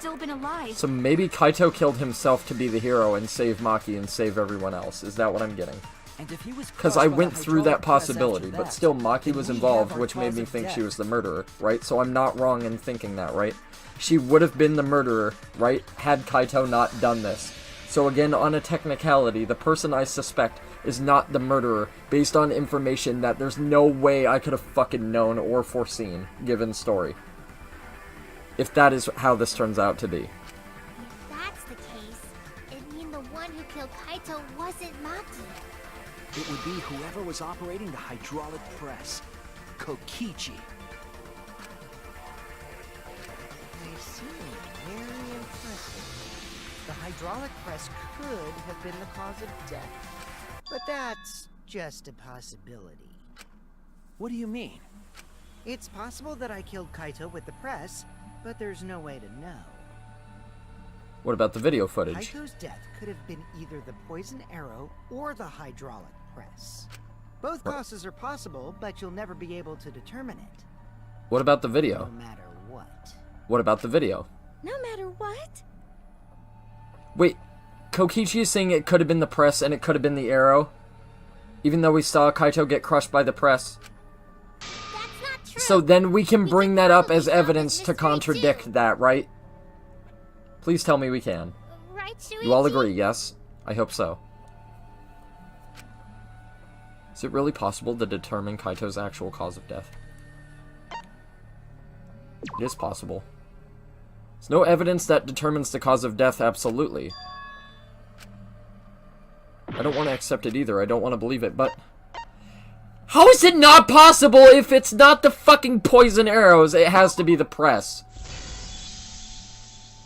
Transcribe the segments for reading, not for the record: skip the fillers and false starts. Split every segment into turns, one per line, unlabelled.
still been alive.
So maybe Kaito killed himself to be the hero and save Maki and save everyone else. Is that what I'm getting? Because I went through that possibility, but still Maki was involved, which made me think she was the murderer, right? So I'm not wrong in thinking that, right? She would have been the murderer, right, had Kaito not done this. So again, on a technicality, the person I suspect is not the murderer, based on information that there's no way I could have fucking known or foreseen, given story. If that is how this turns out to be.
If that's the case, it'd mean the one who killed Kaito wasn't Maki.
It would be whoever was operating the hydraulic press. Kokichi.
I see. Very impressive. The hydraulic press could have been the cause of death. But that's just a possibility.
What do you mean?
It's possible that I killed Kaito with the press, but there's no way to know.
What about the video footage?
Kaito's death could have been either the poison arrow or the hydraulic press. Both causes are possible, but you'll never be able to determine it.
What about the video?
No matter what.
What about the video?
No matter what?
Wait, Kokichi is saying it could have been the press and it could have been the arrow? Even though we saw Kaito get crushed by the press?
That's not true.
So then we can bring that up as
probably
evidence
solve
to
this mystery
contradict
too.
that, right? Please tell me we can.
Right, Shuichi?
You all agree, yes? I hope so. Is it really possible to determine Kaito's actual cause of death? It is possible. There's no evidence that determines the cause of death absolutely. I don't want to accept it either. I don't want to believe it, but... How is it not possible if it's not the fucking poison arrows? It has to be the press.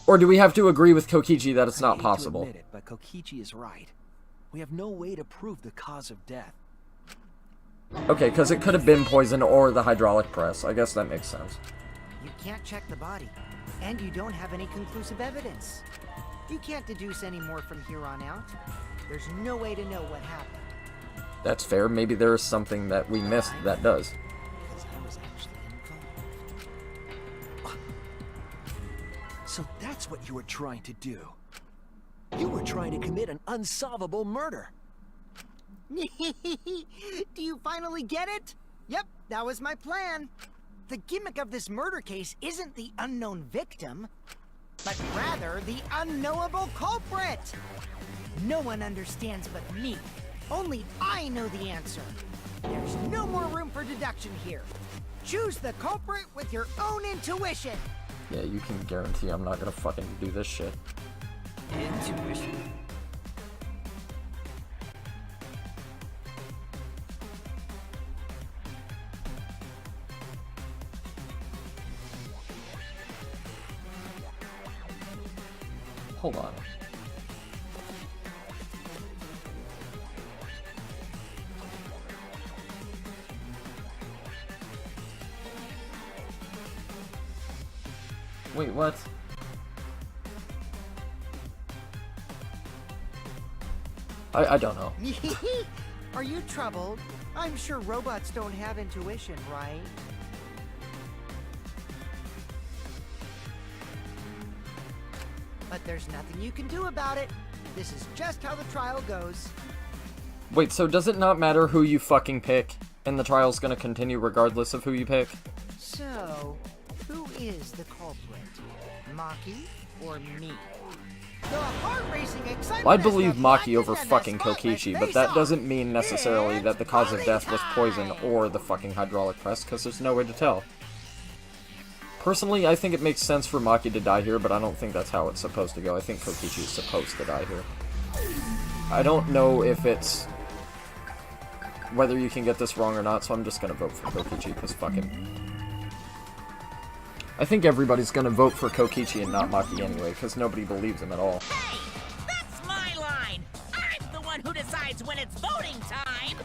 Or do we have to agree with Kokichi that it's
I
not
hate
possible?
to admit it, but Kokichi is right. We have no way to prove the cause of death.
Okay, because it could have been poison or the hydraulic press. I guess that makes sense.
You can't check the body, and you don't have any conclusive evidence. You can't deduce any more from here on out. There's no way to know what happened.
That's fair. Maybe there is something that we missed that does.
Because I was actually involved.
So that's what you were trying to do. You were trying to commit an unsolvable murder.
Do you finally get it? Yep, that was my plan. The gimmick of this murder case isn't the unknown victim, but rather the unknowable culprit. No one understands but me. Only I know the answer. There's no more room for deduction here. Choose the culprit with your own intuition.
Yeah, you can guarantee I'm not gonna fucking do this shit.
Intuition.
Hold on. Wait, what? I don't know.
Are you troubled? I'm sure robots don't have intuition, right? But there's nothing you can do about it. This is just how the trial goes.
Wait, so does it not matter who you fucking pick? And the trial's gonna continue regardless of who you pick?
So, who is the culprit? Maki or me? The heart-racing excitement.
Well, I'd believe Maki over fucking Kokichi, but that doesn't mean necessarily that the cause of death was poison or the fucking hydraulic press, because there's no way to tell. Personally, I think it makes sense for Maki to die here, but I don't think that's how it's supposed to go. I think Kokichi is supposed to die here. I don't know if it's... whether you can get this wrong or not, so I'm just gonna vote for Kokichi, because fuck him. I think everybody's gonna vote for Kokichi and not Maki anyway, because nobody believes him at all.
Hey, that's my line. I'm the one who decides when it's voting time.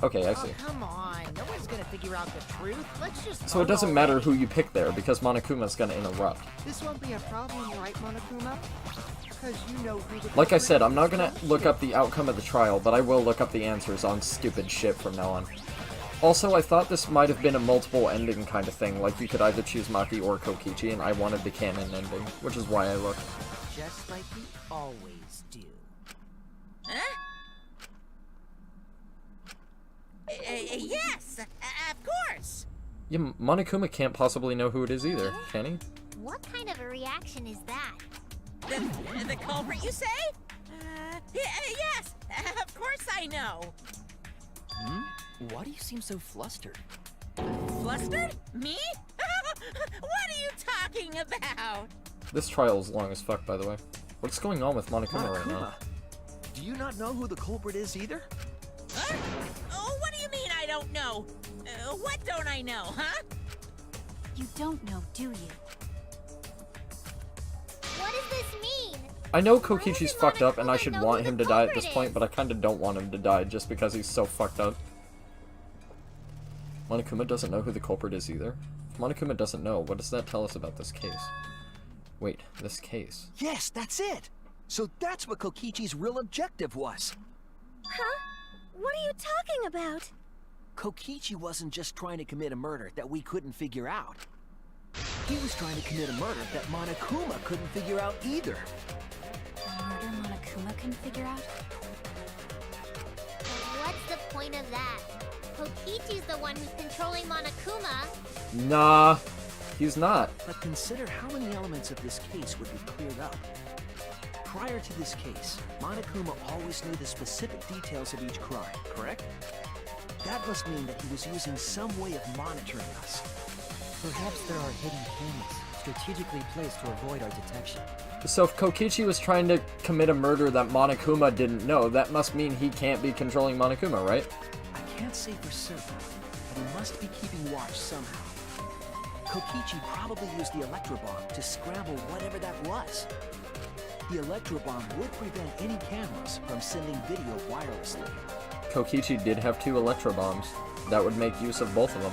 Okay, I see.
Oh, come on. No one's gonna figure out the truth. Let's just
So it
vote
doesn't matter
already.
who you pick there, because Monokuma's gonna interrupt.
This won't be a problem, right, Monokuma? Because you know who the
Like I
culprit
said, I'm not
is.
gonna look up the outcome of the trial, but I will look up the answers on stupid shit from now on. Also, I thought this might have been a multiple ending kind of thing, like you could either choose Maki or Kokichi, and I wanted the canon ending, which is why I looked.
Just like we always do.
Huh? Yes, of course.
Yeah, Monokuma can't possibly know who it is either, can he?
What kind of a reaction is that?
The culprit, you say? Yes, of course I know.
Why do you seem so flustered?
Flustered? Me? What are you talking about?
This trial is long as fuck, by the way. What's going on with Monokuma right now?
Do you not know who the culprit is either?
Huh? Oh, what do you mean I don't know? What don't I know, huh?
You don't know, do you?
What does this mean?
I know Kokichi's fucked up, and I
Monokuma
should
know
want
who
him
the
to die at
culprit
this point,
is?
but I kinda don't want him to die just because he's so fucked up. Monokuma doesn't know who the culprit is either. If Monokuma doesn't know, what does that tell us about this case? Wait, this case.
Yes, that's it! So that's what Kokichi's real objective was!
Huh? What are you talking about?
Kokichi wasn't just trying to commit a murder that we couldn't figure out. He was trying to commit a murder that Monokuma couldn't figure out either.
A murder Monokuma can figure out?
But what's the point of that? Kokichi's the one who's controlling Monokuma.
Nah, he's not.
But consider how many elements of this case would be cleared up. Prior to this case, Monokuma always knew the specific details of each crime, correct? That must mean that he was using some way of monitoring us.
Perhaps there are hidden cameras, strategically placed to avoid our detection.
So if Kokichi was trying to commit a murder that Monokuma didn't know, that must mean he can't be controlling Monokuma, right?
I can't say for certain, but he must be keeping watch somehow. Kokichi probably used the electrobomb to scramble whatever that was. The electrobomb would prevent any cameras from sending video wirelessly.
Kokichi did have 2 electrobombs. That would make use of both of them.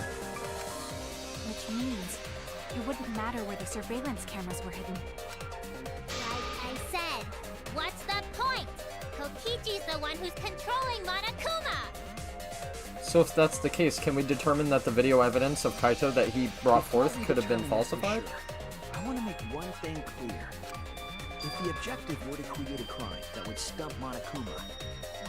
Which means it wouldn't matter where the surveillance cameras were hidden.
Like I said, what's the point? Kokichi's the one who's controlling Monokuma.
So if that's the case, can we determine that the video evidence of Kaito that he brought forth
Before we
could have been
determine that for
falsified?
sure, I want to make one thing clear. If the objective were to create a crime that would stump Monokuma,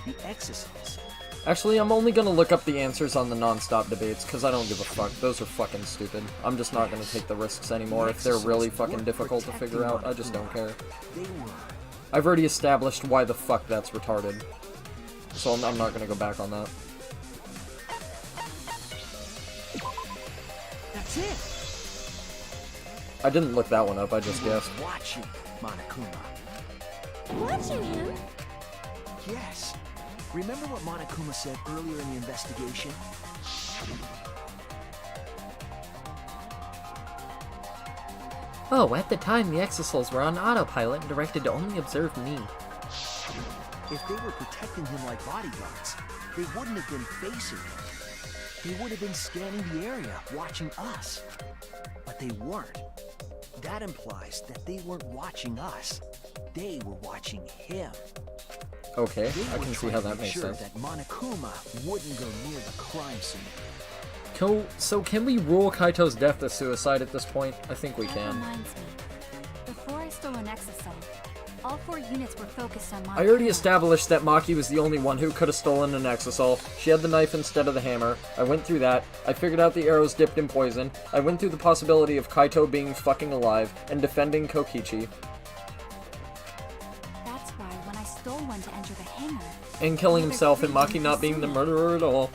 the exosomes.
Actually, I'm only gonna look up the answers on the non-stop debates, because I don't give a fuck. Those are fucking stupid. I'm just not gonna take the risks anymore. If they're really fucking difficult to figure out, I just don't care.
They were.
I've already established why the fuck that's retarded. So I'm not gonna go back on that.
That's it.
I didn't look that one up, I just guessed.
Watching Monokuma.
Watching him?
Yes. Remember what Monokuma said earlier in the investigation?
Oh, at the time the exosouls were on autopilot and directed to only observe me.
If they were protecting him like bodyguards, they wouldn't have been facing him. They would have been scanning the area, watching us. But they weren't. That implies that they weren't watching us. They were watching him.
Okay,
They
I
were
can see
trying
how
to
that
make
makes
sure
sense.
that Monokuma wouldn't go near the crime scene.
So can we rule Kaito's death as suicide at this point? I think we
That
can.
reminds me. Before I stole an exosome, all 4 units were focused on Monokuma.
I already established that Maki was the only one who could have stolen an exosol. She had the knife instead of the hammer. I went through that. I figured out the arrows dipped in poison. I went through the possibility of Kaito being fucking alive and defending Kokichi.
That's why when I stole one to enter the hangar,
And killing himself and Maki not being the murderer at all.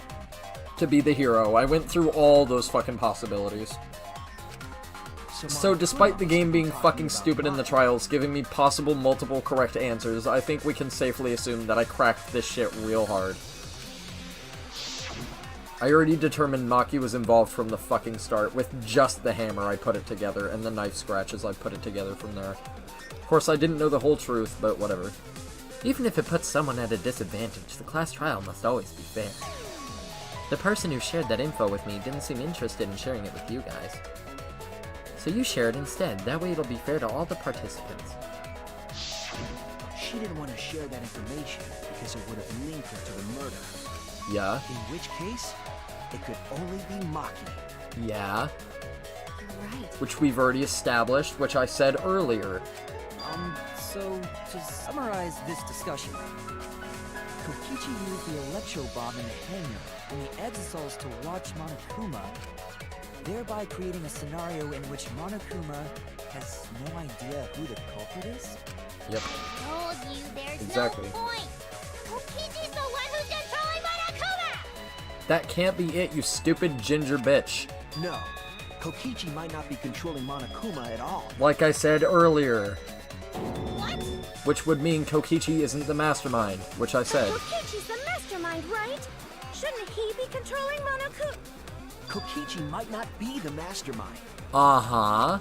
To be the hero. I went through all those fucking possibilities. So despite the game being fucking stupid in the trials, giving me possible multiple correct answers, I think we can safely assume that I cracked this shit real hard. I already determined Maki was involved from the fucking start. With just the hammer I put it together, and the knife scratches I put it together from there. Of course I didn't know the whole truth, but whatever.
Even if it puts someone at a disadvantage, the class trial must always be fair. The person who shared that info with me didn't seem interested in sharing it with you guys. So you share it instead, that way it'll be fair to all the participants.
She didn't want to share that information because it would have linked her to the murder.
Yeah?
In which case, it could only be Maki.
Yeah.
You're right.
Which we've already established, which I said earlier.
So, to summarize this discussion, Kokichi used the electro bomb in the hangar and the exosols to watch Monokuma, thereby creating a scenario in which Monokuma has no idea who the culprit is?
Yep.
Told you there's
Exactly.
no point. Kokichi's the one who's controlling Monokuma!
That can't be it, you stupid ginger bitch.
No, Kokichi might not be controlling Monokuma at all.
Like I said earlier.
What?
Which would mean Kokichi isn't the mastermind, which I said.
Kokichi's the mastermind, right? Shouldn't he be controlling Monokuma?
Kokichi might not be the mastermind.
Uh-huh.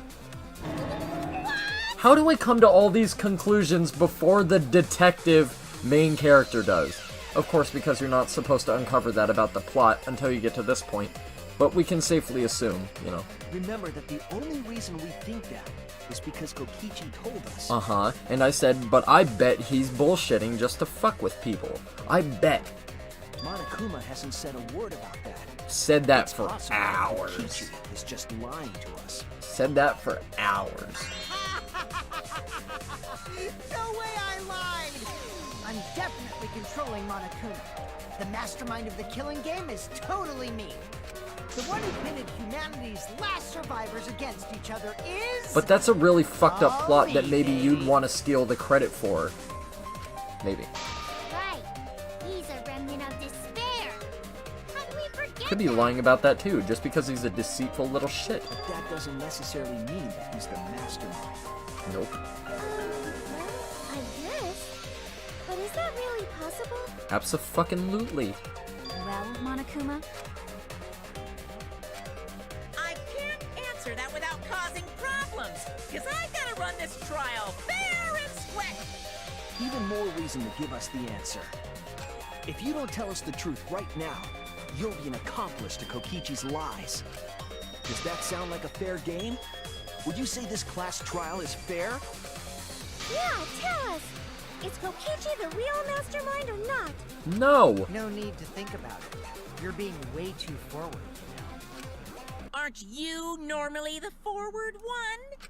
How do I come to all these conclusions before the detective main character does? Of course, because you're not supposed to uncover that about the plot until you get to this point. But we can safely assume, you know.
Remember that the only reason we think that is because Kokichi told us.
Uh-huh. And I said, but I bet he's bullshitting just to fuck with people. I bet.
Monokuma hasn't said a word about that.
Said that
It's
for
possible
hours.
Kokichi is just lying to us.
Said that for hours.
No way I lied! I'm definitely controlling Monokuma. The mastermind of the killing game is totally me. The one who pitted humanity's last survivors against each other is...
But that's a really fucked up plot that maybe you'd want to steal the credit for. Maybe.
Right. He's a remnant of despair. How do we forget
Could be
that?
lying about that too, just because he's a deceitful little shit.
But that doesn't necessarily mean that he's the mastermind.
Nope.
Well, I guess. But is that really possible?
Abso-fucking-lutely.
Well, Monokuma,
I can't answer that without causing problems, because I gotta run this trial fair and square.
Even more reason to give us the answer. If you don't tell us the truth right now, you'll be an accomplice to Kokichi's lies. Does that sound like a fair game? Would you say this class trial is fair?
yeah, tell us. Is Kokichi the real mastermind or not?
No!
No need to think about it. You're being way too forward, you know.
Aren't you normally the forward one?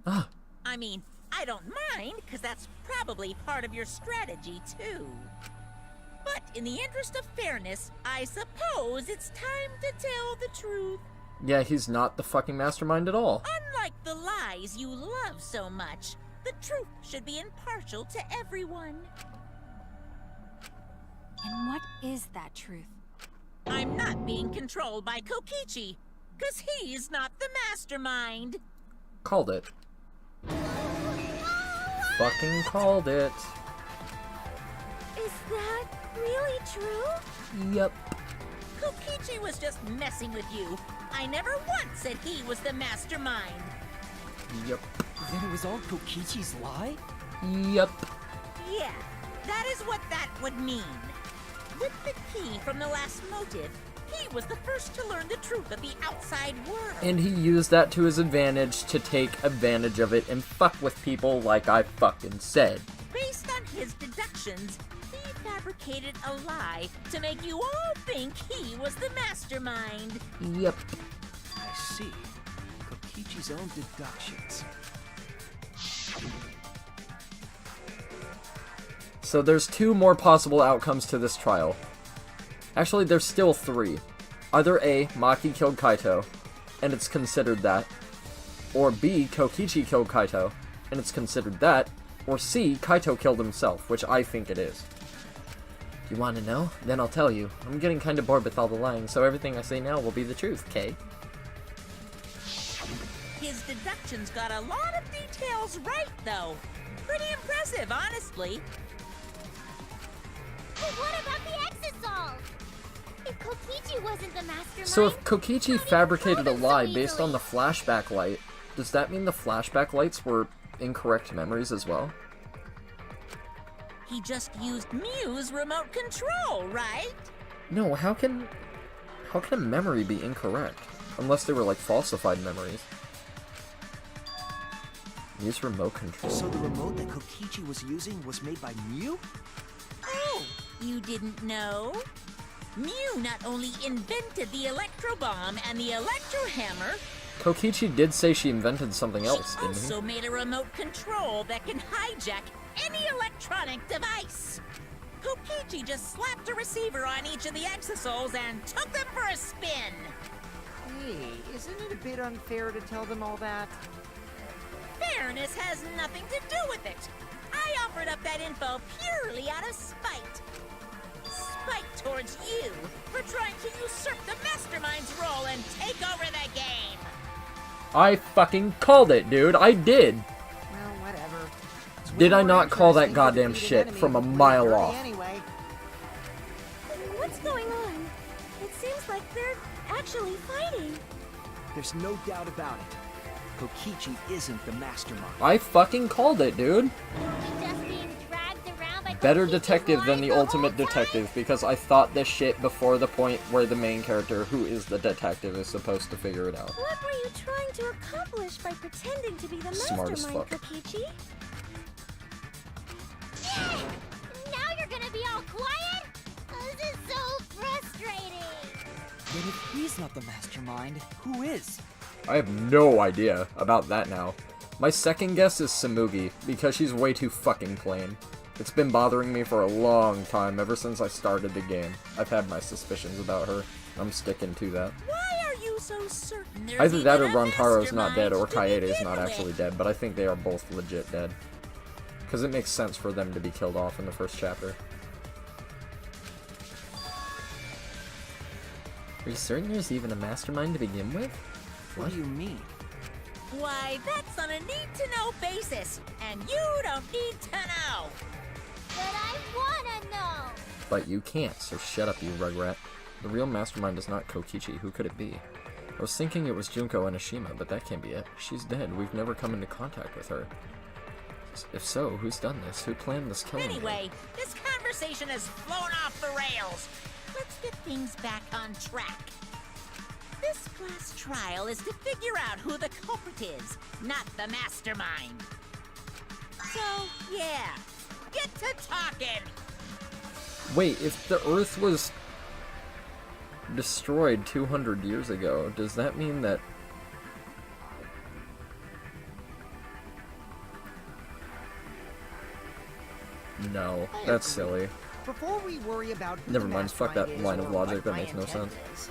Ah,
I mean, I don't mind, because that's probably part of your strategy, too. But in the interest of fairness, I suppose it's time to tell the truth.
yeah, he's not the fucking mastermind at all.
Unlike the lies you love so much, the truth should be impartial to everyone.
And what is that truth?
I'm not being controlled by Kokichi, because he's not the mastermind.
Called it. Fucking called it.
Is that really true?
Yep.
Kokichi was just messing with you. I never once said he was the mastermind.
Yep.
Then it was all Kokichi's lie?
Yep.
Yeah, that is what that would mean. With the key from the last motive, he was the first to learn the truth of the outside world.
And he used that to his advantage to take advantage of it and fuck with people like I fucking said.
Based on his deductions, he fabricated a lie to make you all think he was the mastermind.
Yep.
I see. Kokichi's own deductions.
So there's two more possible outcomes to this trial. Actually, there's still three. Either A, Maki killed Kaito, and it's considered that. Or B, Kokichi killed Kaito, and it's considered that. Or C, Kaito killed himself, which I think it is. You want to know? Then I'll tell you. I'm getting kind of bored with all the lying, so everything I say now will be the truth, Kay?
His deductions got a lot of details right, though. Pretty impressive, honestly.
But what about the exosols? If Kokichi wasn't the mastermind...
So if Kokichi fabricated a
control them so
lie based on
easily?
the flashback light, does that mean the flashback lights were incorrect memories as well?
He just used Mew's remote control, right?
No, how can a memory be incorrect? Unless they were like falsified memories. Use remote control.
So the remote that Kokichi was using was made by Mew?
Oh, you didn't know? Mew not only invented the electro bomb and the electro hammer,
Kokichi did say she invented something else,
she
didn't he?
also made a remote control that can hijack any electronic device. Kokichi just slapped a receiver on each of the exosols and took them for a spin.
Hey, isn't it a bit unfair to tell them all that?
Fairness has nothing to do with it. I offered up that info purely out of spite. Spite towards you for trying to usurp the mastermind's role and take over the game.
I fucking called it, dude. I did.
Well, whatever. It's way
Did I
more
not call that
interesting to
goddamn
defeat an
shit
enemy
from a
with
mile
Dirty
off?
Anyway.
What's going on? It seems like they're actually fighting.
There's no doubt about it. Kokichi isn't the mastermind.
I fucking called it, dude.
Just being dragged around by
Better
Kokichi's
detective than
line
the
whole
ultimate
time?
detective, because I thought this shit before the point where the main character, who is the detective, is supposed to figure it out.
What were you trying to accomplish by pretending to be the
Smart as
mastermind,
fuck.
Kokichi?
Yay! Now you're gonna be all quiet? This is so frustrating.
But if he's not the mastermind, who is?
I have no idea about that now. My second guess is Samugi, because she's way too fucking plain. It's been bothering me for a long time, ever since I started the game. I've had my suspicions about her. I'm sticking to that.
Why are you so certain there's
Either that or
even a
Rontaro's not dead, or
mastermind to
Kaede's
begin
not
with?
actually dead, but I think they are both legit dead. Because it makes sense for them to be killed off in the first chapter.
Are you certain there's even a mastermind to begin with?
What do you mean?
Why, that's on a need-to-know basis, and you don't need to know.
But I wanna know.
But you can't, so shut up, you rugrat. The real mastermind is not Kokichi. Who could it be? I was thinking it was Junko Enoshima, but that can't be it. She's dead. We've never come into contact with her. If so, who's done this? Who planned this killing?
Anyway, this conversation has flown off the rails. Let's get things back on track. This class trial is to figure out who the culprit is, not the mastermind. So, yeah, get to talking.
Wait, if the Earth was destroyed 200 years ago, does that mean that... No, that's silly.
Before we worry about who
Never
the
mind, fuck that
mastermind
line
is
of
or
logic,
what
that
my
makes no
intent
sense.
is,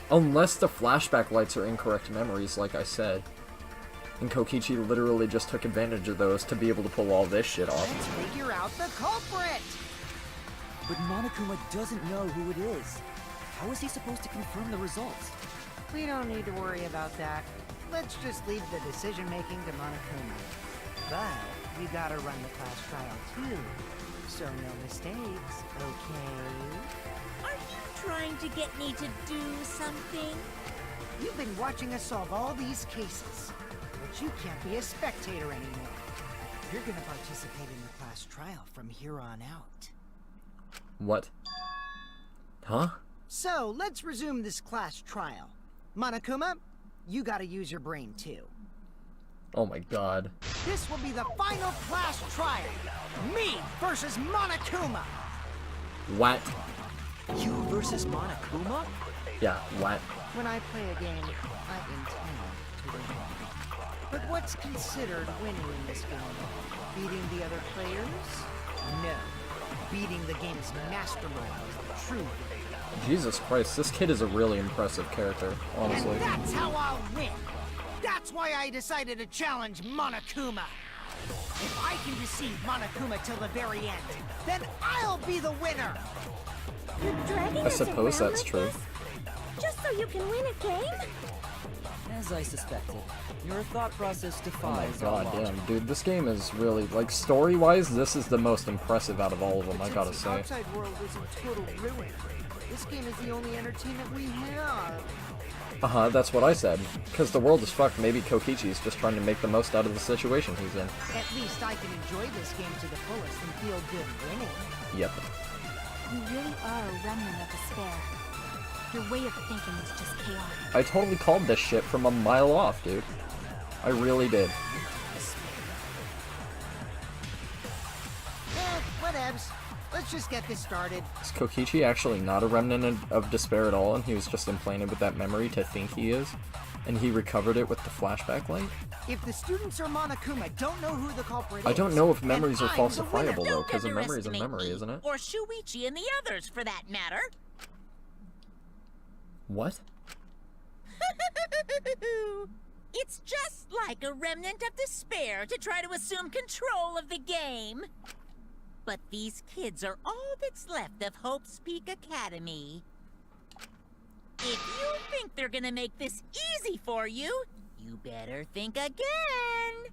Unless the flashback lights are incorrect memories, like I said. And Kokichi literally just took advantage of those to be able to pull all this shit off.
let's figure out the culprit.
But Monokuma doesn't know who it is. How is he supposed to confirm the results?
We don't need to worry about that. Let's just leave the decision-making to Monokuma. But we gotta run the class trial too, so no mistakes, okay?
Are you trying to get me to do something?
You've been watching us solve all these cases, but you can't be a spectator anymore. You're gonna participate in the class trial from here on out.
What? Huh?
So, let's resume this class trial. Monokuma, you gotta use your brain too.
Oh my god.
This will be the final class trial. Me versus Monokuma.
What?
You versus Monokuma?
Yeah, what?
When I play a game, I intend to win. But what's considered winning in this game? Beating the other players? No. Beating the game's mastermind is the true victory.
Jesus Christ, this kid is a really impressive character, honestly.
And that's how I'll win! That's why I decided to challenge Monokuma! If I can deceive Monokuma till the very end, then I'll be the winner!
You're dragging
I
us
suppose
around
that's
like
true.
this? Just so you can win a game?
As I suspected, your thought process
Oh my
defies our
god,
logic.
damn, dude, this game is really, like, story-wise, this is the most impressive out of all of them, I gotta
Since
say.
the outside world is in total ruin, this game is the only entertainment we have.
Uh-huh, that's what I said. Because the world is fucked, maybe Kokichi's just trying to make the most out of the situation he's in.
At least I can enjoy this game to the fullest and feel good winning.
Yep.
You really are a remnant of despair. Your way of thinking is just chaotic.
I totally called this shit from a mile off, dude. I really did.
Whatever. whatevs. Let's just get this started.
Is Kokichi actually not a remnant of despair at all, and he was just implanted with that memory to think he is? And he recovered it with the flashback light?
If the students or Monokuma don't know who the culprit is...
I don't know if memories are
then I'm the winner.
falsifiable, though, because a
Don't
memory is a
underestimate
memory,
me,
isn't it?
Or Shuichi and the others, for that matter.
What?
It's just like a remnant of despair to try to assume control of the game. But these kids are all that's left of Hope's Peak Academy. If you think they're gonna make this easy for you, you better think again.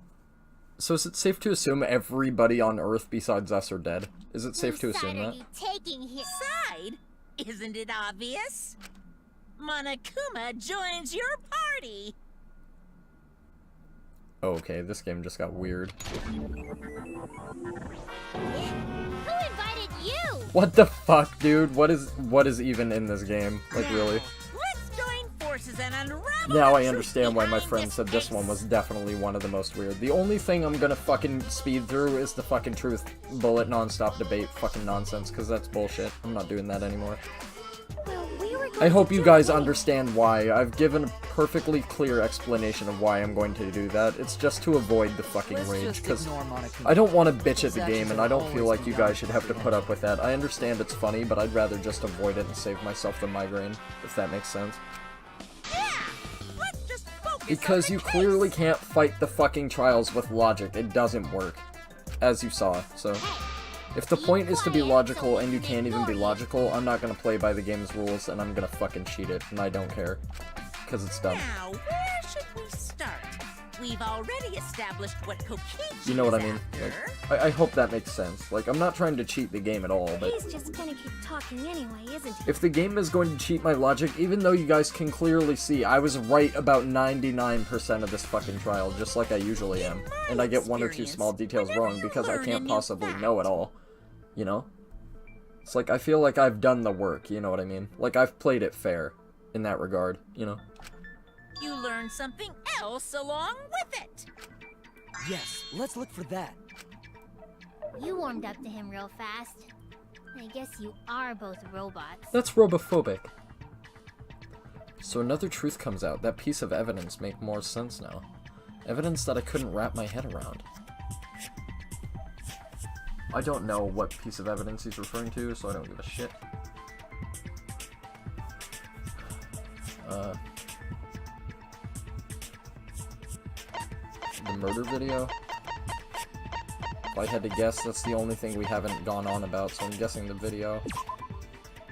So is it safe to assume everybody on Earth besides us are dead? Is it safe to
Whose
assume
side are
that?
you taking here?
Side? Isn't it obvious? Monokuma joins your party.
Oh, okay, this game just got weird.
Who invited you?
What the fuck, dude? What is even in this game? Like, really?
Let's join forces and unravel
Now
the
I
truth
understand why my
behind
friend said this one was definitely one of the most weird. The only thing I'm gonna fucking speed through is the fucking truth bullet non-stop debate fucking nonsense, because that's bullshit. I'm not doing that anymore.
Well, we were
I hope
going
you
to
guys
do it.
understand why. I've given a perfectly clear explanation of why I'm going to do that. It's just to avoid the fucking
Let's
rage,
just
because
ignore Monokuma.
I don't want to bitch at
His
the
actions
game, and I
have
don't feel
always
like you
been
guys
done
should have to
for
put up with that. I understand it's funny, but I'd rather just avoid it and save myself the migraine, if that makes sense.
Yeah, let's just focus
Because
on the
you
case.
clearly can't fight the fucking trials with logic. It doesn't work. As you saw, so... If the point is to be logical and you can't even be logical, I'm not gonna play by the game's rules and I'm gonna fucking cheat it, and I don't care. Because it's dumb.
Now, where should we start? We've already established what Kokichi
You know what I
is
mean?
after.
Like, I hope that makes sense. Like, I'm not trying to cheat the game at all, but...
He's just gonna keep talking anyway, isn't he?
If the game is going to cheat my logic, even though you guys can clearly see I was right about 99% of this fucking trial, just like I usually am. And I get one or two small details wrong because I can't possibly know it all. You know? It's like, I feel like I've done the work, you know what I mean? Like, I've played it fair, in that regard, you know?
You learned something else along with it.
Yes, let's look for that.
You warmed up to him real fast. I guess you are both robots.
That's robophobic. So another truth comes out. That piece of evidence makes more sense now. Evidence that I couldn't wrap my head around. I don't know what piece of evidence he's referring to, so I don't give a shit. The murder video? If I had to guess, that's the only thing we haven't gone on about, so I'm guessing the video.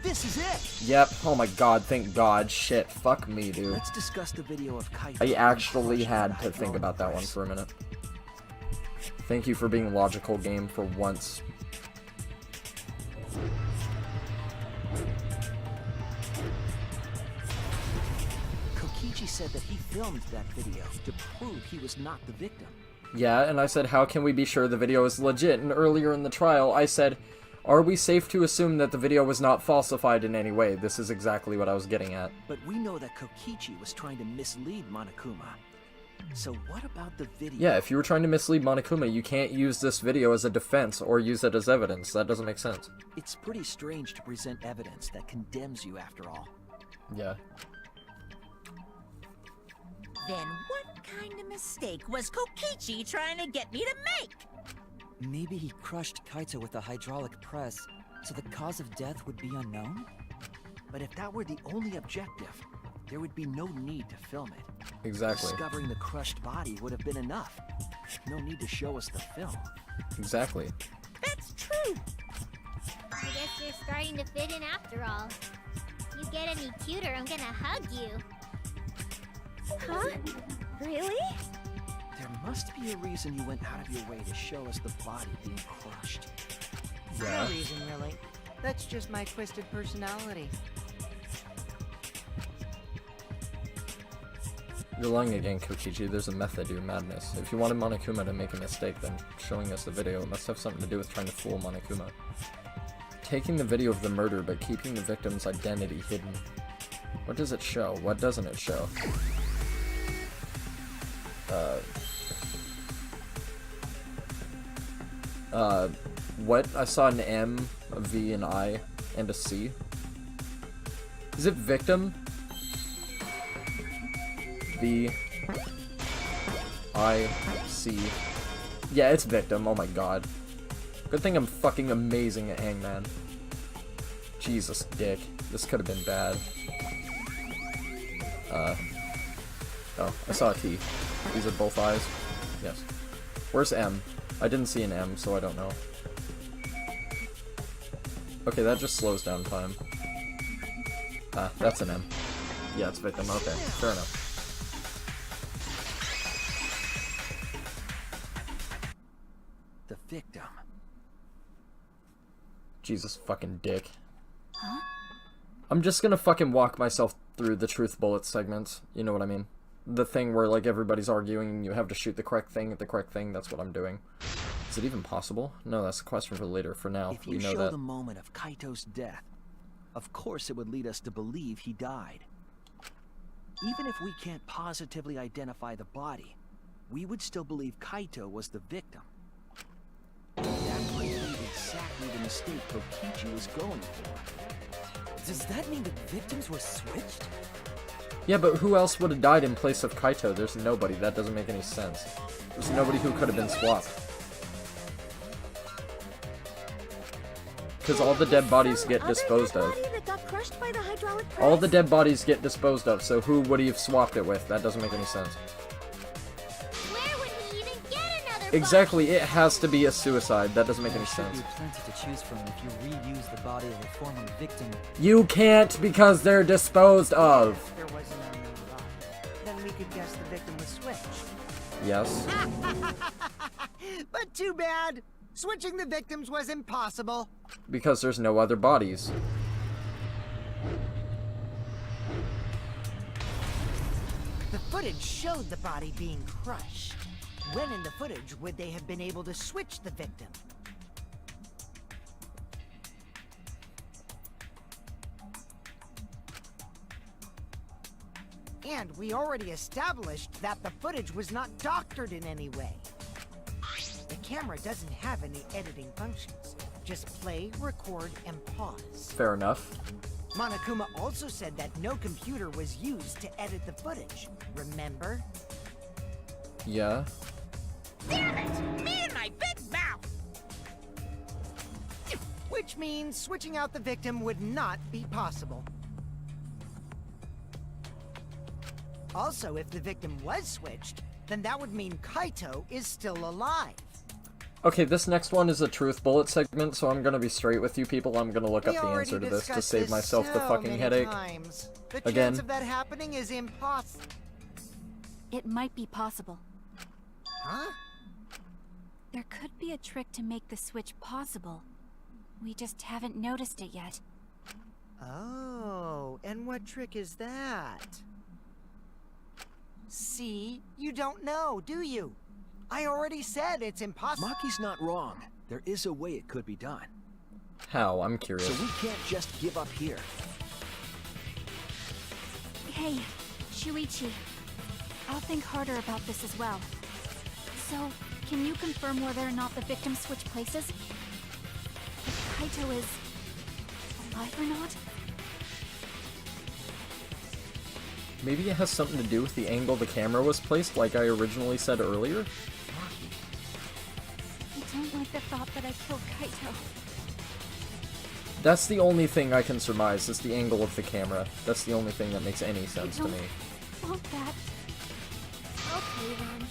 This is it!
Yep, oh my god, thank god, shit, fuck me, dude.
Let's discuss the video of Kaito.
I actually
being
had
crushed
to
by
think about that one
press.
for a minute. Thank you for being logical, game, for once.
Kokichi said that he filmed that video to prove he was not the victim.
Yeah, and I said, how can we be sure the video is legit? And earlier in the trial, I said, are we safe to assume that the video was not falsified in any way? This is exactly what I was getting at.
But we know that Kokichi was trying to mislead Monokuma. So what about the video?
Yeah, if you were trying to mislead Monokuma, you can't use this video as a defense or use it as evidence. That doesn't make sense.
It's pretty strange to present evidence that condemns you after all.
Yeah.
Then what kind of mistake was Kokichi trying to get me to make?
Maybe he crushed Kaito with a hydraulic press, so the cause of death would be unknown?
But if that were the only objective, there would be no need to film it.
Exactly.
Discovering the crushed body would have been enough. No need to show us the film.
Exactly.
That's true.
I guess you're starting to fit in after all. You get any cuter, I'm gonna hug you.
Huh? Really?
There must be a reason you went out of your way to show us the body being crushed.
Yeah.
No reason, really. That's just my twisted personality.
You're lying again, Kokichi. There's a method to your madness. If you wanted Monokuma to make a mistake, then showing us the video must have something to do with trying to fool Monokuma. Taking the video of the murder, but keeping the victim's identity hidden. What does it show? What doesn't it show? What? I saw an M, a V, an I, and a C. Is it victim? V, I, C. Yeah, it's victim. Oh my god. Good thing I'm fucking amazing at Hangman. Jesus, dick. This could have been bad. Oh, I saw a T. These are both I's? Yes. Where's M? I didn't see an M, so I don't know. Okay, that just slows down time. That's an M. Yeah, it's victim. Okay, fair enough.
The victim.
Jesus fucking dick. Huh? I'm just gonna fucking walk myself through the truth bullet segments. You know what I mean? The thing where, like, everybody's arguing and you have to shoot the correct thing at the correct thing. That's what I'm doing. Is it even possible? No, that's a question for later. For now,
if you
we know
show
that.
the moment of Kaito's death, of course it would lead us to believe he died. Even if we can't positively identify the body, we would still believe Kaito was the victim. That might be exactly the mistake Kokichi was going for.
Does that mean the victims were switched?
Yeah, but who else would have died in place of Kaito? There's nobody. That doesn't make any sense. There's nobody who could have been swapped. Because all the dead bodies get disposed of. All the dead bodies get disposed of, so who would he have swapped it with? That doesn't make any sense.
Where would he even get another body?
Exactly, it has to be a suicide. That doesn't make any sense.
There should be plenty to choose from if you reuse the body of a former victim.
You can't because they're disposed of.
If there was an unknown body, then we could guess the victim was switched.
Yes.
But too bad. Switching the victims was impossible.
Because there's no other bodies.
The footage showed the body being crushed. When in the footage would they have been able to switch the victim? And we already established that the footage was not doctored in any way. The camera doesn't have any editing functions. Just play, record, and pause.
Fair enough.
Monokuma also said that no computer was used to edit the footage. Remember?
Yeah.
Damn it! Me and my big mouth!
Which means switching out the victim would not be possible. Also, if the victim was switched, then that would mean Kaito is still alive.
Okay, this next one is a truth bullet segment, so I'm gonna be straight with you people. I'm gonna look up the answer to this to save myself the fucking headache.
The
Again.
chance of that happening is impossible.
It might be possible.
Huh?
There could be a trick to make the switch possible. We just haven't noticed it yet.
Oh, and what trick is that? See? You don't know, do you? I already said it's impossible.
Maki's not wrong. There is a way it could be done.
How? I'm curious.
So we can't just give up here.
Hey, Shuichi. I'll think harder about this as well. So, can you confirm whether or not the victims switch places? If Kaito is alive or not?
Maybe it has something to do with the angle the camera was placed, like I originally said earlier?
I don't like the thought that I killed Kaito.
That's the only thing I can surmise, is the angle of the camera. That's the only thing that makes any sense to me.
I want that.
Okay then,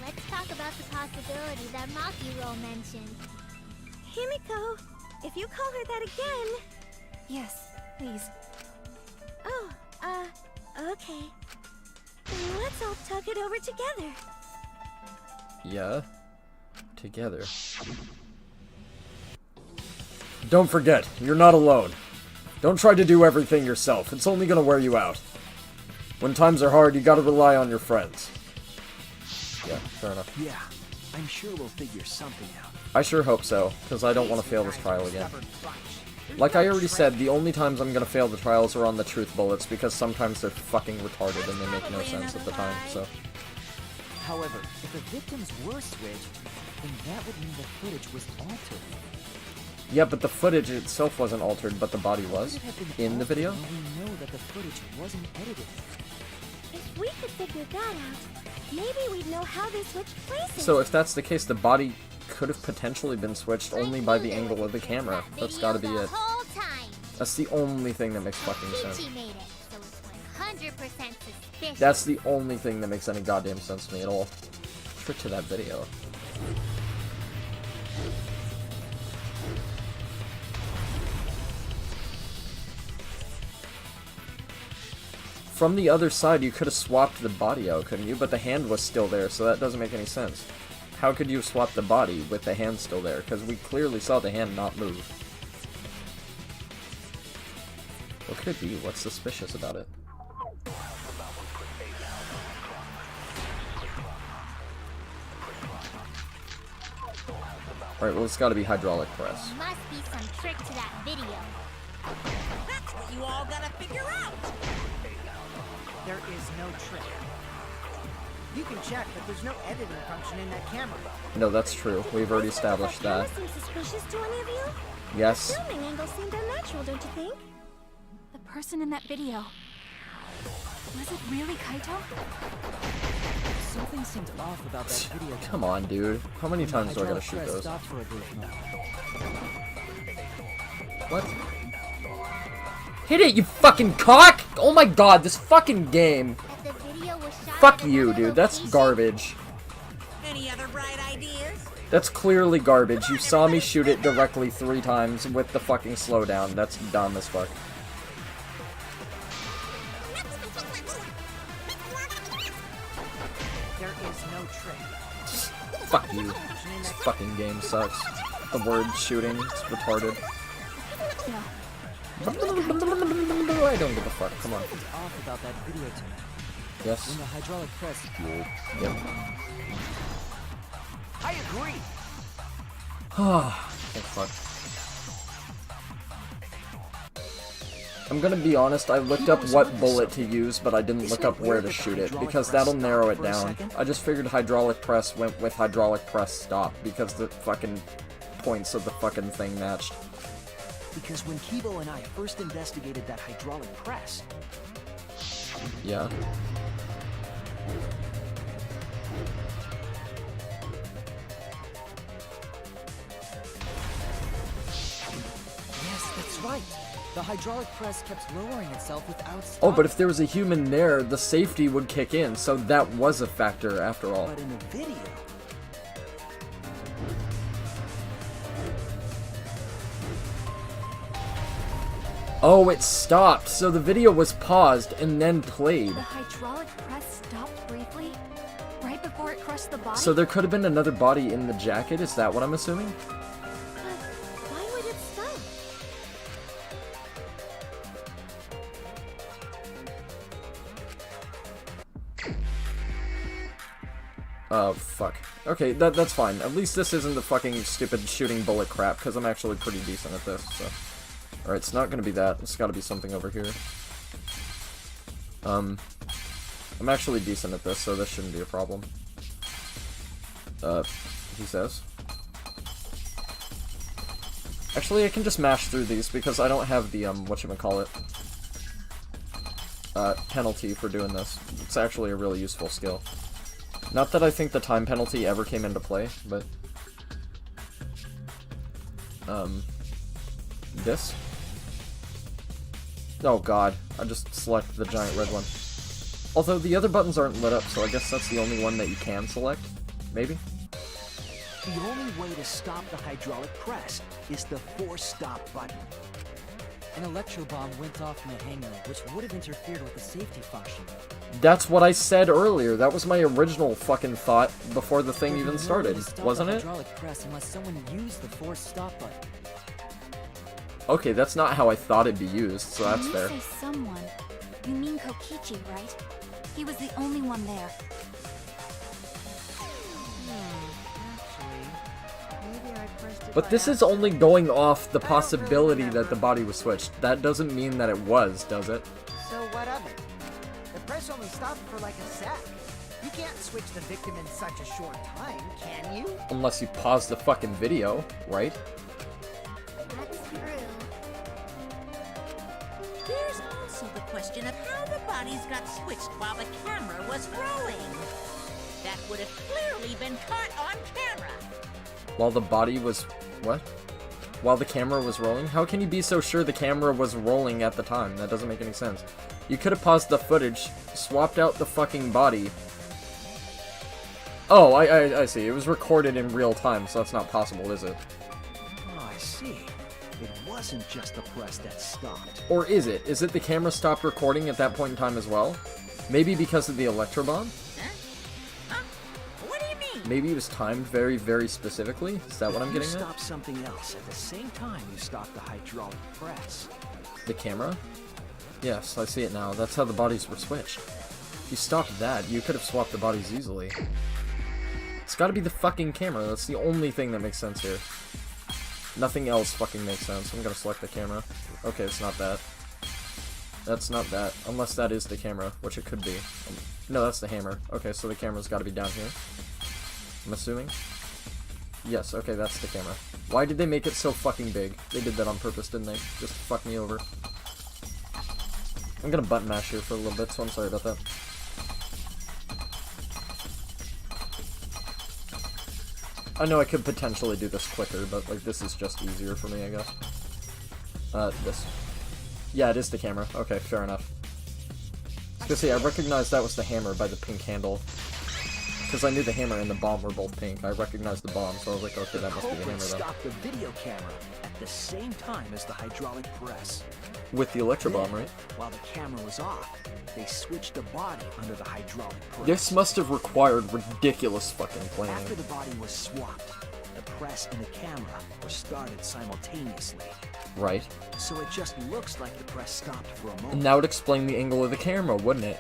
let's talk about the possibility that Makiro mentioned.
Himiko, if you call her that again...
Yes, please.
Oh, okay. Then let's all talk it over together.
Yeah. Together. Don't forget, you're not alone. Don't try to do everything yourself. It's only gonna wear you out. When times are hard, you gotta rely on your friends. Yeah, fair enough.
Yeah, I'm sure we'll figure something out.
I sure hope so, because I don't want to fail this trial again. Like I already said, the only times I'm gonna fail the trials are on the truth bullets, because sometimes they're fucking retarded and they make no sense at the time, so...
However, if the victims were switched, then that would mean the footage was altered.
Yeah, but the footage itself wasn't altered, but the body was in the video.
We know that the footage wasn't edited.
If we could figure that out, maybe we'd know how they switched places.
So if that's the case, the body could have potentially been switched only by the angle of the camera. That's gotta be it. That's the only thing that makes fucking sense.
Kokichi made it, so it's 100% suspicious.
That's the only thing that makes any goddamn sense to me at all. Trick to that video. From the other side, you could have swapped the body out, couldn't you? But the hand was still there, so that doesn't make any sense. How could you have swapped the body with the hand still there? Because we clearly saw the hand not move. What could it be? What's suspicious about it? Alright, well, it's gotta be hydraulic press.
There must be some trick to that video.
That's what you all gotta figure out.
There is no trick. You can check, but there's no editing function in that camera.
No, that's true. We've already established that.
Does that camera seem suspicious to any of you?
Yes.
The filming angle seemed unnatural, don't you think?
The person in that video. Was it really Kaito?
Something seemed off about that video.
Come on, dude. How many times do I gotta
Hydraulic
shoot
press
those?
stopped for a brief moment.
What? Hit it, you fucking cock! Oh my god, this fucking game.
If the video was shot
Fuck
at
you,
another
dude. That's
location-
garbage.
Any other bright ideas?
That's clearly garbage. You saw me shoot it directly 3 times with the fucking slowdown. That's dumb as fuck.
There is no trick.
Fuck you. This fucking game sucks. The word shooting, it's retarded.
Yeah.
I don't give a fuck. Come on.
Something's off about that video to me.
Yes.
When the hydraulic press
Yep.
I agree.
Oh, fuck. I'm gonna be honest, I looked up what bullet to use, but I didn't look up where to shoot it, because that'll narrow it down. I just figured hydraulic press went with hydraulic press stop, because the fucking points of the fucking thing matched.
Because when Kibo and I first investigated that hydraulic press,
Yeah.
Yes, that's right. The hydraulic press kept lowering itself without
Oh,
stopping.
but if there was a human there, the safety would kick in, so that was a factor after all.
but in the video,
Oh, it stopped, so the video was paused and then played.
The hydraulic press stopped briefly, right before it crushed the body.
So there could have been another body in the jacket, is that what I'm assuming?
But why would it stop?
Oh, fuck. Okay, that's fine. At least this isn't the fucking stupid shooting bullet crap, because I'm actually pretty decent at this, so... Alright, it's not gonna be that. It's gotta be something over here. I'm actually decent at this, so this shouldn't be a problem. He says. Actually, I can just mash through these, because I don't have the, whatchamacallit, penalty for doing this. It's actually a really useful skill. Not that I think the time penalty ever came into play, but... This? Oh god, I just selected the giant red one. Although the other buttons aren't lit up, so I guess that's the only one that you can select? Maybe?
the only way to stop the hydraulic press is the force stop button.
An electro bomb went off in the hangar, which would have interfered with the safety function.
That's what I said earlier. That was my original fucking thought before the thing even started, wasn't it?
Hydraulic press unless someone used the force stop button.
Okay, that's not how I thought it'd be used, so that's fair.
When you say someone, you mean Kokichi, right? He was the only one there.
But this is only going off the possibility that the body was switched. That doesn't mean that it was, does it?
So what of it? The press only stopped for like a sec. You can't switch the victim in such a short time, can you?
Unless you pause the fucking video, right?
That's true.
There's also the question of how the bodies got switched while the camera was rolling. That would have clearly been caught on camera.
While the body was... what? While the camera was rolling? How can you be so sure the camera was rolling at the time? That doesn't make any sense. You could have paused the footage, swapped out the fucking body. Oh, I see. It was recorded in real time, so that's not possible, is it?
Oh, I see. It wasn't just the press that stopped.
Or is it? Is it the camera stopped recording at that point in time as well? Maybe because of the electro bomb?
Huh? What do you mean?
Maybe it was timed very, very specifically? Is that what I'm getting
You
at?
stopped something else at the same time you stopped the hydraulic press.
The camera? Yes, I see it now. That's how the bodies were switched. If you stopped that, you could have swapped the bodies easily. It's gotta be the fucking camera. That's the only thing that makes sense here. Nothing else fucking makes sense. I'm gonna select the camera. Okay, it's not that. That's not that. Unless that is the camera, which it could be. No, that's the hammer. Okay, so the camera's gotta be down here. I'm assuming. Yes, okay, that's the camera. Why did they make it so fucking big? They did that on purpose, didn't they? Just to fuck me over. I'm gonna button mash here for a little bit, so I'm sorry about that. I know I could potentially do this quicker, but like this is just easier for me, I guess. This. Yeah, it is the camera. Okay, fair enough. I was gonna say, I recognized that was the hammer by the pink handle. Because I knew the hammer and the bomb were both pink. I recognized the bomb, so I was like, okay, that must be the hammer then.
Stopped the video camera at the same time as the hydraulic press.
With the electro bomb, right?
While the camera was off, they switched the body under the hydraulic press.
This must have required ridiculous fucking planning.
After the body was swapped, the press and the camera were started simultaneously.
Right.
So it just looks like the press stopped for a moment.
And that would explain the angle of the camera, wouldn't it?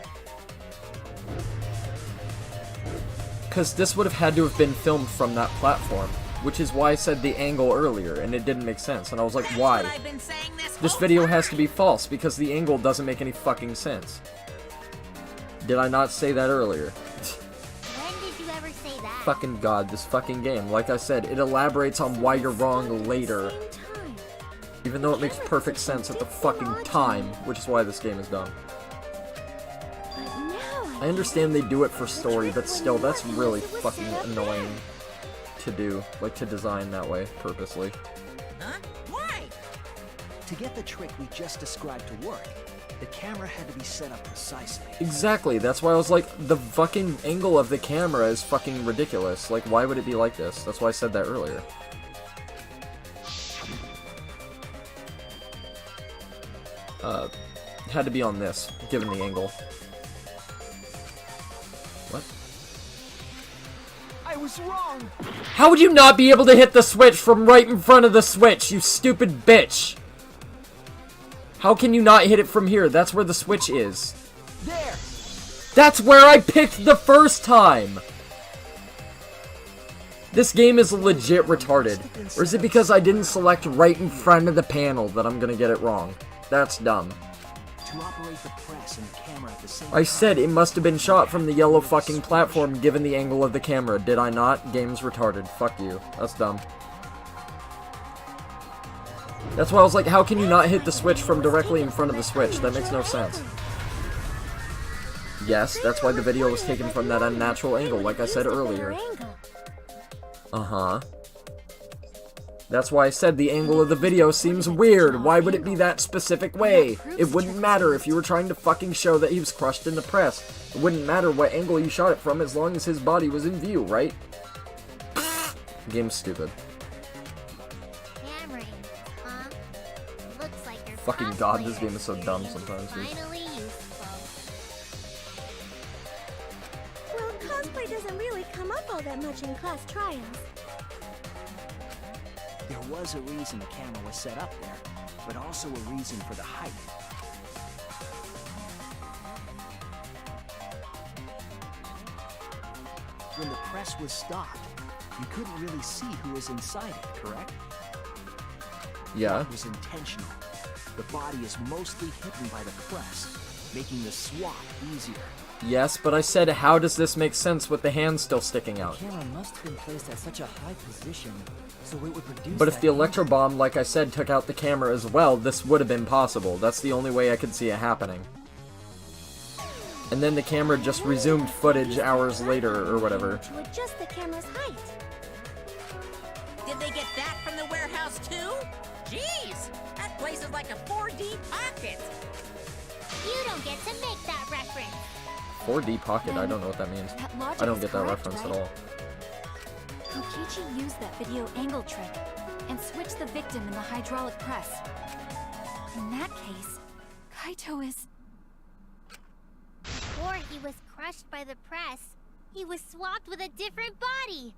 Because this would have had to have been filmed from that platform, which is why I said the angle earlier, and it didn't make sense, and I was like, why? This video has to be false, because the angle doesn't make any fucking sense. Did I not say that earlier?
When did you ever say that?
Fucking god, this fucking game. Like I said, it elaborates on why you're wrong later. Even though it makes perfect sense at the fucking time, which is why this game is dumb. I understand they do it for story, but still, that's really fucking annoying to do. Like, to design that way, purposely.
Huh? Why?
To get the trick we just described to work, the camera had to be set up precisely.
Exactly, that's why I was like, the fucking angle of the camera is fucking ridiculous. Like, why would it be like this? That's why I said that earlier. Had to be on this, given the angle. What?
I was wrong!
How would you not be able to hit the switch from right in front of the switch, you stupid bitch? How can you not hit it from here? That's where the switch is.
There!
That's where I picked the first time! This game is legit retarded. Or is it because I didn't select right in front of the panel that I'm gonna get it wrong? That's dumb.
To operate the press and the camera at the same
I said it must have been shot from the yellow fucking platform given the angle of the camera. Did I not? Game's retarded. Fuck you. That's dumb. That's why I was like, how can you not hit the switch from directly in front of the switch? That makes no sense. Yes, that's why the video was taken from that unnatural angle, like I said earlier. Uh-huh. That's why I said the angle of the video seems weird. Why would it be that specific way? It wouldn't matter if you were trying to fucking show that he was crushed in the press. It wouldn't matter what angle you shot it from as long as his body was in view, right? Game's stupid.
Hammering, huh? Looks like your
Fucking god, this game is so dumb sometimes, dude.
finally useful.
Well, cosplay doesn't really come up all that much in class trials.
There was a reason the camera was set up there, but also a reason for the height. When the press was stopped, you couldn't really see who was inside it, correct?
Yeah.
It was intentional. The body is mostly hidden by the press, making the swap easier.
Yes, but I said, how does this make sense with the hand still sticking out?
The camera must have been placed at such a high position, so it would produce.
But if
that
the electro bomb, like I said, took out the camera as well, this would have been possible. That's the only way I could see it happening. And then the camera just resumed footage hours later, or whatever.
To adjust the camera's height.
Did they get that from the warehouse too? Jeez, that place is like a 4D pocket.
You don't get to make that reference.
4D pocket, I don't know what that means.
That logic
I don't
is
get that
correct,
reference
right?
at all.
Kokichi used that video angle trick and switched the victim in the hydraulic press. In that case, Kaito is...
Before he was crushed by the press, he was swapped with a different body.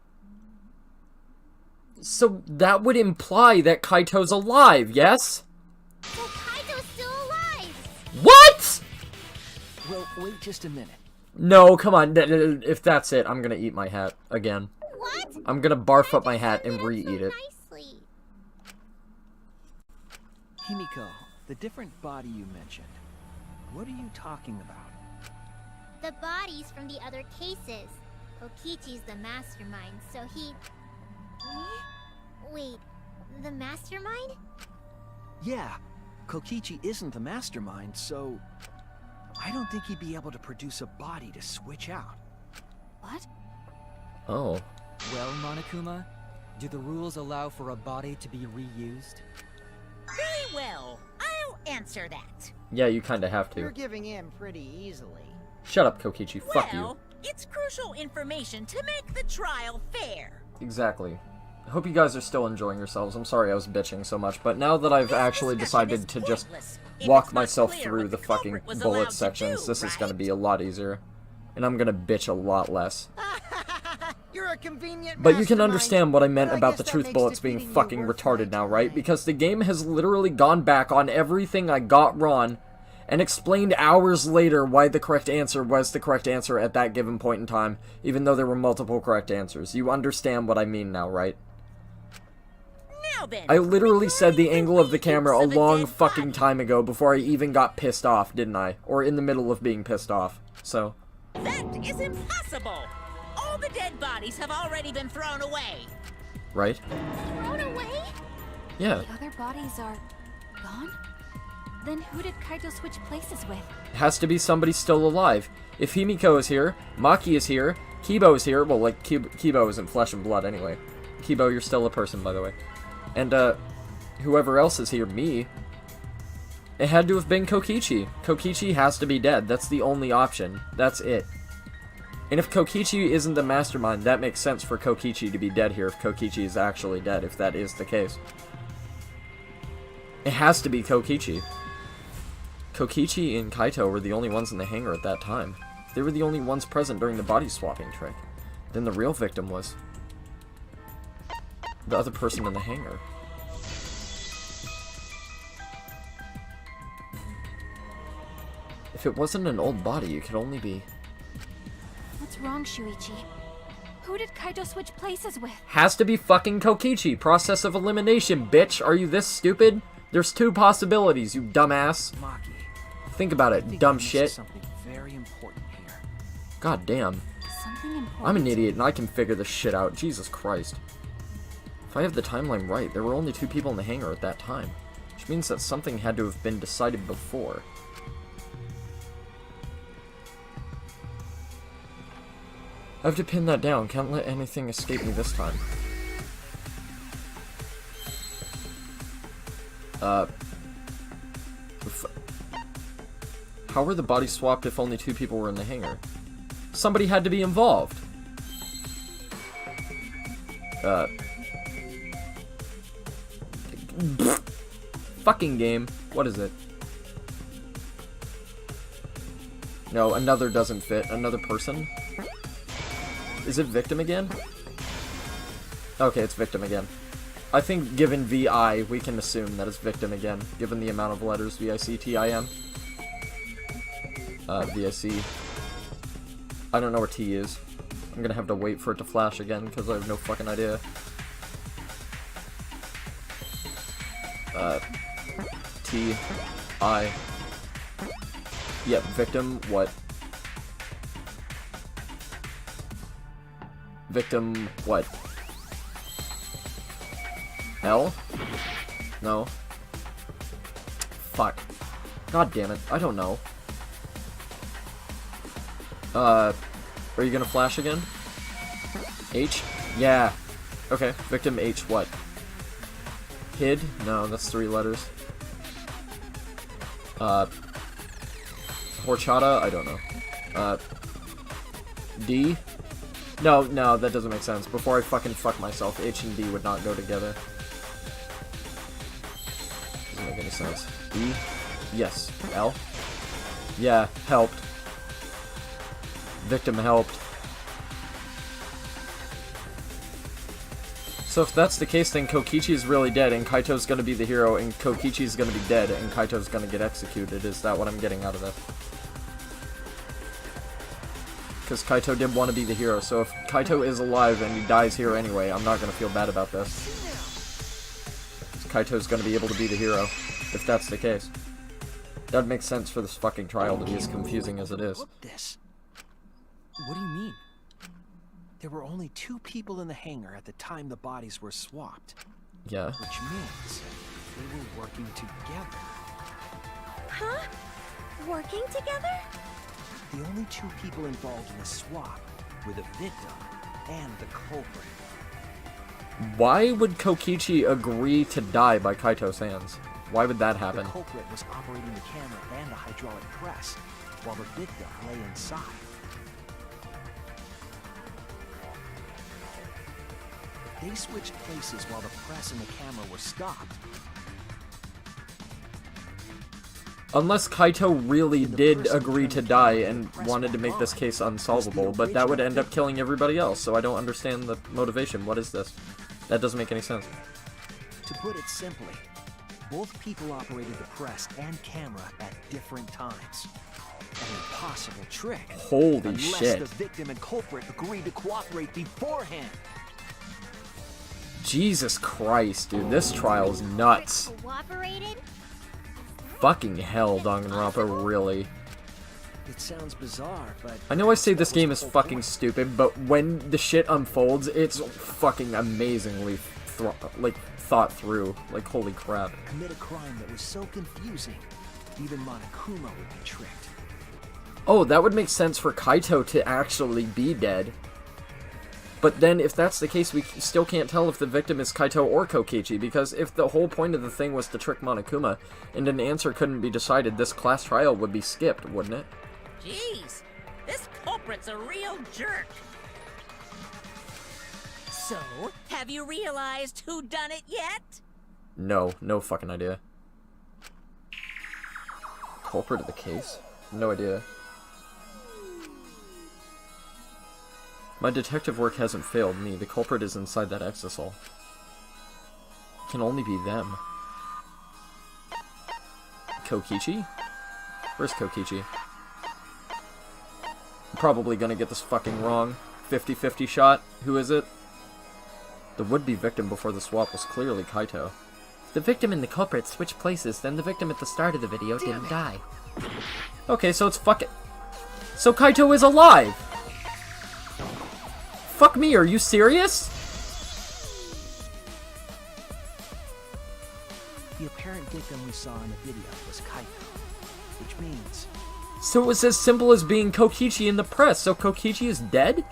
So that would imply that Kaito's alive, yes?
So Kaito's still alive!
What?!
Well, wait just a minute.
No, come on. If that's it, I'm gonna eat my hat again.
What?
I'm gonna barf up my hat and re-eat it.
Nicely.
Himiko, the different body you mentioned. What are you talking about?
The bodies from the other cases. Kokichi's the mastermind, so he... Wait, the mastermind?
Yeah, Kokichi isn't the mastermind, so... I don't think he'd be able to produce a body to switch out.
What?
Oh.
Well, Monokuma, do the rules allow for a body to be reused?
Very well, I'll answer that.
Yeah, you kinda have
You're
to.
giving in pretty easily.
Shut up, Kokichi. Fuck you.
Well, it's crucial information to make the trial fair.
Exactly. I hope you guys are still enjoying yourselves. I'm sorry I was bitching so much, but now that I've actually decided to just walk myself through the fucking bullet sections, this is gonna be a lot easier. And I'm gonna bitch a lot less.
You're a convenient
But you can
mastermind.
understand what I meant
But I
about
guess
the
that
truth
makes
bullets being
defeating you
fucking
worth
retarded
my
now, right?
time.
Because the game has literally gone back on everything I got wrong and explained hours later why the correct answer was the correct answer at that given point in time, even though there were multiple correct answers. You understand what I mean now, right?
Now then,
I literally said the
regarding
angle of the camera a
heaps of
long
dead
fucking
bodies.
time ago before I even got pissed off, didn't I? Or in the middle of being pissed off. So,
That is impossible. All the dead bodies have already been thrown away.
right?
Thrown away?
Yeah.
The other bodies are... gone? Then who did Kaito switch places with?
Has to be somebody still alive. If Himiko is here, Maki is here, Kibo is here. Well, like, Kibo isn't flesh and blood anyway. Kibo, you're still a person, by the way. And, whoever else is here, me. It had to have been Kokichi. Kokichi has to be dead. That's the only option. That's it. And if Kokichi isn't the mastermind, that makes sense for Kokichi to be dead here if Kokichi is actually dead, if that is the case. It has to be Kokichi. Kokichi and Kaito were the only ones in the hangar at that time. They were the only ones present during the body swapping trick. Then the real victim was the other person in the hangar. If it wasn't an old body, it could only be...
What's wrong, Shuichi? Who did Kaito switch places with?
Has to be fucking Kokichi. Process of elimination, bitch. Are you this stupid? There's two possibilities, you dumbass.
Maki,
Think about
I
it,
think
dumb
you missed
shit.
something very important here.
God damn.
Something important?
I'm an idiot and I can figure this shit out. Jesus Christ. If I have the timeline right, there were only 2 people in the hangar at that time. Which means that something had to have been decided before. I have to pin that down. Can't let anything escape me this time. How were the bodies swapped if only 2 people were in the hangar? Somebody had to be involved. Fucking game. What is it? No, another doesn't fit. Another person? Is it victim again? Okay, it's victim again. I think given VI, we can assume that it's victim again, given the amount of letters VICTIM. VIC. I don't know where T is. I'm gonna have to wait for it to flash again, because I have no fucking idea. T. I. Yep, victim, what? Victim, what? L? No. Fuck. God damn it. I don't know. Are you gonna flash again? H? Yeah. Okay. Victim H what? Hid? No, that's 3 letters. Horchata? I don't know. D? No, that doesn't make sense. Before I fucking fuck myself, H and D would not go together. Doesn't make any sense. E? Yes. L? Yeah, helped. Victim helped. So if that's the case, then Kokichi is really dead, and Kaito's gonna be the hero, and Kokichi's gonna be dead, and Kaito's gonna get executed. Is that what I'm getting out of this? Because Kaito did want to be the hero, so if Kaito is alive and he dies here anyway, I'm not gonna feel bad about this. Kaito's gonna be able to be the hero, if that's the case. That would make sense for this fucking trial to be as confusing as it is.
This. What do you mean? There were only 2 people in the hangar at the time the bodies were swapped.
Yeah.
Which means they were working together.
Huh? Working together?
The only 2 people involved in the swap were the victim and the culprit.
Why would Kokichi agree to die by Kaito's hands? Why would that happen?
The culprit was operating the camera and the hydraulic press, while the victim lay inside. They switched places while the press and the camera were stopped.
Unless Kaito really did agree to die and wanted to make this case unsolvable, but that would end up killing everybody else, so I don't understand the motivation. What is this? That doesn't make any sense.
To put it simply, both people operated the press and camera at different times. An impossible trick.
Holy
unless
shit.
the victim and culprit agreed to cooperate beforehand.
Jesus Christ, dude, this trial's nuts.
Cooperated?
Fucking hell, Danganronpa, really.
It sounds bizarre, but
I know I say this game is fucking stupid, but when the shit unfolds, it's fucking amazingly thought through. Like, holy crap.
Commit a crime that was so confusing, even Monokuma would be tricked.
Oh, that would make sense for Kaito to actually be dead. But then, if that's the case, we still can't tell if the victim is Kaito or Kokichi, because if the whole point of the thing was to trick Monokuma, and an answer couldn't be decided, this class trial would be skipped, wouldn't it?
Jeez, this culprit's a real jerk. So, have you realized who done it yet?
No fucking idea. Culprit of the case? No idea. My detective work hasn't failed me. The culprit is inside that exisal. It can only be them. Kokichi? Where's Kokichi? I'm probably gonna get this fucking wrong. 50-50 shot. Who is it? The would-be victim before the swap was clearly Kaito.
The victim and the culprit switched places, then the victim at the start of the video didn't die.
Okay, so it's fucking... So Kaito is alive! Fuck me, are you serious?
The apparent victim we saw in the video was Kaito, which means...
So it was as simple as being Kokichi in the press, so Kokichi is dead?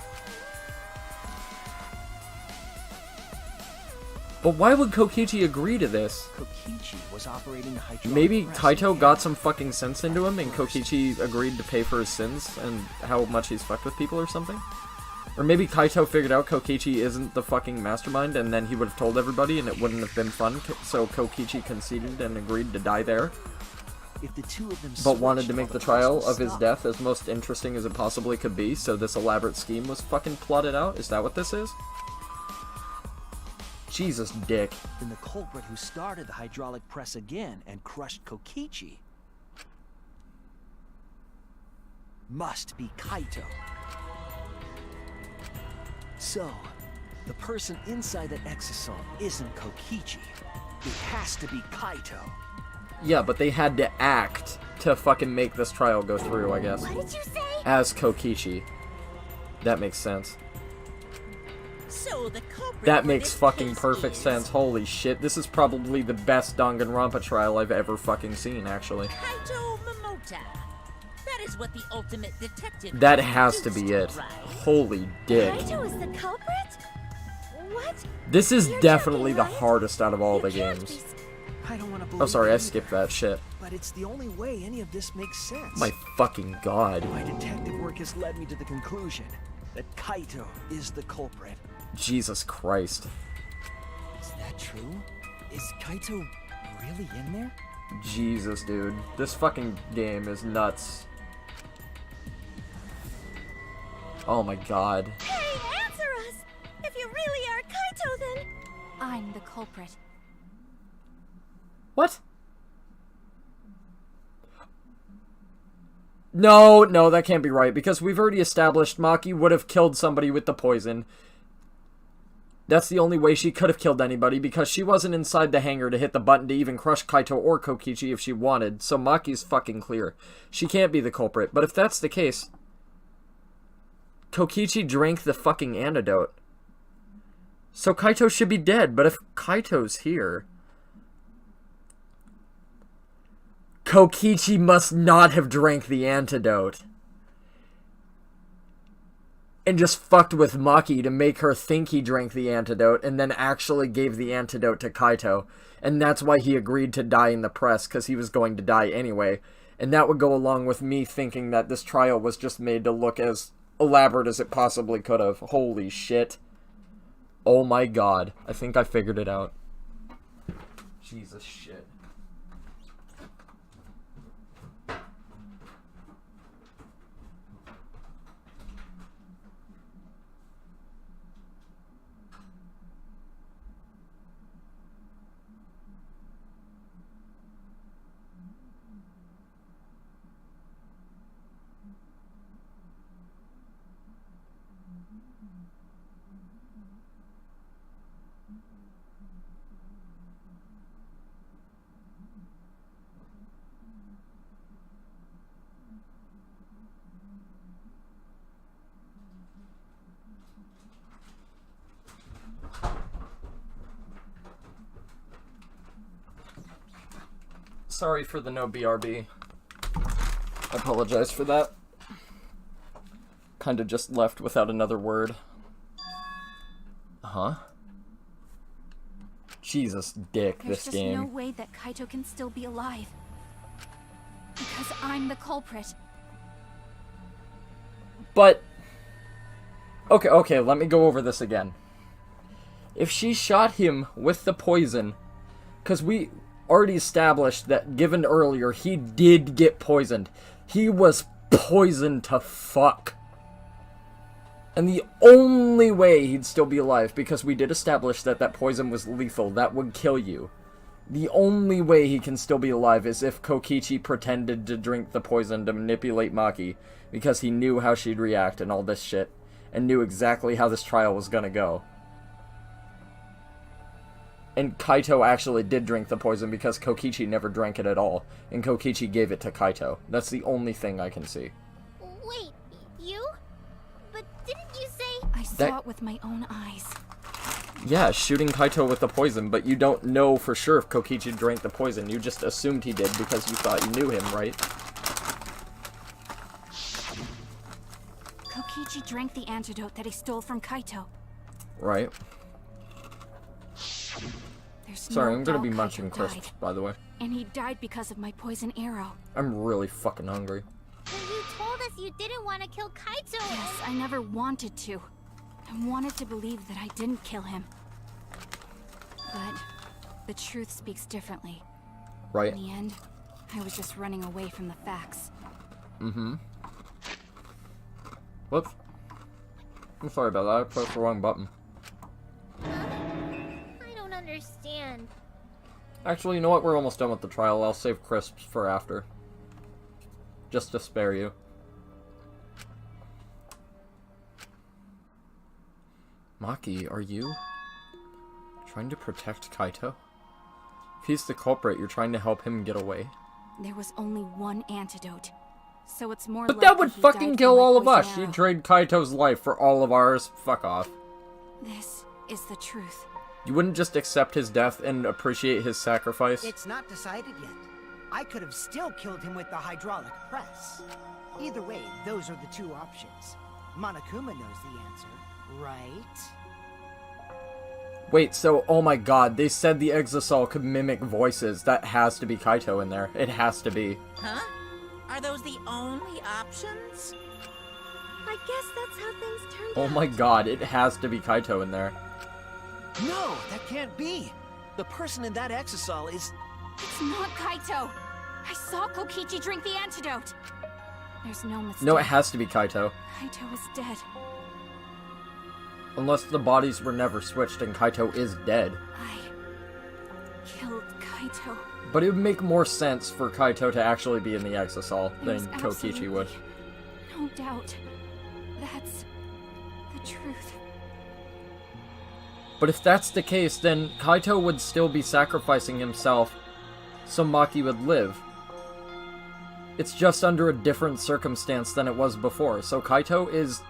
But why would Kokichi agree to this?
Kokichi was operating the hydraulic
Maybe
press
Kaito got some fucking sense into him and Kokichi agreed to pay for his sins and how much he's fucked with people or something? Or maybe Kaito figured out Kokichi isn't the fucking mastermind and then he would have told everybody and it wouldn't have been fun, so Kokichi conceded and agreed to die there.
If the 2 of them
But wanted to
switched
make
while
the
press
trial
was
of his
stopped,
death as most interesting as it possibly could be, so this elaborate scheme was fucking plotted out? Is that what this is? Jesus, dick.
then the culprit who started the hydraulic press again and crushed Kokichi must be Kaito. So, the person inside that exisal isn't Kokichi. It has to be Kaito.
Yeah, but they had to act to fucking make this trial go through, I guess.
What did you say?
As Kokichi. That makes sense.
So the culprit
That
for
makes
this
fucking
case
perfect
is
sense. Holy shit, this is probably the best Danganronpa trial I've ever fucking seen, actually.
Kaito Momota. That is what the ultimate detective.
That has to be it.
produced, right?
Holy dick.
Kaito is the culprit? What?
This is
You're
definitely
joking,
the
right?
hardest out of all
You
the
can't
games.
be
I don't want to believe
Oh, sorry, I
it either,
skipped that shit.
but it's the only way any of this makes sense.
My fucking god.
My detective work has led me to the conclusion that Kaito is the culprit.
Jesus Christ.
Is that true? Is Kaito really in there?
Jesus, dude. This fucking game is nuts. Oh my god.
Hey, answer us! If you really are Kaito, then...
I'm the culprit.
What? No, that can't be right, because we've already established Maki would have killed somebody with the poison. That's the only way she could have killed anybody, because she wasn't inside the hangar to hit the button to even crush Kaito or Kokichi if she wanted, so Maki's fucking clear. She can't be the culprit, but if that's the case, Kokichi drank the fucking antidote. So Kaito should be dead, but if Kaito's here... Kokichi must not have drank the antidote. And just fucked with Maki to make her think he drank the antidote and then actually gave the antidote to Kaito. And that's why he agreed to die in the press, because he was going to die anyway. And that would go along with me thinking that this trial was just made to look as elaborate as it possibly could have. Holy shit. Oh my god. I think I figured it out. Jesus shit. Sorry for the no BRB. I apologize for that. Kinda just left without another word. Huh? Jesus dick,
There's
this
just no
game.
way that Kaito can still be alive. Because I'm the culprit.
But... Okay, let me go over this again. If she shot him with the poison, because we already established that, given earlier, he did get poisoned. He was poisoned to fuck. And the only way he'd still be alive, because we did establish that that poison was lethal, that would kill you. The only way he can still be alive is if Kokichi pretended to drink the poison to manipulate Maki, because he knew how she'd react and all this shit, and knew exactly how this trial was gonna go. And Kaito actually did drink the poison because Kokichi never drank it at all, and Kokichi gave it to Kaito. That's the only thing I can see.
Wait, you? But didn't you say...
I saw it with my own eyes.
Yeah, shooting Kaito with the poison, but you don't know for sure if Kokichi drank the poison. You just assumed he did because you thought you knew him, right?
Kokichi drank the antidote that he stole from Kaito.
Right.
There's
Sorry,
no
I'm gonna
doubt
be
Kaito
munching crisps,
died.
by the way.
And he died because of my poison arrow.
I'm really fucking hungry.
But you told us you didn't want to kill Kaito.
Yes, I never wanted to. I wanted to believe that I didn't kill him. But the truth speaks differently.
Right?
In the end, I was just running away from the facts.
Mm-hmm. Whoops. I'm sorry about that. I pressed the wrong button.
I don't understand.
Actually, you know what? We're almost done with the trial. I'll save crisps for after. Just to spare you. Maki, are you trying to protect Kaito? If he's the culprit, you're trying to help him get away?
There was only one antidote. So it's more
But
likely
that would
he
fucking
died
kill
from my
all of
poison
us.
arrow.
You'd trade Kaito's life for all of ours. Fuck off.
This is the truth.
You wouldn't just accept his death and appreciate his sacrifice?
It's not decided yet. I could have still killed him with the hydraulic press. Either way, those are the two options. Monokuma knows the answer, right?
Wait, so, oh my god, they said the Exisal could mimic voices. That has to be Kaito in there. It has to be.
Huh? Are those the only options?
I guess that's how things turned
Oh
out.
my god, it has to be Kaito in there.
No, that can't be. The person in that exisal is...
It's not Kaito. I saw Kokichi drink the antidote. There's no mistake.
No, it has to be Kaito.
Kaito is dead.
Unless the bodies were never switched and Kaito is dead.
I killed Kaito.
But it would make more sense for Kaito to actually be in the Exisal
There's
than Kokichi would.
absolutely no doubt. That's the truth.
But if that's the case, then Kaito would still be sacrificing himself so Maki would live. It's just under a different circumstance than it was before, so Kaito is...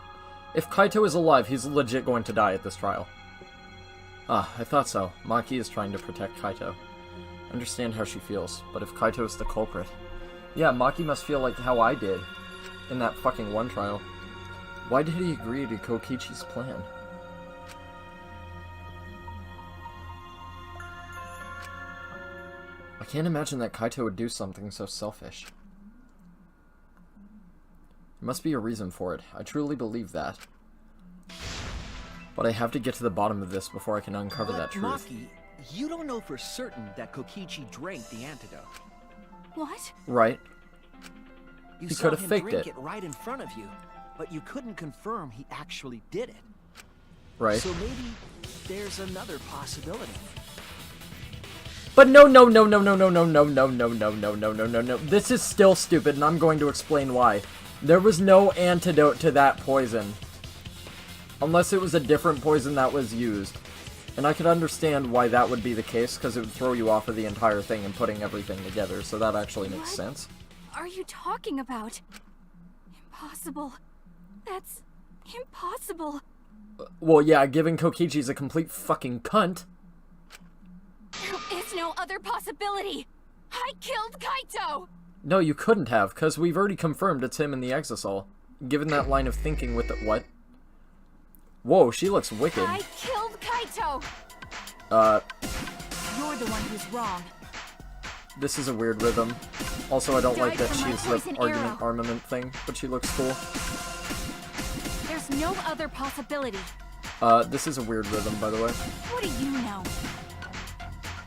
If Kaito is alive, he's legit going to die at this trial. Ah, I thought so. Maki is trying to protect Kaito. Understand how she feels, but if Kaito is the culprit... Yeah, Maki must feel like how I did in that fucking one trial. Why did he agree to Kokichi's plan? I can't imagine that Kaito would do something so selfish. There must be a reason for it. I truly believe that. But I have to get to the bottom of this before I can uncover that truth.
Maki, you don't know for certain that Kokichi drank the antidote.
What?
Right.
You
He
saw
could have
him
faked
drink
it.
it right in front of you, but you couldn't confirm he actually did it.
Right.
So maybe there's another possibility.
But no. This is still stupid, and I'm going to explain why. There was no antidote to that poison. Unless it was a different poison that was used. And I could understand why that would be the case, because it would throw you off of the entire thing and putting everything together, so that actually makes
What?
sense.
Are you talking about? Impossible. That's impossible.
Well, yeah, giving Kokichi's a complete fucking cunt.
There is no other possibility. I killed Kaito.
No, you couldn't have, because we've already confirmed it's him in the Exisal. Given that line of thinking with the... What? Whoa, she looks wicked.
I killed Kaito. You're the one who's wrong.
This is a weird rhythm. Also, I don't like
Died
that
from my
she's the
poison
argument
arrow.
armament thing, but she looks cool.
There's no other possibility.
This is a weird rhythm, by the way.
What do you know?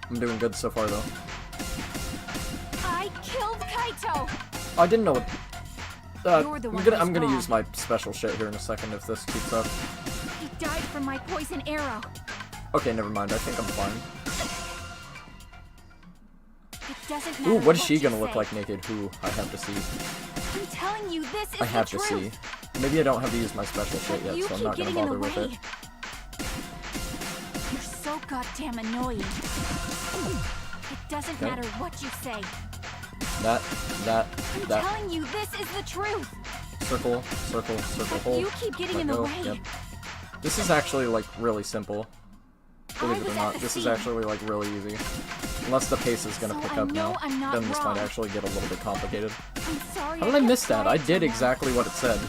I'm doing good so far, though.
I killed Kaito.
I didn't know what...
You're the one
I'm
who's
gonna
wrong.
use my special shit here in a second if this keeps up.
He died from my poison arrow.
Okay, never mind. I think I'm fine.
It doesn't matter
Ooh, what is she
you
gonna look
say.
like naked? Ooh, I have to see.
I'm telling you, this is
I have
the
to
truth.
see. Maybe I don't have to use my special shit
But
yet,
you
so I'm
keep
not gonna
getting in
bother
the
with
way.
it.
You're so goddamn annoying. It doesn't
Okay.
matter what you say.
That,
I'm
that.
telling you, this is the truth.
Circle, circle, circle,
But
hole.
you keep getting
Let
in the
go.
way.
Yep. This is actually, like, really simple. Believe it
was
or
at
not,
the
this is
scene.
actually, like, really easy. Unless the pace is gonna
So
pick
I
up
know
now,
I'm not
then this might
wrong.
actually get a little bit complicated.
I'm sorry.
How did I
kept
miss that? I
quiet
did
so long.
exactly what it said.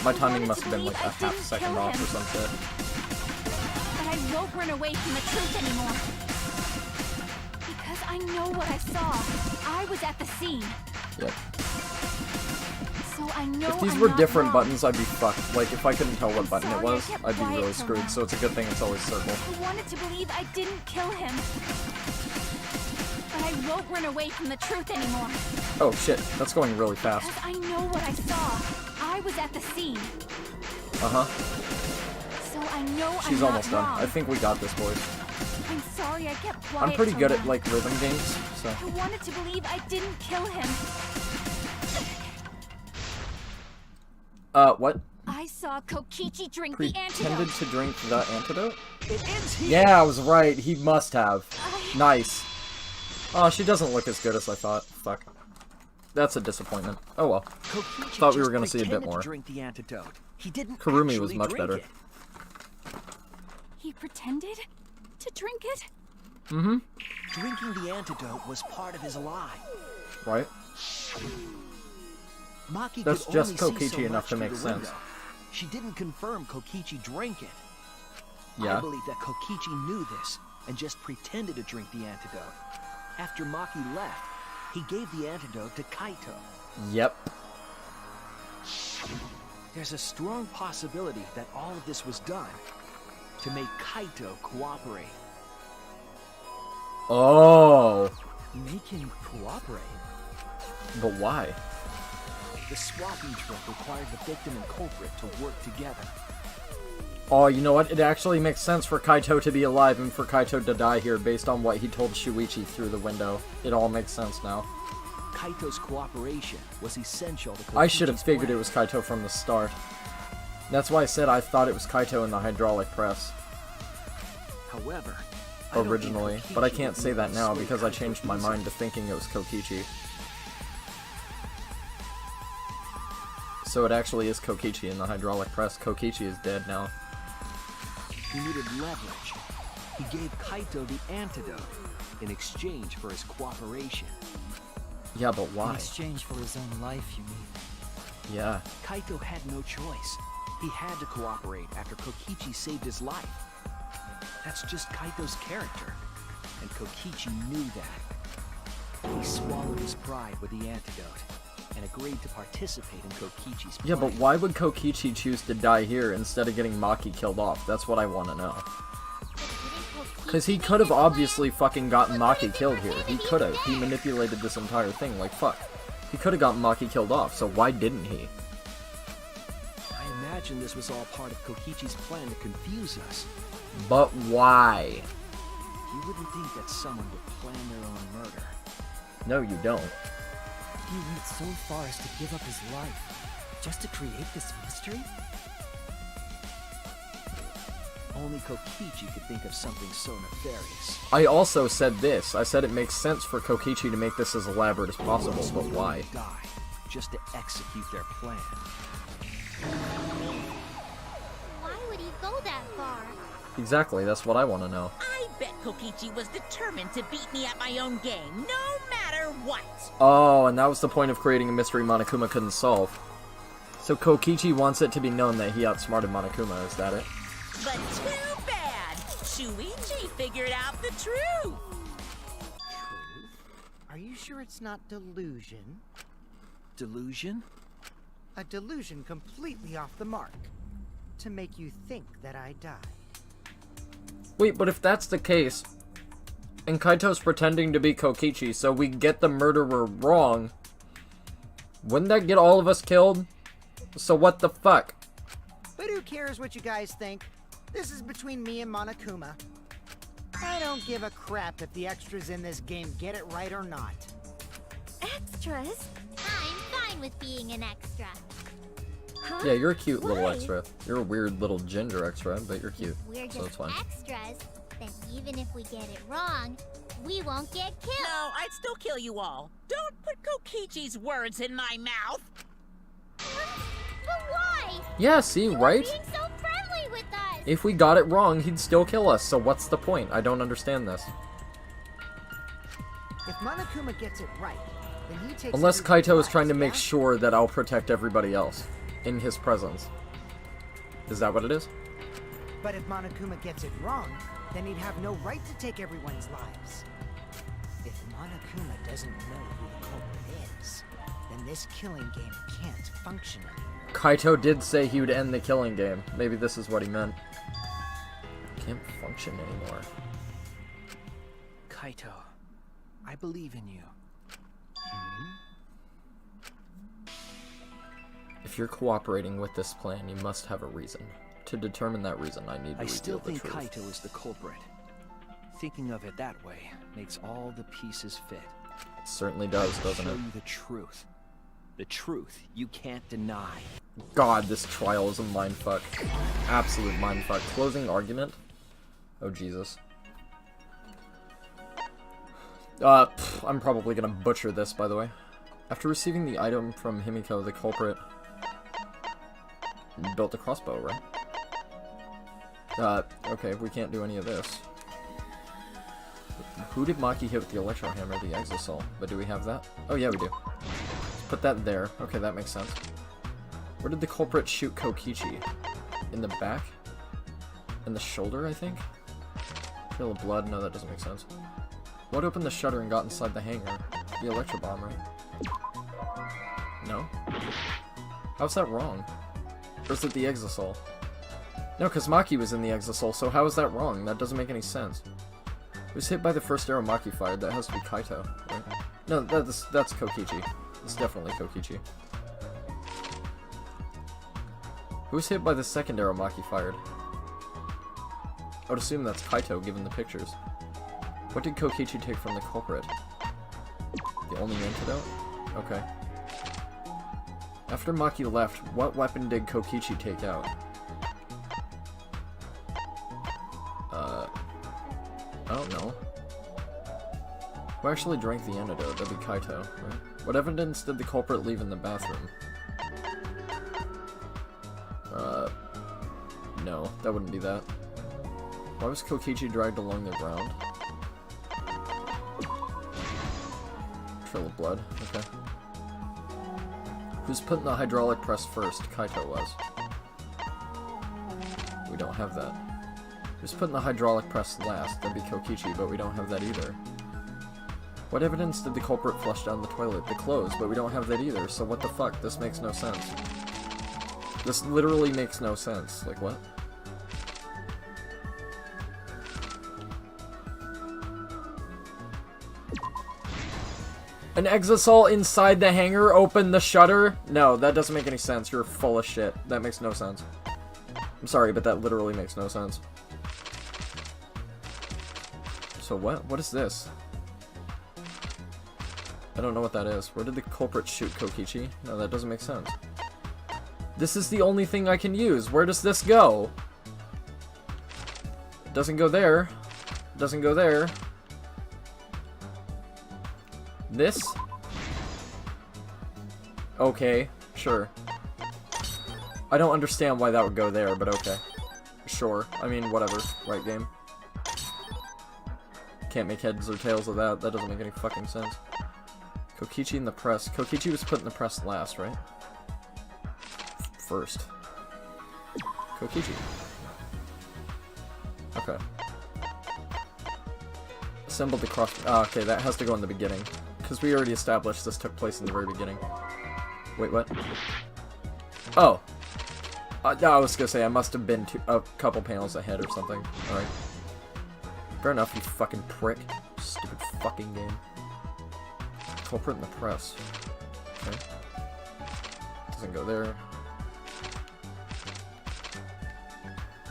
My
I
timing
wanted
must
to
have been, like,
believe
a
I
half
didn't
second
kill
off
him.
or some shit.
But I won't run away from the truth anymore. Because I know what I saw. I was at the scene.
Yep.
So I know
If these
I'm
were
not
different
wrong.
buttons, I'd be fucked. Like, if I couldn't tell what button it
sorry I
was,
kept
I'd be
quiet
really
so
screwed,
long.
so it's a good thing it's always circle.
I wanted to believe I didn't kill him. But I won't run away from the truth anymore.
Oh shit, that's going really fast.
Because I know what I saw. I was at the scene.
Uh-huh.
So I know
She's
I'm
almost
not
done.
wrong.
I think we got this, boys.
I'm sorry I kept quiet
I'm pretty
so
good
long.
at, like, rhythm games, so...
I wanted to believe I didn't kill him.
What?
I saw Kokichi drink the
Pretended
antidote.
to drink the antidote?
It ends here.
Yeah, I was right. He must have. Nice. Oh, she doesn't look as good as I thought. Fuck. That's a disappointment. Oh well.
Kokichi
Thought we were
just
gonna see a bit
pretended
more.
to drink the antidote. He didn't
Kurumi
actually
was much
drink
better.
it.
He pretended to drink it?
Mm-hmm.
Drinking the antidote was part of his lie.
Right?
Maki
That's
could
just
only see
Kokichi
so
enough to
much
make
through the
sense.
window. She didn't confirm Kokichi drank it.
Yeah.
I believe that Kokichi knew this and just pretended to drink the antidote. After Maki left, he gave the antidote to Kaito.
Yep.
There's a strong possibility that all of this was done to make Kaito cooperate.
Oh.
Make him cooperate?
But why?
The swapping trick required the victim and culprit to work together.
Oh, you know what? It actually makes sense for Kaito to be alive and for Kaito to die here based on what he told Shuichi through the window. It all makes sense now.
Kaito's cooperation was essential to
I should have
Kokichi's
figured it
plan.
was Kaito from the start. That's why I said I thought it was Kaito in the hydraulic press.
However, I don't think
Originally, but I
Kokichi
can't
would
say
be
that
able to
now
sway
because I
Kaito
changed my
easily.
mind to thinking it was Kokichi. So it actually is Kokichi in the hydraulic press. Kokichi is dead now.
He needed leverage. He gave Kaito the antidote in exchange for his cooperation.
Yeah, but
In
why?
exchange for his own life, you mean?
Yeah.
Kaito had no choice. He had to cooperate after Kokichi saved his life. That's just Kaito's character, and Kokichi knew that. He swallowed his pride with the antidote and agreed to participate in Kokichi's plan.
Yeah, but why would Kokichi choose to die here instead of getting Maki killed off? That's what I want to know. Because he could have obviously fucking gotten Maki killed here. He could have. He manipulated this entire thing. Like, fuck. He could have gotten Maki killed off, so why didn't he?
I imagine this was all part of Kokichi's plan to confuse us.
But why?
You wouldn't think that someone would plan their own murder.
No, you don't.
He went so far as to give up his life, just to create this mystery?
Only Kokichi could think of something so nefarious.
I also said this. I said it makes sense for Kokichi to make this as elaborate as possible, but why?
Die, just to execute their plan.
Why would he go that far?
Exactly, that's what I want to know.
I bet Kokichi was determined to beat me at my own game, no matter what.
Oh, and that was the point of creating a mystery Monokuma couldn't solve. So Kokichi wants it to be known that he outsmarted Monokuma, is that it?
But too bad. Shuichi figured out the truth.
Are you sure it's not delusion?
Delusion?
A delusion completely off the mark. To make you think that I died.
Wait, but if that's the case, and Kaito's pretending to be Kokichi, so we get the murderer wrong, wouldn't that get all of us killed? So what the fuck?
But who cares what you guys think? This is between me and Monokuma. I don't give a crap if the extras in this game get it right or not.
Extras?
I'm fine with being an extra.
Huh?
Yeah, you're a cute little
Why?
extra. You're a weird little ginger extra, but you're cute.
We're
So it's
just
fine.
extras, then even if we get it wrong, we won't get killed.
No, I'd still kill you all. Don't put Kokichi's words in my mouth.
But why?
Yeah, see,
You were
right?
being so friendly with us.
If we got it wrong, he'd still kill us, so what's the point? I don't understand this.
If Monokuma gets it right, then he takes
Unless
everybody's
Kaito is
lives,
trying to make
yeah?
sure that I'll protect everybody else in his presence. Is that what it is?
But if Monokuma gets it wrong, then he'd have no right to take everyone's lives. If Monokuma doesn't know who the culprit is, then this killing game can't function anymore.
Kaito did say he would end the killing game. Maybe this is what he meant. Can't function anymore.
Kaito, I believe in you.
If you're cooperating with this plan, you must have a reason. To determine that reason, I need to
I
reveal
still
the
think
truth.
Kaito is the culprit. Thinking of it that way makes all the pieces fit.
It certainly does, doesn't
Show
it?
you the truth. The truth you can't deny.
God, this trial is a mindfuck. Absolute mindfuck. Closing argument? Oh, Jesus. I'm probably gonna butcher this, by the way. After receiving the item from Himiko, the culprit built a crossbow, right? Okay, we can't do any of this. Who did Maki hit with the Electro Hammer? The Exisal. But do we have that? Oh yeah, we do. Put that there. Okay, that makes sense. Where did the culprit shoot Kokichi? In the back? In the shoulder, I think? Trail of blood? No, that doesn't make sense. What opened the shutter and got inside the hangar? The Electro Bomb, right? No? How's that wrong? Or is it the Exisal? No, because Maki was in the Exisal, so how is that wrong? That doesn't make any sense. It was hit by the first arrow Maki fired. That has to be Kaito, right? No, that's Kokichi. It's definitely Kokichi. Who was hit by the second arrow Maki fired? I would assume that's Kaito, given the pictures. What did Kokichi take from the culprit? The only antidote? Okay. After Maki left, what weapon did Kokichi take out? I don't know. Who actually drank the antidote? That'd be Kaito, right? What evidence did the culprit leave in the bathroom? No, that wouldn't be that. Why was Kokichi dragged along the ground? Trail of blood, okay. Who's put in the hydraulic press first? Kaito was. We don't have that. Who's put in the hydraulic press last? That'd be Kokichi, but we don't have that either. What evidence did the culprit flush down the toilet? The clothes, but we don't have that either, so what the fuck? This makes no sense. This literally makes no sense. Like, what? An Exisal inside the hangar opened the shutter? No, that doesn't make any sense. You're full of shit. That makes no sense. I'm sorry, but that literally makes no sense. So what? What is this? I don't know what that is. Where did the culprit shoot Kokichi? No, that doesn't make sense. This is the only thing I can use. Where does this go? It doesn't go there. It doesn't go there. This? Okay, sure. I don't understand why that would go there, but okay. Sure. I mean, whatever. Right game. Can't make heads or tails of that. That doesn't make any fucking sense. Kokichi in the press. Kokichi was put in the press last, right? First. Kokichi. Okay. Assembled the cross... Ah, okay, that has to go in the beginning. Because we already established this took place in the very beginning. Wait, what? Oh. No, I was gonna say, I must have been a couple panels ahead or something. Alright. Fair enough, you fucking prick. Stupid fucking game. Culprit in the press. Okay. Doesn't go there.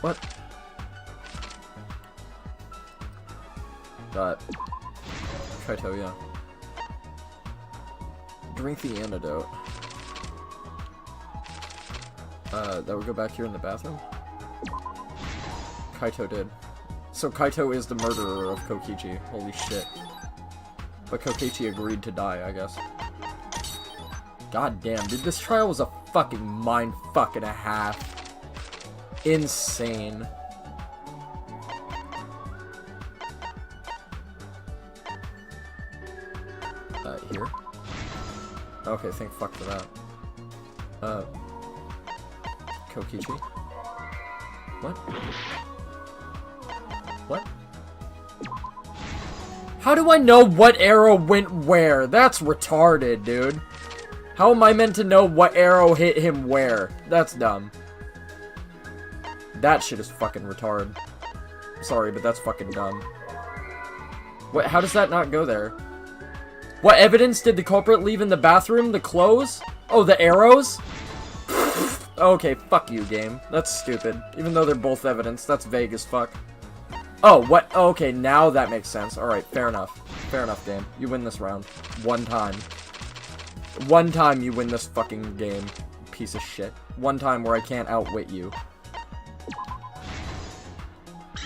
What? Kaito, yeah. Drink the antidote. That would go back here in the bathroom? Kaito did. So Kaito is the murderer of Kokichi. Holy shit. But Kokichi agreed to die, I guess. God damn, dude, this trial was a fucking mindfuck and a half. Insane. Here? Okay, thank fuck for that. Kokichi? What? What? How do I know what arrow went where? That's retarded, dude. How am I meant to know what arrow hit him where? That's dumb. That shit is fucking retarded. Sorry, but that's fucking dumb. What? How does that not go there? What evidence did the culprit leave in the bathroom? The clothes? Oh, the arrows? Okay, fuck you, game. That's stupid. Even though they're both evidence, that's vague as fuck. Oh, what? Oh, okay, now that makes sense. Alright, fair enough. Fair enough, game. You win this round. One time. One time you win this fucking game. Piece of shit. One time where I can't outwit you.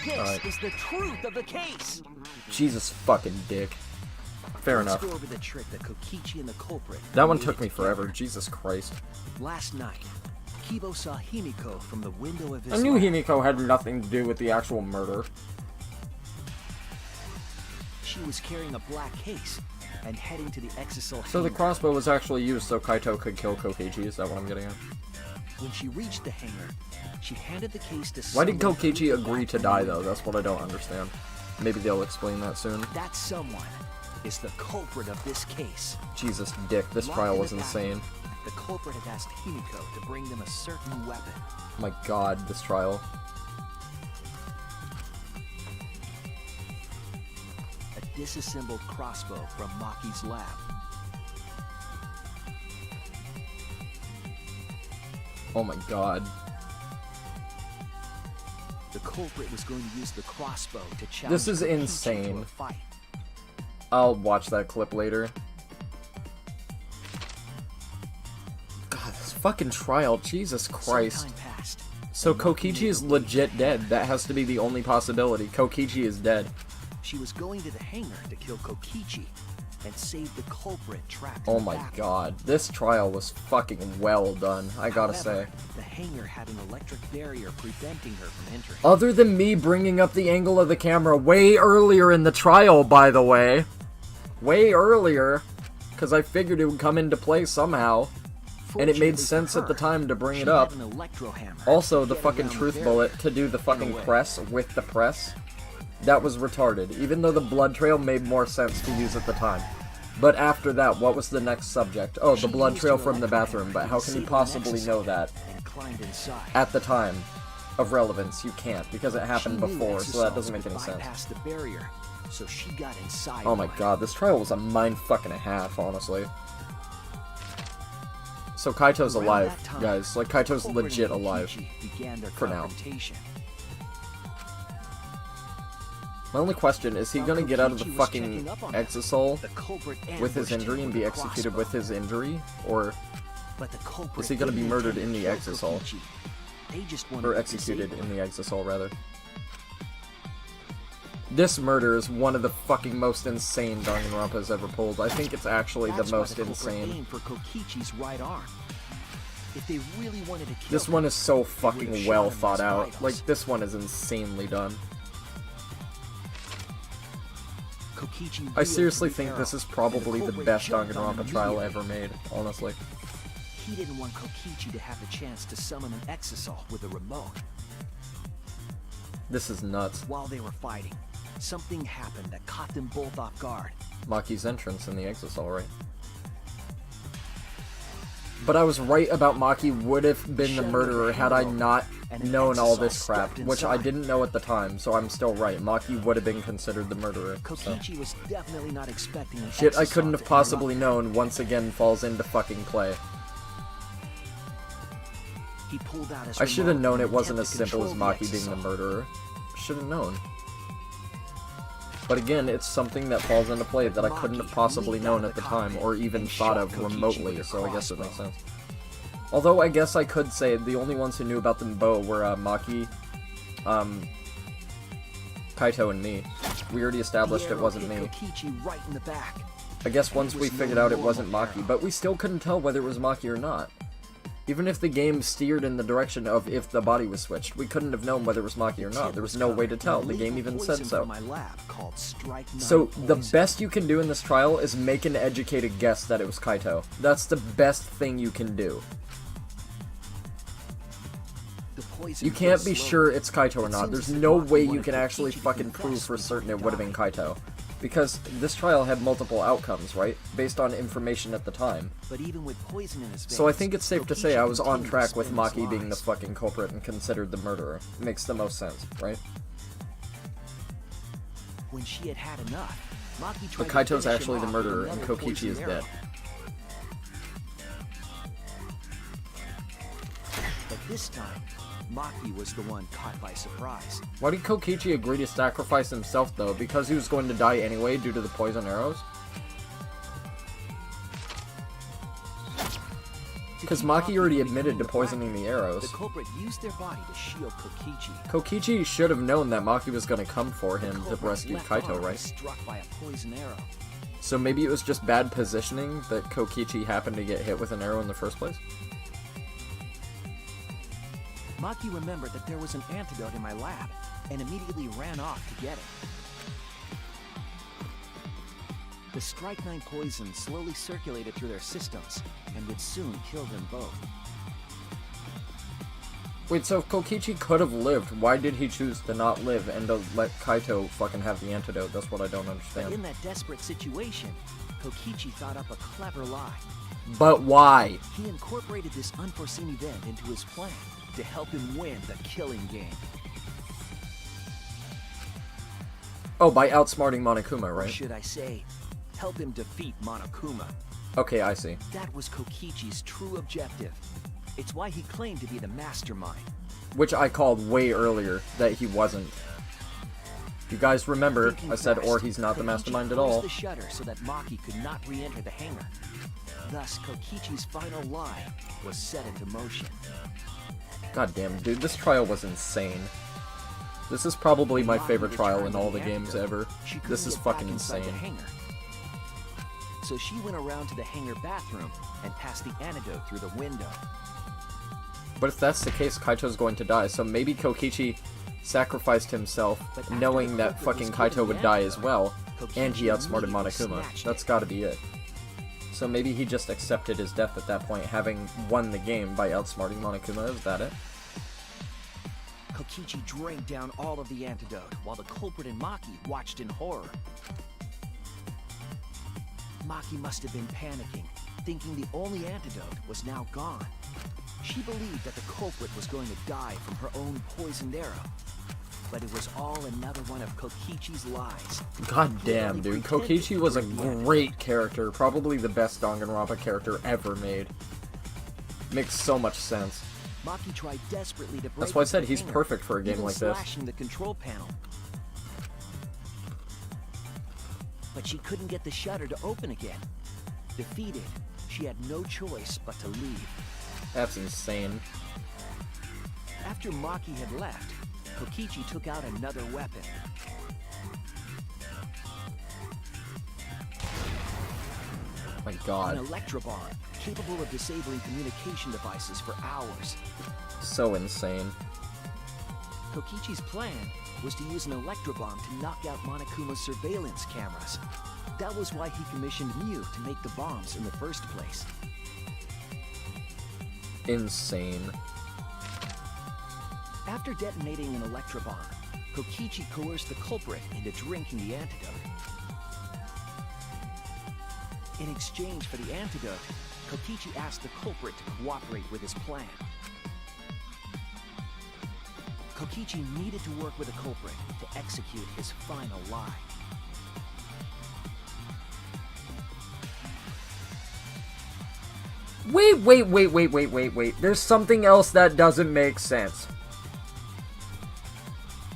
This is the truth of the case.
Jesus fucking dick. Fair enough.
Let's go over the trick that Kokichi and the culprit.
That one took me forever. Jesus Christ.
Last night, Kibo saw Himiko from the window of his
I knew
lab.
Himiko had nothing to do with the actual murder.
She was carrying a black case and heading to the Exisal
So the
hangar.
crossbow was actually used so Kaito could kill Kokichi, is that what I'm getting at?
When she reached the hangar, she handed the case to
Why did
someone
Kokichi
who
agree to die though? That's what I don't understand. Maybe they'll explain that soon.
That someone is the culprit of this case.
Jesus, dick, this
Locked
trial
in
was
the
insane.
bathroom, the culprit had asked Himiko to bring them a certain weapon.
My god, this trial.
A disassembled crossbow from Maki's lab.
Oh my god.
The culprit was going to use the crossbow to challenge
This is
Kokichi to
insane.
a fight.
I'll watch that clip later. God, this fucking trial, Jesus Christ.
Some time passed.
So
and Maki
Kokichi
made
is
a
legit dead. That has to be the only possibility. Kokichi is dead.
She was going to the hangar to kill Kokichi and save the culprit trapped
Oh
in the
my
bathroom.
god. This trial was fucking well done, I gotta say.
However, the hangar had an electric barrier preventing her from entering.
Other than me bringing up the angle of the camera way earlier in the trial, by the way. Way earlier. Because I figured it would come into play somehow. And it made
Fortunately for
sense at the
her,
time to bring
she
it up.
had an electro hammer
Also,
to
the
get
fucking
around the
truth
barrier.
bullet to do the fucking
way.
press with the press. That was retarded. Even though the blood trail made more sense to use at the time. But after that, what was the next subject? Oh, the
She
blood
used
trail
her
from the
electro
bathroom.
hammer
But
to
how can you
disable
possibly
Nexus
know that
and climbed inside.
at the time of relevance? You can't, because it happened
She knew
before, so that
Exisals
doesn't make
could
any sense.
bypass the barrier, so she got inside.
Oh my
one.
god, this trial was a mindfuck and a half, honestly. So Kaito's
Around
alive,
that time,
guys. Like, Kaito's
Culprit
legit
and
alive.
Kokichi began their
For now.
confrontation.
My only question, is he
While
gonna get out of the
Kokichi was
fucking
checking up on them,
Exisal
the culprit
with his
ambushed him
injury and
with
be
a
executed
crossbow.
with his injury? Or
But the culprit
is he gonna be
didn't
murdered
intend
in
to
the
kill
Exisal?
Kokichi. They just wanted
Or
to
executed
disable
in
him.
the Exisal, rather. This murder is one of the fucking most insane Danganronpa has ever pulled. I think it's actually
That's
the
why
most
the culprit
insane.
aimed for Kokichi's right arm. If they really wanted to kill
This
him,
one is so
they would've
fucking
shot
well
him in
thought
his
out.
vitals.
Like, this one is insanely done.
Kokichi
I seriously
wielded the
think
arrow,
this is
and
probably the
culprit
best
jumped on him
Danganronpa trial
immediately.
ever made, honestly.
He didn't want Kokichi to have the chance to summon an Exisal with a remote.
This is nuts.
While they were fighting, something happened that caught them both off guard.
Maki's entrance in the Exisal, right? But I was right about Maki would have been the murderer had I not known all this crap, which I didn't know at the time, so I'm still right. Maki would have been considered the murderer. So.
Kokichi was definitely not expecting an
Shit I
Exisal
couldn't
to
have possibly
interrupt.
known once again falls into fucking play.
He pulled out his
I should have
remote
known
in
it
an
wasn't as
attempt to
simple as
control
Maki being the
Exisal.
murderer. Should have known. But again, it's something that falls into play that I couldn't have possibly known at the time, or even thought of remotely, so I guess it makes sense. Although I guess I could say the only ones who knew about the bow were Maki, Kaito, and me. We already established
The
it
arrow
wasn't
hit
me.
Kokichi right in the back.
I guess once we
was
figured
no
out it
normal
wasn't Maki,
arrow.
but we still couldn't tell whether it was Maki or not. Even if the game steered in the direction of if the body was switched, we couldn't have known whether it was Maki or not. There was no way to tell. The game even said so. So the best you can do in this trial is make an educated guess that it was Kaito. That's the best thing you can do. You can't be sure it's Kaito or not. There's no way you can actually fucking prove for certain it would have been Kaito. Because this trial had multiple outcomes, right? Based on information at the time.
But even with poison in his
So I
veins,
think it's safe to say
Kokichi
I was on
continued to
track with
spin his
Maki being the
lies.
fucking culprit and considered the murderer. Makes the most sense, right?
When she had had enough, Maki
But
tried to
Kaito's
finish him
actually the
off with
murderer, and
another
Kokichi is
poison
dead.
arrow. But this time, Maki was the one caught by surprise.
Why did Kokichi agree to sacrifice himself, though? Because he was going to die anyway due to the poison arrows? Because Maki already admitted to poisoning the arrows.
The culprit used their body to shield Kokichi.
Kokichi should have known that Maki was going to come for
The
him to
culprit's
rescue
left
Kaito,
arm was
right?
struck by a poison arrow.
So maybe it was just bad positioning that Kokichi happened to get hit with an arrow in the first place?
Maki remembered that there was an antidote in my lab and immediately ran off to get it. The Strychnine poison slowly circulated through their systems and would soon kill them both.
Wait, so if Kokichi could have lived, why did he choose to not live and to let Kaito fucking have the antidote? That's what I don't
But
understand.
in that desperate situation, Kokichi thought up a clever lie.
But why?
He incorporated this unforeseen event into his plan to help him win the killing game.
Oh, by outsmarting Monokuma,
Or
right?
should I say, help him defeat Monokuma.
Okay, I see.
That was Kokichi's true objective. It's why he claimed to be the mastermind.
Which I called way earlier that he wasn't. If you guys remember,
Thinking
I said,
fast,
or he's not the
Kokichi
mastermind at
closed
all.
the shutter so that Maki could not re-enter the hangar. Thus, Kokichi's final lie was set into motion.
God damn, dude, this trial was insane. This is probably my
Maki
favorite trial in
returned
all
the
the games
antidote.
ever.
She couldn't
This is
get back
fucking
inside
insane.
the hangar. So she went around to the hangar bathroom and passed the antidote through the window.
But if that's the case, Kaito's going to die, so maybe Kokichi sacrificed himself
But after
knowing
the
that
culprit was
fucking
given
Kaito
the
would die as
antidote,
well, and he
Kokichi
outsmarted
immediately
Monokuma.
snatched
That's
it.
gotta be it. So maybe he just accepted his death at that point, having won the game by outsmarting Monokuma. Is that it?
Kokichi drank down all of the antidote while the culprit and Maki watched in horror. Maki must have been panicking, thinking the only antidote was now gone. She believed that the culprit was going to die from her own poisoned arrow. But it was all another one of Kokichi's lies.
God
He
damn,
only
dude.
pretended
Kokichi
to
was a
break the antidote.
great character. Probably the best Danganronpa character ever made. Makes so much sense.
Maki tried desperately to break
That's why I
into
said
the
he's
hangar,
perfect for a game
even
like this.
slashing the control panel. But she couldn't get the shutter to open again. Defeated, she had no choice but to leave.
That's insane.
After Maki had left, Kokichi took out another weapon.
My
An
god.
electrobomb, capable of disabling communication devices for hours.
So insane.
Kokichi's plan was to use an electrobomb to knock out Monokuma's surveillance cameras. That was why he commissioned Mew to make the bombs in the first place.
Insane.
After detonating an electrobomb, Kokichi coerced the culprit into drinking the antidote. In exchange for the antidote, Kokichi asked the culprit to cooperate with his plan. Kokichi needed to work with the culprit to execute his final lie.
Wait. There's something else that doesn't make sense.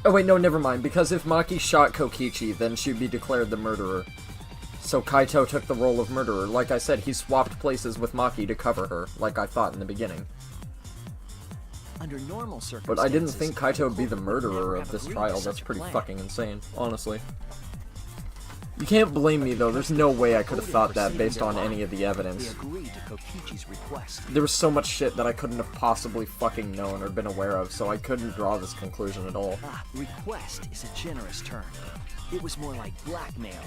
Oh wait, no, never mind. Because if Maki shot Kokichi, then she'd be declared the murderer. So Kaito took the role of murderer. Like I said, he swapped places with Maki to cover her, like I thought in the beginning.
Under normal circumstances,
But I didn't think Kaito would be the
culprit would
murderer
never
of
have
this
agreed to
trial.
such
That's
a
pretty
plan.
fucking insane, honestly. You can't blame me though, there's no way I could have thought that based on any of the
They
evidence.
agreed to Kokichi's request.
There was so much shit that I couldn't have possibly fucking known or been aware of, so I couldn't draw this conclusion at all.
Request is a generous term. It was more like blackmail.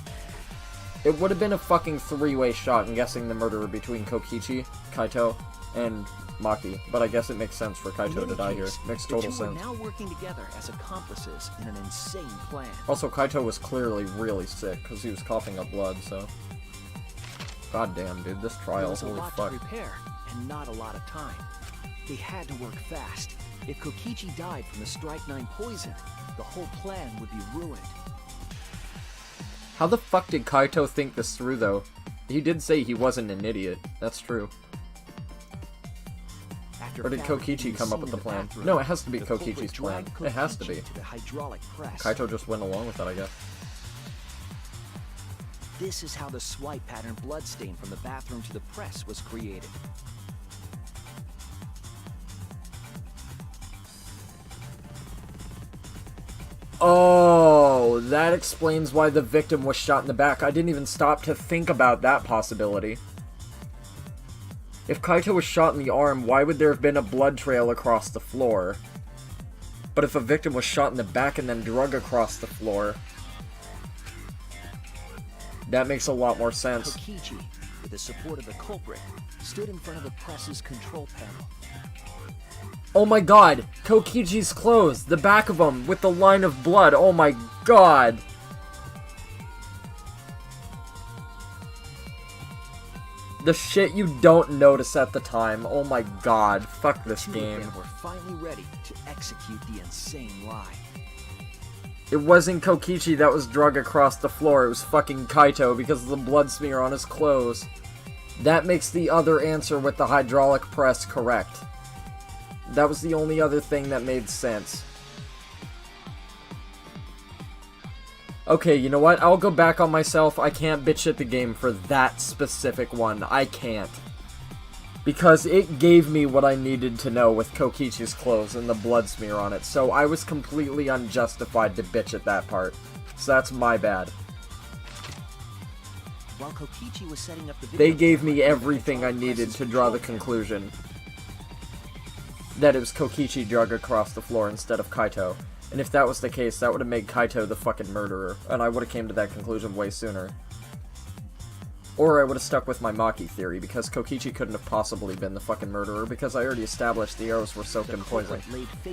It would have been a fucking three-way shot in guessing the murderer between Kokichi, Kaito, and Maki, but I guess it makes sense for
In
Kaito
any
to die here.
case,
Makes
the
total
two were
sense.
now working together as accomplices in an insane plan.
Also, Kaito was clearly really sick, because he was coughing up blood, so... God damn, dude, this
There
trial,
was a
holy
lot
fuck.
to prepare, and not a lot of time. They had to work fast. If Kokichi died from the Strychnine poison, the whole plan would be ruined.
How the fuck did Kaito think this through, though? He did say he wasn't an idiot. That's true.
After
Or did
fabricating
Kokichi come up
scene
with
in
the plan?
bathroom,
No, it has to be
the culprit
Kokichi's plan.
dragged
It has to be.
Kokichi to the hydraulic press.
Kaito just went along with it, I guess.
This is how the swipe pattern bloodstain from the bathroom to the press was created.
Oh, that explains why the victim was shot in the back. I didn't even stop to think about that possibility. If Kaito was shot in the arm, why would there have been a blood trail across the floor? But if a victim was shot in the back and then drug across the floor, that makes a lot more sense.
Kokichi, with the support of the culprit, stood in front of the press's control panel.
Oh my god! Kokichi's clothes! The back of them, with the line of blood! Oh my god! The shit you don't notice at the time. Oh my god. Fuck this game.
We're finally ready to execute the insane lie.
It wasn't Kokichi that was drug across the floor. It was fucking Kaito because of the blood smear on his clothes. That makes the other answer with the hydraulic press correct. That was the only other thing that made sense. Okay, you know what? I'll go back on myself. I can't bitch at the game for that specific one. I can't. Because it gave me what I needed to know with Kokichi's clothes and the blood smear on it. So I was completely unjustified to bitch at that part. So that's my bad.
While Kokichi was setting up the
They gave me everything I needed to draw the conclusion that it was Kokichi drug across the floor instead of Kaito. And if that was the case, that would have made Kaito the fucking murderer, and I would have came to that conclusion way sooner. Or I would have stuck with my Maki theory, because Kokichi couldn't have possibly been the fucking murderer, because I already established the arrows were soaked in poison.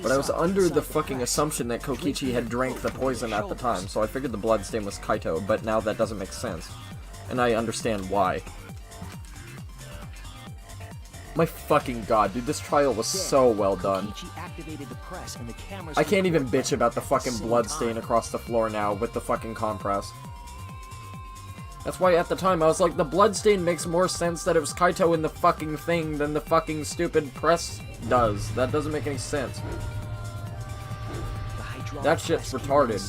But I was under the fucking assumption that Kokichi had drank the poison at the time, so I figured the bloodstain was Kaito, but now that doesn't make sense. And I understand why. My fucking god, dude, this trial was so well done. I can't even bitch about the fucking bloodstain across the floor now with the fucking compress. That's why at the time I was like, the bloodstain makes more sense that it was Kaito in the fucking thing than the fucking stupid press does. That doesn't make any sense. That shit's retarded.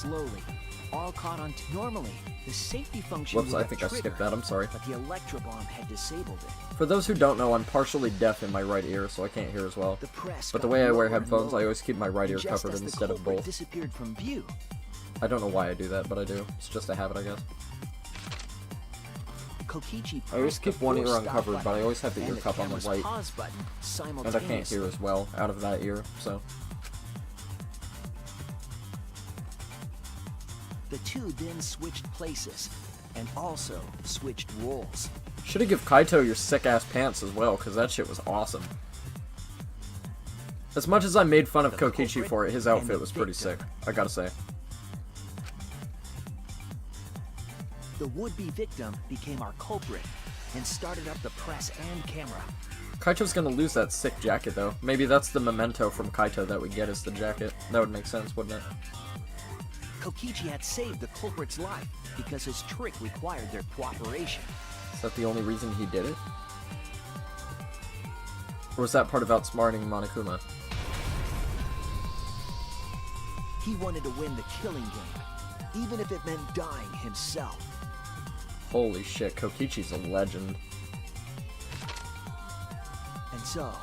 All caught on normally. The safety function.
Whoops, I think I skipped that, I'm sorry.
But the electrobomb had disabled it.
For those who don't know, I'm partially deaf in my right ear, so I can't hear as well. But the way I wear headphones, I always keep my right ear covered instead of both.
Disappeared from view.
I don't know why I do that, but I do. It's just a habit, I guess.
Kokichi
I always keep one ear uncovered, but I always have the ear cup on the right. And I can't hear as well out of that ear, so...
The two then switched places, and also switched roles.
Should've give Kaito your sick-ass pants as well, because that shit was awesome. As much as I made fun of Kokichi for it, his outfit was pretty sick, I gotta say.
The would-be victim became our culprit, and started up the press and camera.
Kaito's gonna lose that sick jacket, though. Maybe that's the memento from Kaito that we get as the jacket. That would make sense, wouldn't it?
Kokichi had saved the culprit's life because his trick required their cooperation.
Is that the only reason he did it? Or was that part of outsmarting Monokuma?
He wanted to win the killing game, even if it meant dying himself.
Holy shit, Kokichi's a legend.
And so,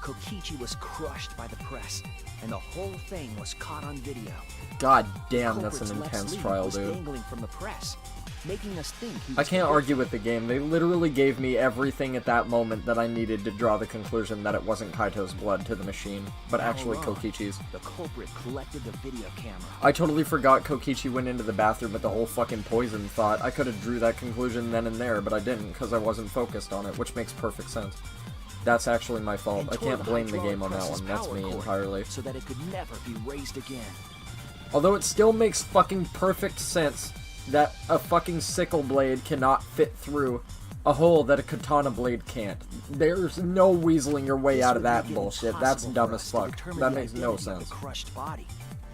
Kokichi was crushed by the press, and the whole thing was caught on video.
God damn, that's an intense trial, dude.
Dangling from the press, making us think he was
I can't argue with the game. They literally gave me everything at that moment that I needed to draw the conclusion that it wasn't Kaito's blood to the machine, but actually Kokichi's.
The culprit collected the video camera.
I totally forgot Kokichi went into the bathroom with the whole fucking poison thought. I could have drew that conclusion then and there, but I didn't because I wasn't focused on it, which makes perfect sense. That's actually my fault. I can't blame the game on that one. That's me entirely.
So that it could never be raised again.
Although it still makes fucking perfect sense that a fucking sickle blade cannot fit through a hole that a katana blade can't. There's no weaseling your way out of that bullshit. That's dumb as fuck. That makes no sense.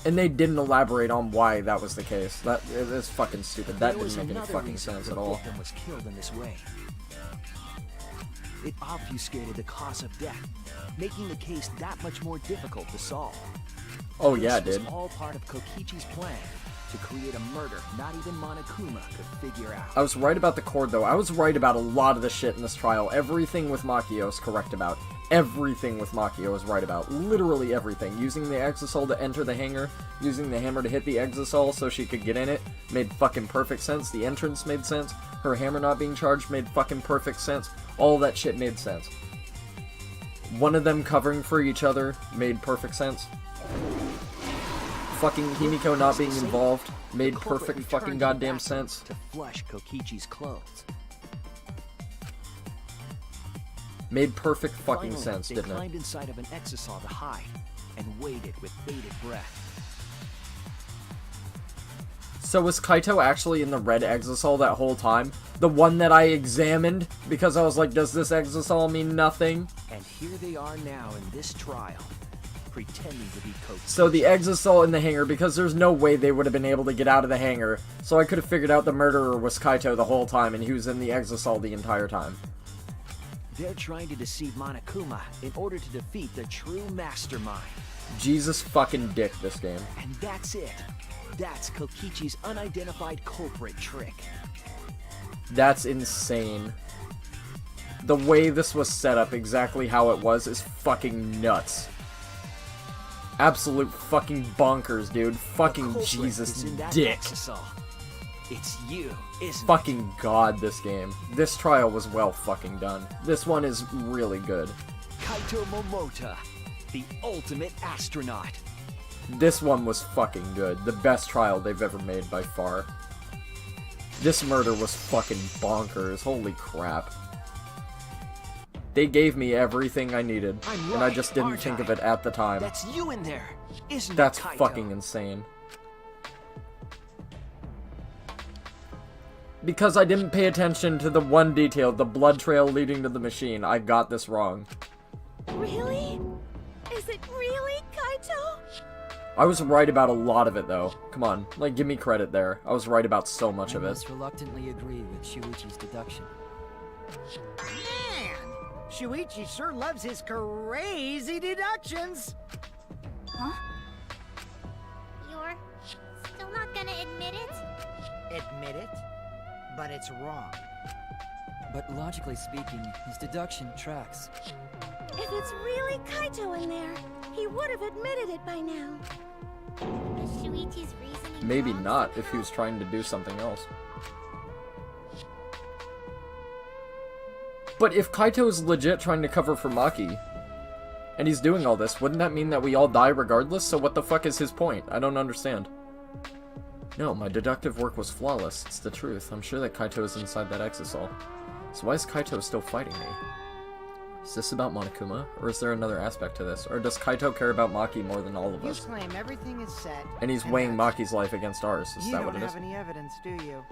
And they didn't elaborate on why that was the case. That is fucking stupid. That didn't make any fucking sense at all.
Was killed in this way. It obfuscated the cause of death, making the case that much more difficult to solve.
Oh yeah, it did.
This was all part of Kokichi's plan to create a murder not even Monokuma could figure out.
I was right about the cord, though. I was right about a lot of the shit in this trial. Everything with Makio is correct about. Everything with Makio is right about. Literally everything. Using the exisol to enter the hangar, using the hammer to hit the exisol so she could get in it, made fucking perfect sense. The entrance made sense. Her hammer not being charged made fucking perfect sense. All that shit made sense. One of them covering for each other made perfect sense. Fucking Himiko not being involved made perfect fucking goddamn sense.
To flush Kokichi's clothes.
Made perfect fucking
Finally,
sense, didn't
they climbed
it?
inside of an exisal to hide, and waited with bated breath.
So was Kaito actually in the red exisal that whole time? The one that I examined? Because I was like, does this exisal mean nothing?
And here they are now in this trial, pretending to be Kokichi.
So the exisal in the hangar, because there's no way they would have been able to get out of the hangar, so I could have figured out the murderer was Kaito the whole time, and he was in the exisal the entire time.
They're trying to deceive Monokuma in order to defeat the true mastermind.
Jesus fucking dick, this game.
And that's it. That's Kokichi's unidentified culprit trick.
That's insane. The way this was set up, exactly how it was, is fucking nuts. Absolute fucking bonkers, dude. Fucking Jesus dick.
It's you, isn't
Fucking god, this game. This trial was well fucking done. This one is really good.
Kaito Momota, the ultimate astronaut.
This one was fucking good. The best trial they've ever made by far. This murder was fucking bonkers. Holy crap. They gave me everything I needed, and I just didn't think of it at the time.
That's you in there, isn't
That's
it, Kaito?
fucking insane. Because I didn't pay attention to the one detail, the blood trail leading to the machine. I got this wrong.
Really? Is it really Kaito?
I was right about a lot of it, though. Come on, like, give me credit there. I was right about so much of
I
it.
must reluctantly agree with Shuichi's deduction.
Man, Shuichi sure loves his crazy deductions.
Huh?
You're still not gonna admit it?
Admit it, but it's wrong.
But logically speaking, his deduction tracks.
If it's really Kaito in there, he would have admitted it by now.
Is Shuichi's reasoning
Maybe
wrong
not, if
somehow?
he was trying to do something else. But if Kaito is legit trying to cover for Maki, and he's doing all this, wouldn't that mean that we all die regardless? So what the fuck is his point? I don't understand. No, my deductive work was flawless. It's the truth. I'm sure that Kaito is inside that exisal. So why is Kaito still fighting me? Is this about Monokuma? Or is there another aspect to this? Or does Kaito care about Maki more than all of
You
us?
claim everything is set.
And he's weighing
that's-
Maki's life against ours. Is
You
that
don't
what it is?
have any evidence, do you?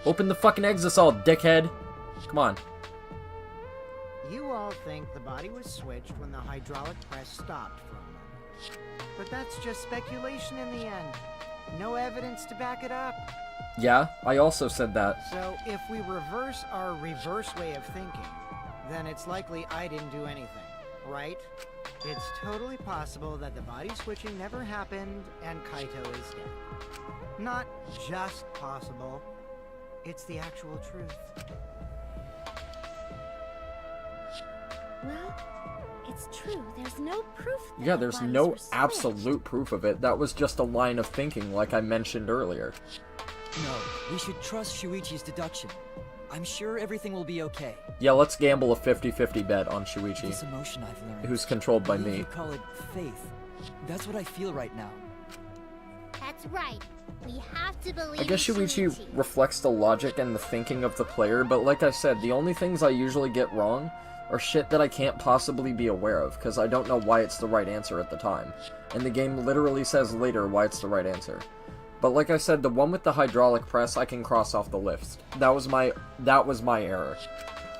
Open the fucking exisal, dickhead! Come on.
You all think the body was switched when the hydraulic press stopped for a moment. But that's just speculation in the end. No evidence to back it up.
Yeah, I also said that.
So if we reverse our reverse way of thinking, then it's likely I didn't do anything, right? It's totally possible that the body switching never happened and Kaito is dead. Not just possible, it's the actual truth.
Well, it's true. There's no proof that
Yeah,
the
there's
bodies
no
were switched.
absolute proof of it. That was just a line of thinking like I mentioned earlier.
No, we should trust Shuichi's deduction. I'm sure everything will be okay.
Yeah, let's gamble a 50-50 bet on Shuichi,
This emotion I've learned.
who's controlled by
I believe
me.
You call it faith. That's what I feel right now.
That's right. We have to believe
I guess
in
Shuichi
Shuichi.
reflects the logic and the thinking of the player, but like I said, the only things I usually get wrong are shit that I can't possibly be aware of, because I don't know why it's the right answer at the time. And the game literally says later why it's the right answer. But like I said, the one with the hydraulic press I can cross off the list. That was my error.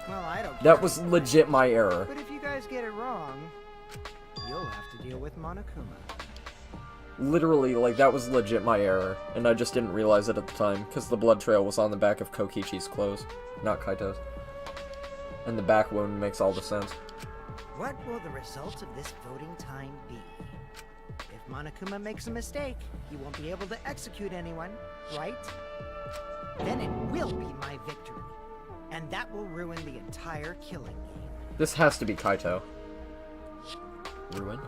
Well, I don't care.
That was legit my error.
But if you guys get it wrong, you'll have to deal with Monokuma.
Literally, like, that was legit my error, and I just didn't realize it at the time, because the blood trail was on the back of Kokichi's clothes, not Kaito's. And the back wound makes all the sense.
What will the result of this voting time be? If Monokuma makes a mistake, he won't be able to execute anyone, right? Then it will be my victory. And that will ruin the entire killing game.
This has to be Kaito. Ruin?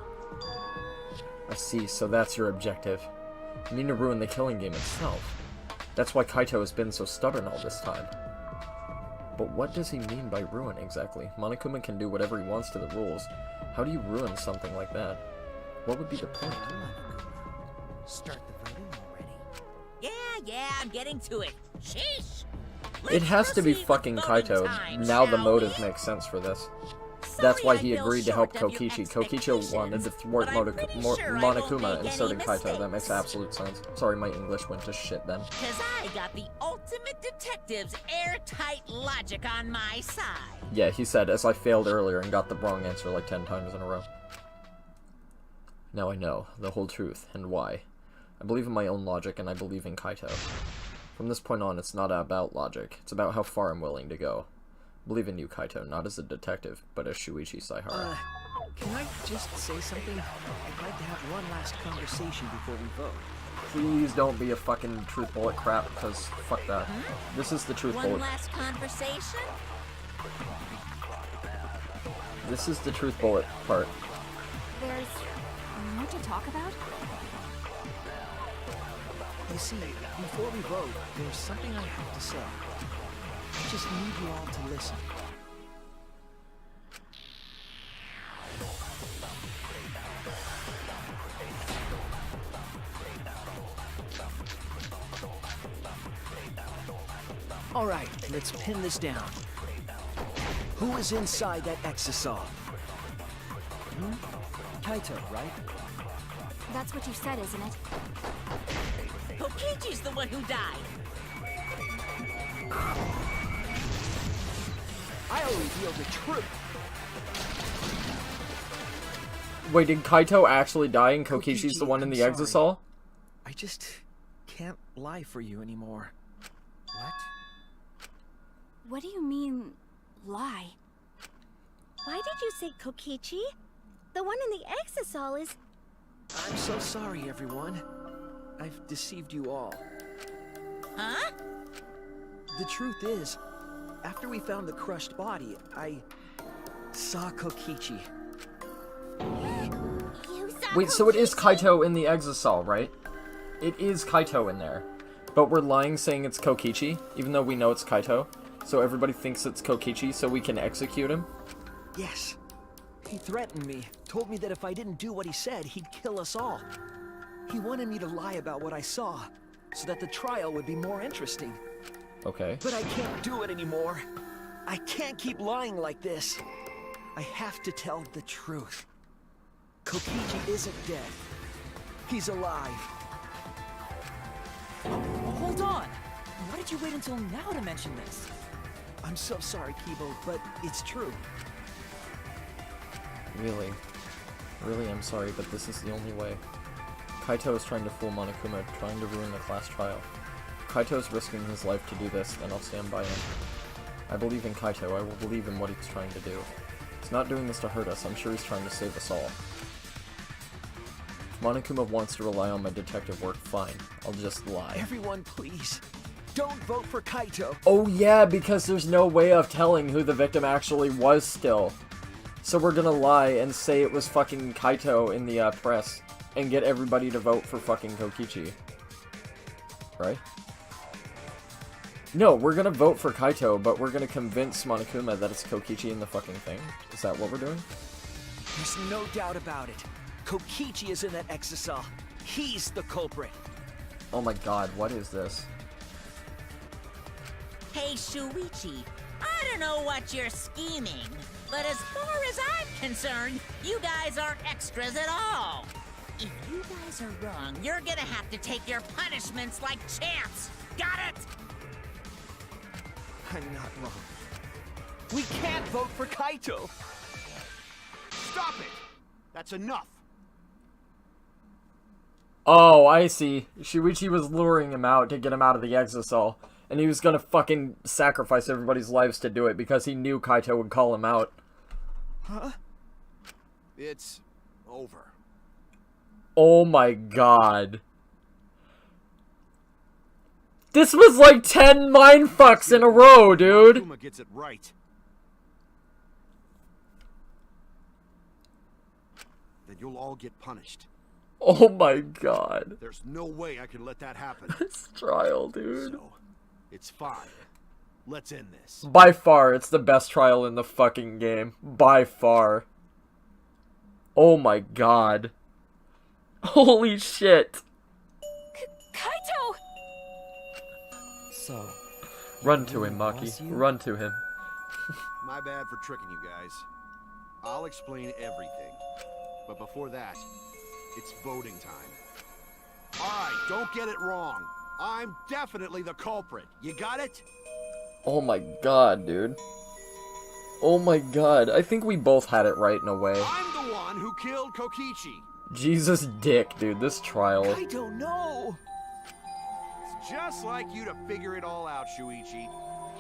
I see, so that's your objective. You mean to ruin the killing game itself. That's why Kaito has been so stubborn all this time. But what does he mean by ruin exactly? Monokuma can do whatever he wants to the rules. How do you ruin something like that? What would be the point?
Start the voting already.
Yeah, I'm getting to it. Sheesh!
It has to be
Proceed with
fucking
voting
Kaito.
time,
Now the
shall
motive
we?
makes sense for this. That's why he
Sorry I fell
agreed to help
short of your
Kokichi. Kokichi wanted to thwart
but I'm pretty sure I won't
Monokuma
make
inserting
any
Kaito. That makes
mistakes.
absolute sense. Sorry, my English went to shit then.
Cause I got the ultimate detective's airtight logic on my side.
Yeah, he said, as I failed earlier and got the wrong answer like 10 times in a row. Now I know the whole truth and why. I believe in my own logic and I believe in Kaito. From this point on, it's not about logic. It's about how far I'm willing to go. I believe in you, Kaito, not as a detective, but as Shuichi Saihara.
Can I just say something? I'd like to have one last conversation before we vote.
Please don't be a fucking truth bullet crap, because fuck that. This is the truth
One
bullet.
last conversation?
This is the truth bullet part.
There's more to talk about?
You see, before we vote, there's something I have to say. I just need you all to listen. Alright, let's pin this down. Who is inside that exisal?
Kaito, right?
That's what you said, isn't it?
Kokichi's the one who died.
I'll reveal the truth.
Wait, did Kaito actually die and Kokichi's the one in the
I'm sorry.
exisal?
I just can't lie for you anymore.
What?
What do you mean, lie?
Why did you say Kokichi? The one in the exisal is...
I'm so sorry, everyone. I've deceived you all.
Huh?
The truth is, after we found the crushed body, I saw Kokichi.
You saw
Wait, so it is
Kokichi?
Kaito in the exisal, right? It is Kaito in there. But we're lying saying it's Kokichi, even though we know it's Kaito. So everybody thinks it's Kokichi, so we can execute him?
Yes. He threatened me, told me that if I didn't do what he said, he'd kill us all. He wanted me to lie about what I saw, so that the trial would be more interesting.
Okay.
But I can't do it anymore. I can't keep lying like this. I have to tell the truth. Kokichi isn't dead. He's alive.
Hold on! Why did you wait until now to mention this?
I'm so sorry, Kibo, but it's true.
Really? Really, I'm sorry, but this is the only way. Kaito is trying to fool Monokuma, trying to ruin the class trial. If Kaito is risking his life to do this, then I'll stand by him. I believe in Kaito, I will believe in what he's trying to do. He's not doing this to hurt us, I'm sure he's trying to save us all. If Monokuma wants to rely on my detective work, fine. I'll just lie.
Everyone, please, don't vote for Kaito.
Oh yeah, because there's no way of telling who the victim actually was still. So we're gonna lie and say it was fucking Kaito in the press and get everybody to vote for fucking Kokichi. Right? No, we're gonna vote for Kaito, but we're gonna convince Monokuma that it's Kokichi in the fucking thing. Is that what we're doing?
There's no doubt about it. Kokichi is in that exisal. He's the culprit.
Oh my god, what is this?
Hey, Shuichi, I don't know what you're scheming, but as far as I'm concerned, you guys aren't extras at all. If you guys are wrong, you're gonna have to take your punishments like champs. Got it?
I'm not wrong. We can't vote for Kaito.
Stop it! That's enough.
Oh, I see. Shuichi was luring him out to get him out of the exisal. And he was gonna fucking sacrifice everybody's lives to do it because he knew Kaito would call him out.
Huh?
It's over.
Oh my god. This was like 10 mindfucks in a row, dude!
Monokuma gets it right. Then you'll all get punished.
Oh my god.
There's no way I can let that happen.
This trial, dude.
So, it's fine. Let's end this.
By far, it's the best trial in the fucking game. By far. Oh my god. Holy shit.
Kaito!
So,
Run to him,
was
Maki.
you?
Run to him.
My bad for tricking you guys. I'll explain everything. But before that, it's voting time. Alright, don't get it wrong. I'm definitely the culprit. You got it?
Oh my god, dude. Oh my god. I think we both had it right in a way.
I'm the one who killed Kokichi.
Jesus dick, dude. This trial.
I don't know.
It's just like you to figure it all out, Shuichi.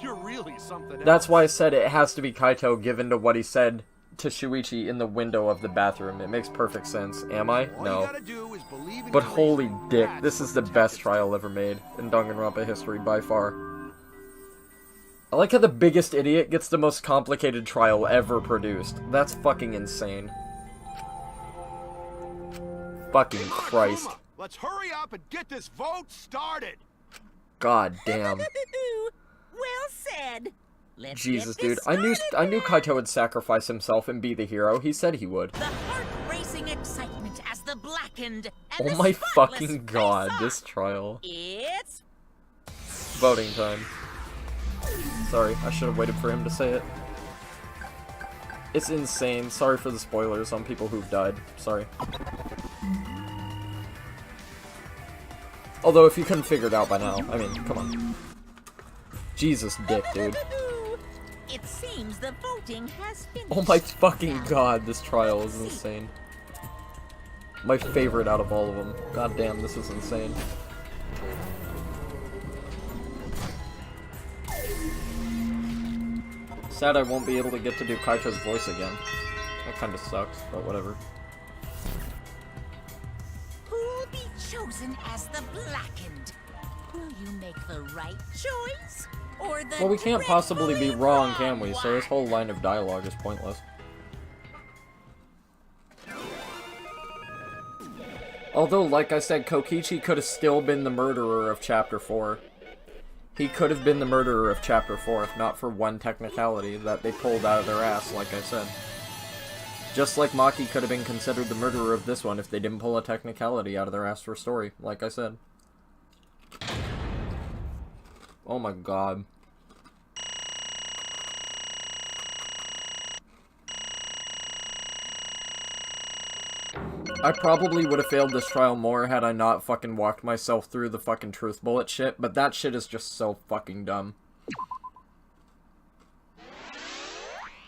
You're really something else.
That's why I said it has to be Kaito given to what he said to Shuichi in the window of the bathroom. It makes perfect sense. Am I?
All
No.
you gotta do is believe in
But
your
holy
reason.
dick,
That's
this
what
is the
detectives
best trial ever made in Danganronpa history by far. I like how the biggest idiot gets the most complicated trial ever produced. That's fucking insane. Fucking
Hey,
Christ.
Monokuma, let's hurry up and get this vote started.
God damn.
Well said. Let's
Jesus,
get this
dude. I knew
started
Kaito would sacrifice himself and be the hero. He said he would.
The heart-racing excitement as the blackened and
Oh
the
my
spotless
fucking god,
face-off.
this trial.
It's
Voting time. Sorry, I should have waited for him to say it. It's insane. Sorry for the spoilers on people who've died. Sorry. Although, if you couldn't figure it out by now, I mean, come on. Jesus dick, dude.
It seems the voting has finished.
Oh my fucking
Now,
god, this trial is insane. My favorite out of all of them. God damn, this is insane. Sad I won't be able to get to do Kaito's voice again. That kinda sucks, but whatever.
Who'll be chosen as the blackened? Will you make the right choice? Or the
Well, we can't possibly be
dreadfully
wrong, can we?
wrong
So this
one?
whole line of dialogue is pointless. Although, like I said, Kokichi could have still been the murderer of Chapter 4. He could have been the murderer of Chapter 4 if not for one technicality that they pulled out of their ass, like I said. Just like Maki could have been considered the murderer of this one if they didn't pull a technicality out of their ass for story, like I said. Oh my god. I probably would have failed this trial more had I not fucking walked myself through the fucking truth bullet shit, but that shit is just so fucking dumb.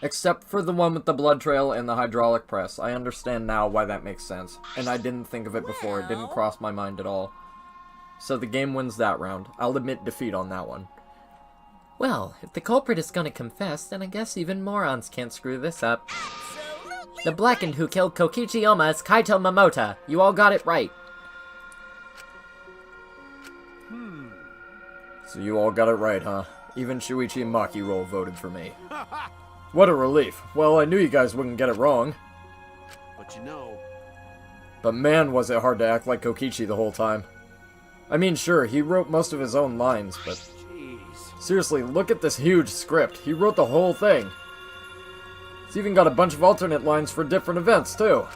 Except for the one with the blood trail and the hydraulic press. I understand now why that makes sense. And I didn't think of it before, it didn't cross my mind at all. So the game wins that round. I'll admit defeat on that one.
Well, if the culprit is gonna confess, then I guess even morons can't screw this up. The blackened who killed Kokichi Oma is Kaito Momota. You all got it right.
So you all got it right, huh? Even Shuichi and Maki roll voted for me. What a relief. Well, I knew you guys wouldn't get it wrong.
But you know,
But man, was it hard to act like Kokichi the whole time. I mean, sure, he wrote most of his own lines, but
jeez.
seriously, look at this huge script. He wrote the whole thing. He's even got a bunch of alternate lines for different events, too.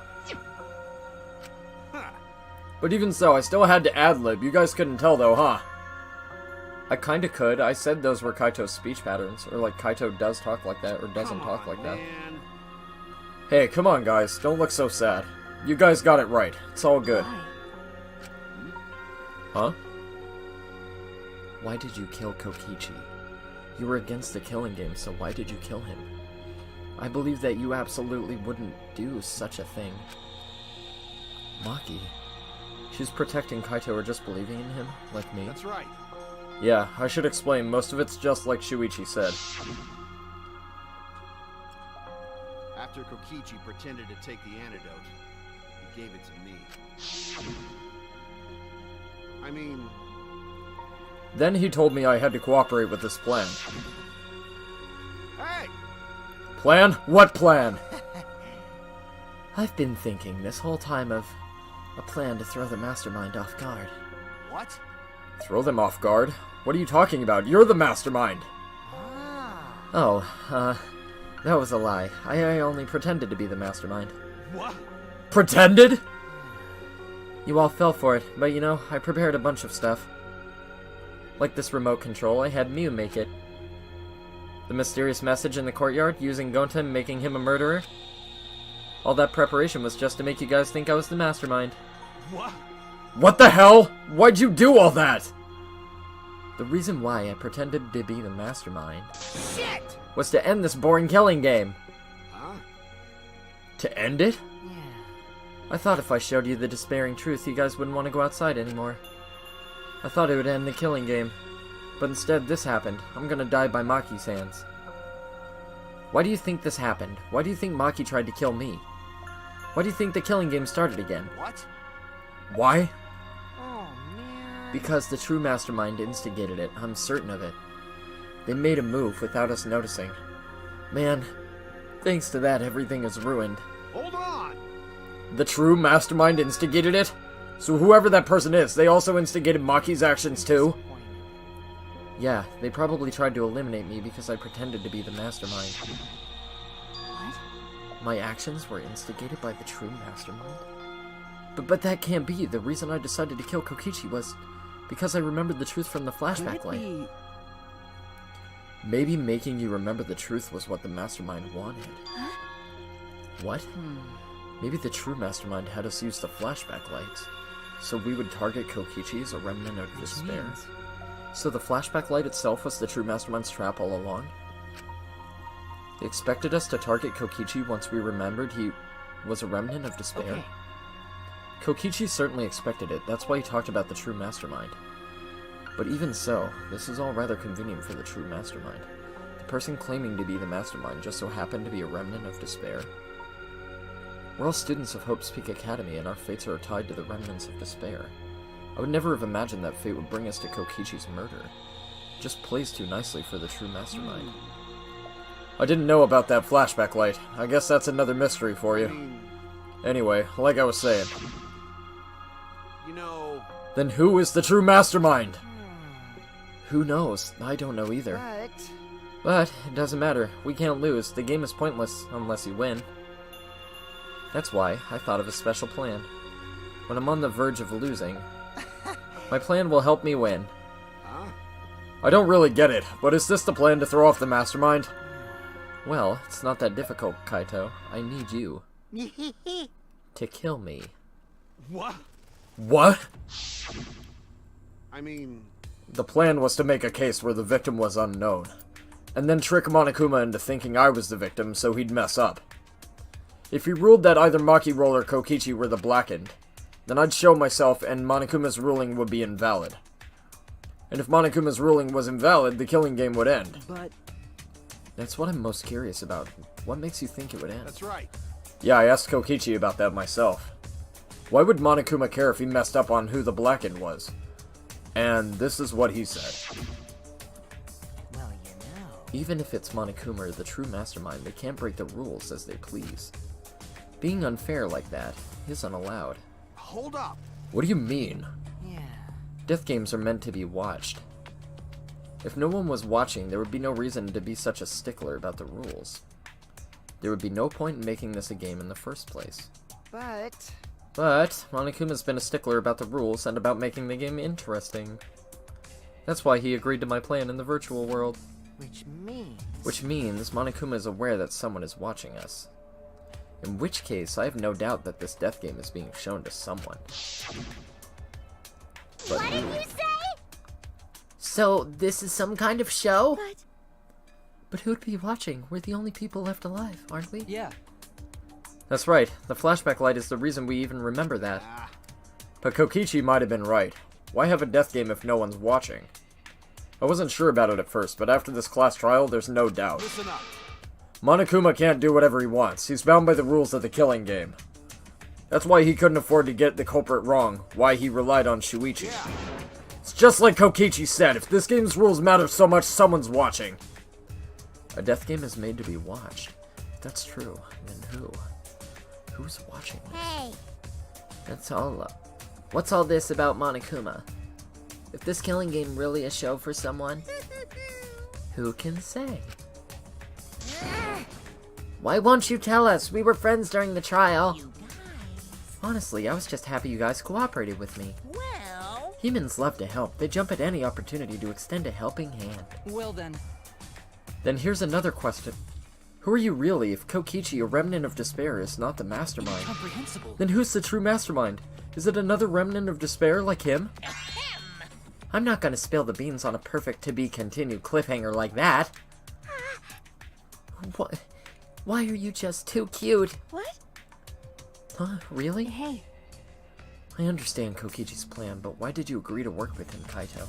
Huh.
But even so, I still had to ad-lib. You guys couldn't tell, though, huh? I kinda could. I said those were Kaito's speech patterns. Or, like, Kaito does talk like that, or doesn't
Come
talk
on,
like that.
man.
Hey, come on, guys. Don't look so sad. You guys got it right. It's all good. Huh?
Why did you kill Kokichi? You were against the killing game, so why did you kill him? I believe that you absolutely wouldn't do such a thing.
Maki. She's protecting Kaito or just believing in him, like me?
That's right.
Yeah, I should explain. Most of it's just like Shuichi said.
After Kokichi pretended to take the antidote, he gave it to me. I mean,
Then he told me I had to cooperate with this plan.
hey!
Plan? What plan?
I've been thinking this whole time of a plan to throw the mastermind off guard.
What?
Throw them off guard? What are you talking about? You're the mastermind!
Huh?
Oh, that was a lie. I only pretended to be the mastermind.
What?
Pretended?
You all fell for it, but you know, I prepared a bunch of stuff. Like this remote control, I had Mew make it. The mysterious message in the courtyard, using Goten, making him a murderer. All that preparation was just to make you guys think I was the mastermind.
What?
What the hell? Why'd you do all that?
The reason why I pretended to be the mastermind
Shit!
Was to end this boring killing game.
Huh?
To end it?
Yeah.
I thought if I showed you the despairing truth, you guys wouldn't want to go outside anymore. I thought it would end the killing game. But instead, this happened. I'm gonna die by Maki's hands. Why do you think this happened? Why do you think Maki tried to kill me? Why do you think the killing game started again?
What?
Why?
Oh, man.
Because the true mastermind instigated it. I'm certain of it. They made a move without us noticing. Man, thanks to that, everything is ruined.
Hold on!
The true mastermind instigated it? So whoever that person is, they also instigated Maki's actions too?
Yeah, they probably tried to eliminate me because I pretended to be the mastermind.
What?
My actions were instigated by the true mastermind? But that can't be. The reason I decided to kill Kokichi was because I remembered the truth from the flashback light. Maybe making you remember the truth was what the mastermind wanted.
Huh?
What? Maybe the true mastermind had us use the flashback lights, so we would target Kokichi as a remnant of despair. So the flashback light itself was the true mastermind's trap all along? They expected us to target Kokichi once we remembered he was a remnant of despair?
Okay.
Kokichi certainly expected it, that's why he talked about the true mastermind. But even so, this is all rather convenient for the true mastermind. The person claiming to be the mastermind just so happened to be a remnant of despair. We're all students of Hope's Peak Academy, and our fates are tied to the remnants of despair. I would never have imagined that fate would bring us to Kokichi's murder. It just plays too nicely for the true mastermind.
I didn't know about that flashback light. I guess that's another mystery for
I
you.
mean,
Anyway, like I was saying,
you know...
then who is the true mastermind?
Who knows? I don't know either.
But...
But, it doesn't matter. We can't lose. The game is pointless unless you win. That's why I thought of a special plan. When I'm on the verge of losing, my plan will help me win.
Huh?
I don't really get it, but is this the plan to throw off the mastermind?
Well, it's not that difficult, Kaito. I need you to kill me.
What?
What?
I mean...
The plan was to make a case where the victim was unknown, and then trick Monokuma into thinking I was the victim so he'd mess up. If he ruled that either Maki Roll or Kokichi were the blackened, then I'd show myself and Monokuma's ruling would be invalid. And if Monokuma's ruling was invalid, the killing game would end.
But
That's what I'm most curious about. What makes you think it would end?
That's right.
Yeah, I asked Kokichi about that myself. Why would Monokuma care if he messed up on who the blackened was? And this is what he said.
Well, you know...
Even if it's Monokuma or the true mastermind, they can't break the rules as they please. Being unfair like that isn't allowed.
Hold up.
What do you mean?
Yeah...
Death games are meant to be watched. If no one was watching, there would be no reason to be such a stickler about the rules. There would be no point in making this a game in the first place.
But...
But Monokuma's been a stickler about the rules and about making the game interesting. That's why he agreed to my plan in the virtual world.
Which means...
Monokuma is aware that someone is watching us. In which case, I have no doubt that this death game is being shown to someone. But
What did you say?
So, this is some kind of show?
But
But who'd be watching? We're the only people left alive, aren't we?
yeah,
That's right, the flashback light is the reason we even remember that.
Ah,
But Kokichi might have been right. Why have a death game if no one's watching? I wasn't sure about it at first, but after this class trial, there's no doubt.
listen up.
Monokuma can't do whatever he wants. He's bound by the rules of the killing game. That's why he couldn't afford to get the culprit wrong, why he relied on Shuichi.
Yeah.
It's just like Kokichi said, if this game's rules matter so much, someone's watching.
A death game is made to be watched. If that's true, then who? Who's watching this?
Hey,
That's all. What's all this about Monokuma? If this killing game really a show for someone, who can say? Why won't you tell us? We were friends during the trial.
You guys.
Honestly, I was just happy you guys cooperated with me.
Well,
Humans love to help. They jump at any opportunity to extend a helping hand.
Well then,
Then here's another question. Who are you really if Kokichi, a remnant of despair, is not the mastermind?
incomprehensible.
Then who's the true mastermind? Is it another remnant of despair like him?
I'm not gonna spill the beans on a perfect to-be-continued cliffhanger like that. What? Why are you just too cute?
What?
Huh? Really?
Hey,
I understand Kokichi's plan, but why did you agree to work with him, Kaito?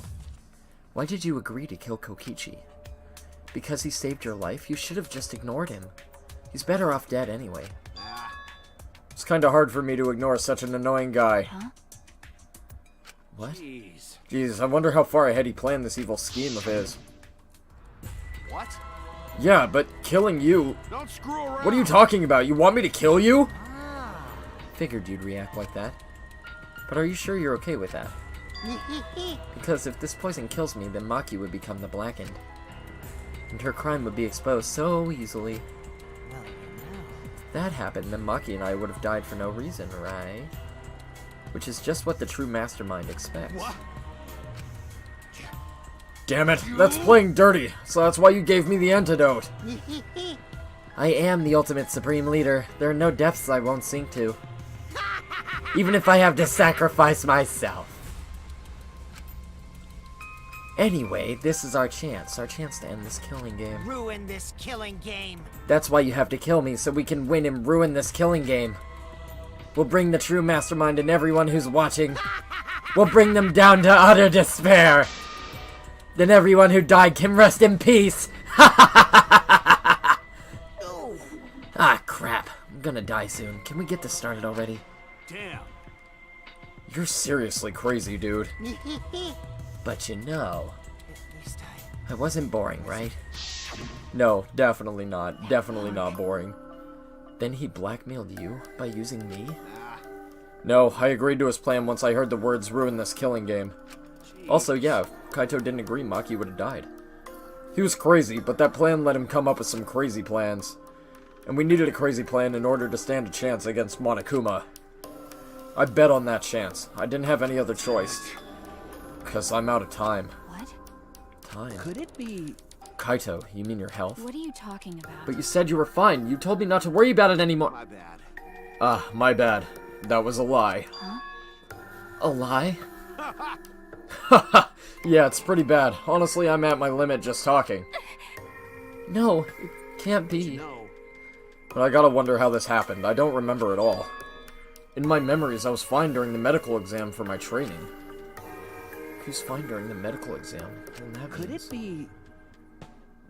Why did you agree to kill Kokichi? Because he saved your life? You should have just ignored him. He's better off dead anyway. It's kinda hard for me to ignore such an annoying guy.
Huh?
What?
Jeez.
Jeez, I wonder how far ahead he planned this evil scheme of his.
What?
Yeah, but killing you...
Don't screw around.
What are you talking about? You want me to kill you?
Figured you'd react like that. But are you sure you're okay with that? Because if this poison kills me, then Maki would become the Blackened. And her crime would be exposed so easily.
Well, you know.
If that happened, then Maki and I would have died for no reason, right? Which is just what the true mastermind expects.
What?
Damn it, that's playing dirty, so that's why you gave me the antidote.
I am the ultimate supreme leader. There are no depths I won't sink to. Even if I have to sacrifice myself. Anyway, this is our chance to end this killing game.
Ruin this killing game.
That's why you have to kill me, so we can win and ruin this killing game. We'll bring the true mastermind and everyone who's watching. We'll bring them down to utter despair. Then everyone who died can rest in peace. Ah, crap. I'm gonna die soon. Can we get this started already?
Damn.
You're seriously crazy, dude.
But you know,
At least
I wasn't boring, right?
No, definitely not. Definitely not boring.
Then he blackmailed you by using me?
No, I agreed to his plan once I heard the words ruin this killing game. Also, yeah, if Kaito didn't agree, Maki would have died. He was crazy, but that plan let him come up with some crazy plans. And we needed a crazy plan in order to stand a chance against Monokuma. I bet on that chance. I didn't have any other choice. Because I'm out of time.
what?
Time?
Could it be...
Kaito, you mean your health?
What are you talking about?
But you said you were fine. You told me not to worry about it anymore.
My bad.
Ah, my bad. That was a lie.
A lie?
Haha. Yeah, it's pretty bad. Honestly, I'm at my limit just talking.
No, it can't be.
No.
But I gotta wonder how this happened. I don't remember at all. In my memories, I was fine during the medical exam for my training. Who's fine during the medical exam? Well, that
Could
means-
it be...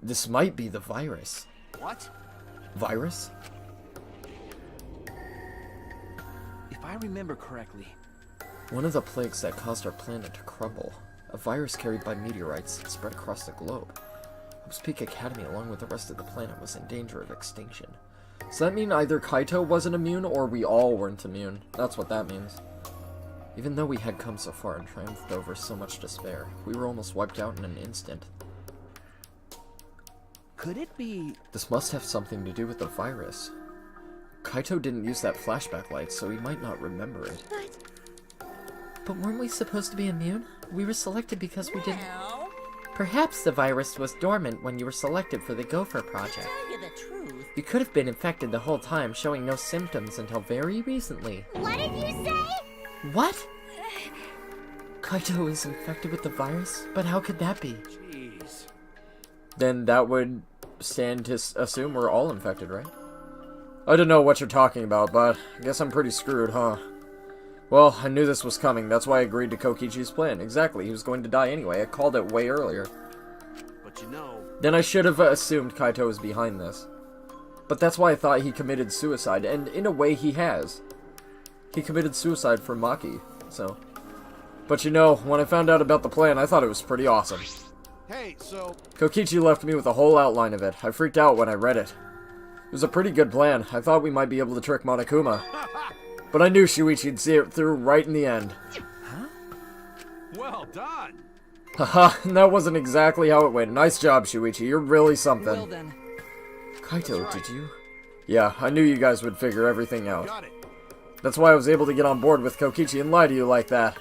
This might be the virus.
What?
Virus?
If I remember correctly,
One of the plagues that caused our planet to crumble. A virus carried by meteorites that spread across the globe. Hope's Peak Academy, along with the rest of the planet, was in danger of extinction. Does that mean either Kaito wasn't immune, or we all weren't immune? That's what that means. Even though we had come so far and triumphed over so much despair, we were almost wiped out in an instant.
could it be...
This must have something to do with the virus. Kaito didn't use that flashback light, so he might not remember it.
But weren't we supposed to be immune? We were selected because we didn't...
well,
Perhaps the virus was dormant when you were selected for the Gopher project.
tell you the truth.
You could have been infected the whole time, showing no symptoms until very recently.
What did you say?
What? Kaito is infected with the virus? But how could that be?
Jeez.
Then that would stand to assume we're all infected, right? I don't know what you're talking about, but I guess I'm pretty screwed, huh? Well, I knew this was coming. That's why I agreed to Kokichi's plan. Exactly, he was going to die anyway. I called it way earlier.
But you know...
Then I should have assumed Kaito was behind this. But that's why I thought he committed suicide, and in a way he has. He committed suicide for Maki, so... But you know, when I found out about the plan, I thought it was pretty awesome.
Hey, so...
Kokichi left me with a whole outline of it. I freaked out when I read it. It was a pretty good plan. I thought we might be able to trick Monokuma. But I knew Shuichi'd see it through right in the end.
Well done!
Haha, that wasn't exactly how it went. Nice job, Shuichi. You're really something.
Well then,
Kaito,
That's right.
did you... Yeah, I knew you guys would figure everything out.
Got it.
That's why I was able to get on board with Kokichi and lie to you like that.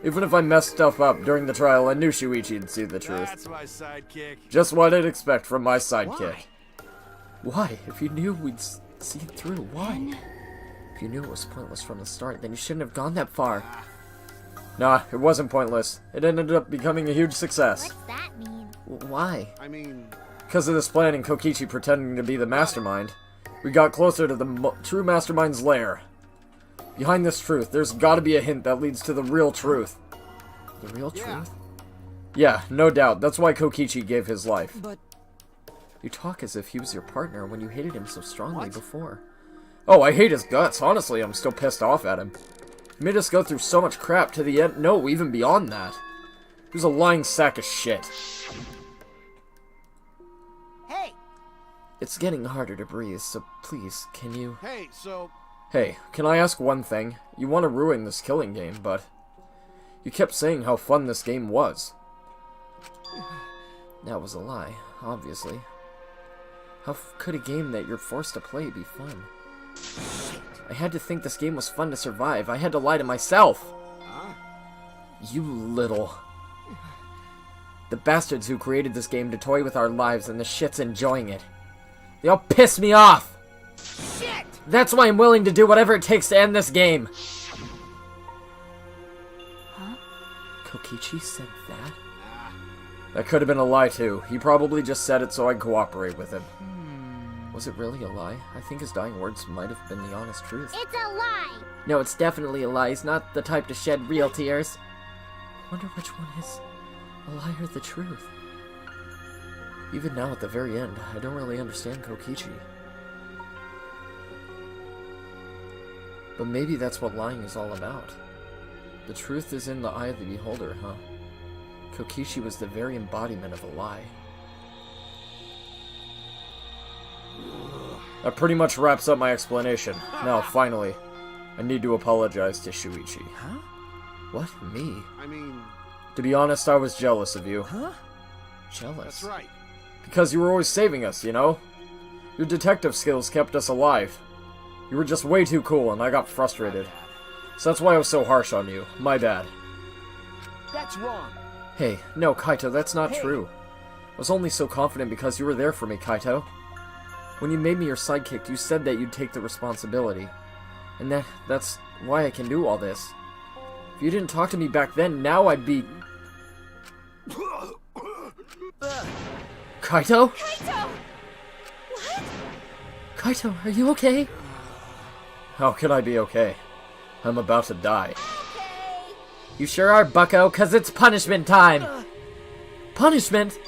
Even if I messed stuff up during the trial, I knew Shuichi'd see the truth.
That's my sidekick.
Just what I'd expect from my sidekick. Why? If you knew we'd see it through, why? If you knew it was pointless from the start, then you shouldn't have gone that far. Nah, it wasn't pointless. It ended up becoming a huge success.
What's that mean?
Why?
I mean,
Because of this plan and Kokichi pretending to be the mastermind, we got closer to the true mastermind's lair. Behind this truth, there's gotta be a hint that leads to the real truth.
The real truth?
Yeah, no doubt. That's why Kokichi gave his life.
But
You talk as if he was your partner when you hated him so strongly before. Oh, I hate his guts. Honestly, I'm still pissed off at him. He made us go through so much crap to the end. No, even beyond that. He was a lying sack of shit.
Hey,
It's getting harder to breathe, so please, can you...
hey, so
Hey, can I ask one thing? You want to ruin this killing game, but... You kept saying how fun this game was. That was a lie, obviously. How could a game that you're forced to play be fun? I had to think this game was fun to survive. I had to lie to myself. You little... The bastards who created this game to toy with our lives and the shit's enjoying it. They all piss me off!
shit!
That's why I'm willing to do whatever it takes to end this game.
Huh?
Kokichi said that? That could have been a lie too. He probably just said it so I'd cooperate with him. Was it really a lie? I think his dying words might have been the honest truth.
It's a lie!
No, it's definitely a lie. He's not the type to shed real tears.
Wonder which one is a lie or the truth. Even now at the very end, I don't really understand Kokichi. But maybe that's what lying is all about. The truth is in the eye of the beholder, huh? Kokichi was the very embodiment of a lie. That pretty much wraps up my explanation. Now, finally, I need to apologize to Shuichi.
Huh?
What? Me?
I mean,
To be honest, I was jealous of you.
Huh?
Jealous?
that's right.
Because you were always saving us, you know? Your detective skills kept us alive. You were just way too cool, and I got frustrated. So that's why I was so harsh on you. My bad.
That's wrong.
Hey, no, Kaito, that's not
Hey.
true. I was only so confident because you were there for me, Kaito. When you made me your sidekick, you said that you'd take the responsibility. And that's why I can do all this. If you didn't talk to me back then, now I'd be... Kaito?
Kaito! What?
Kaito, are you okay? How could I be okay? I'm about to die.
You sure are, bucko, 'cause it's punishment time!
Punishment?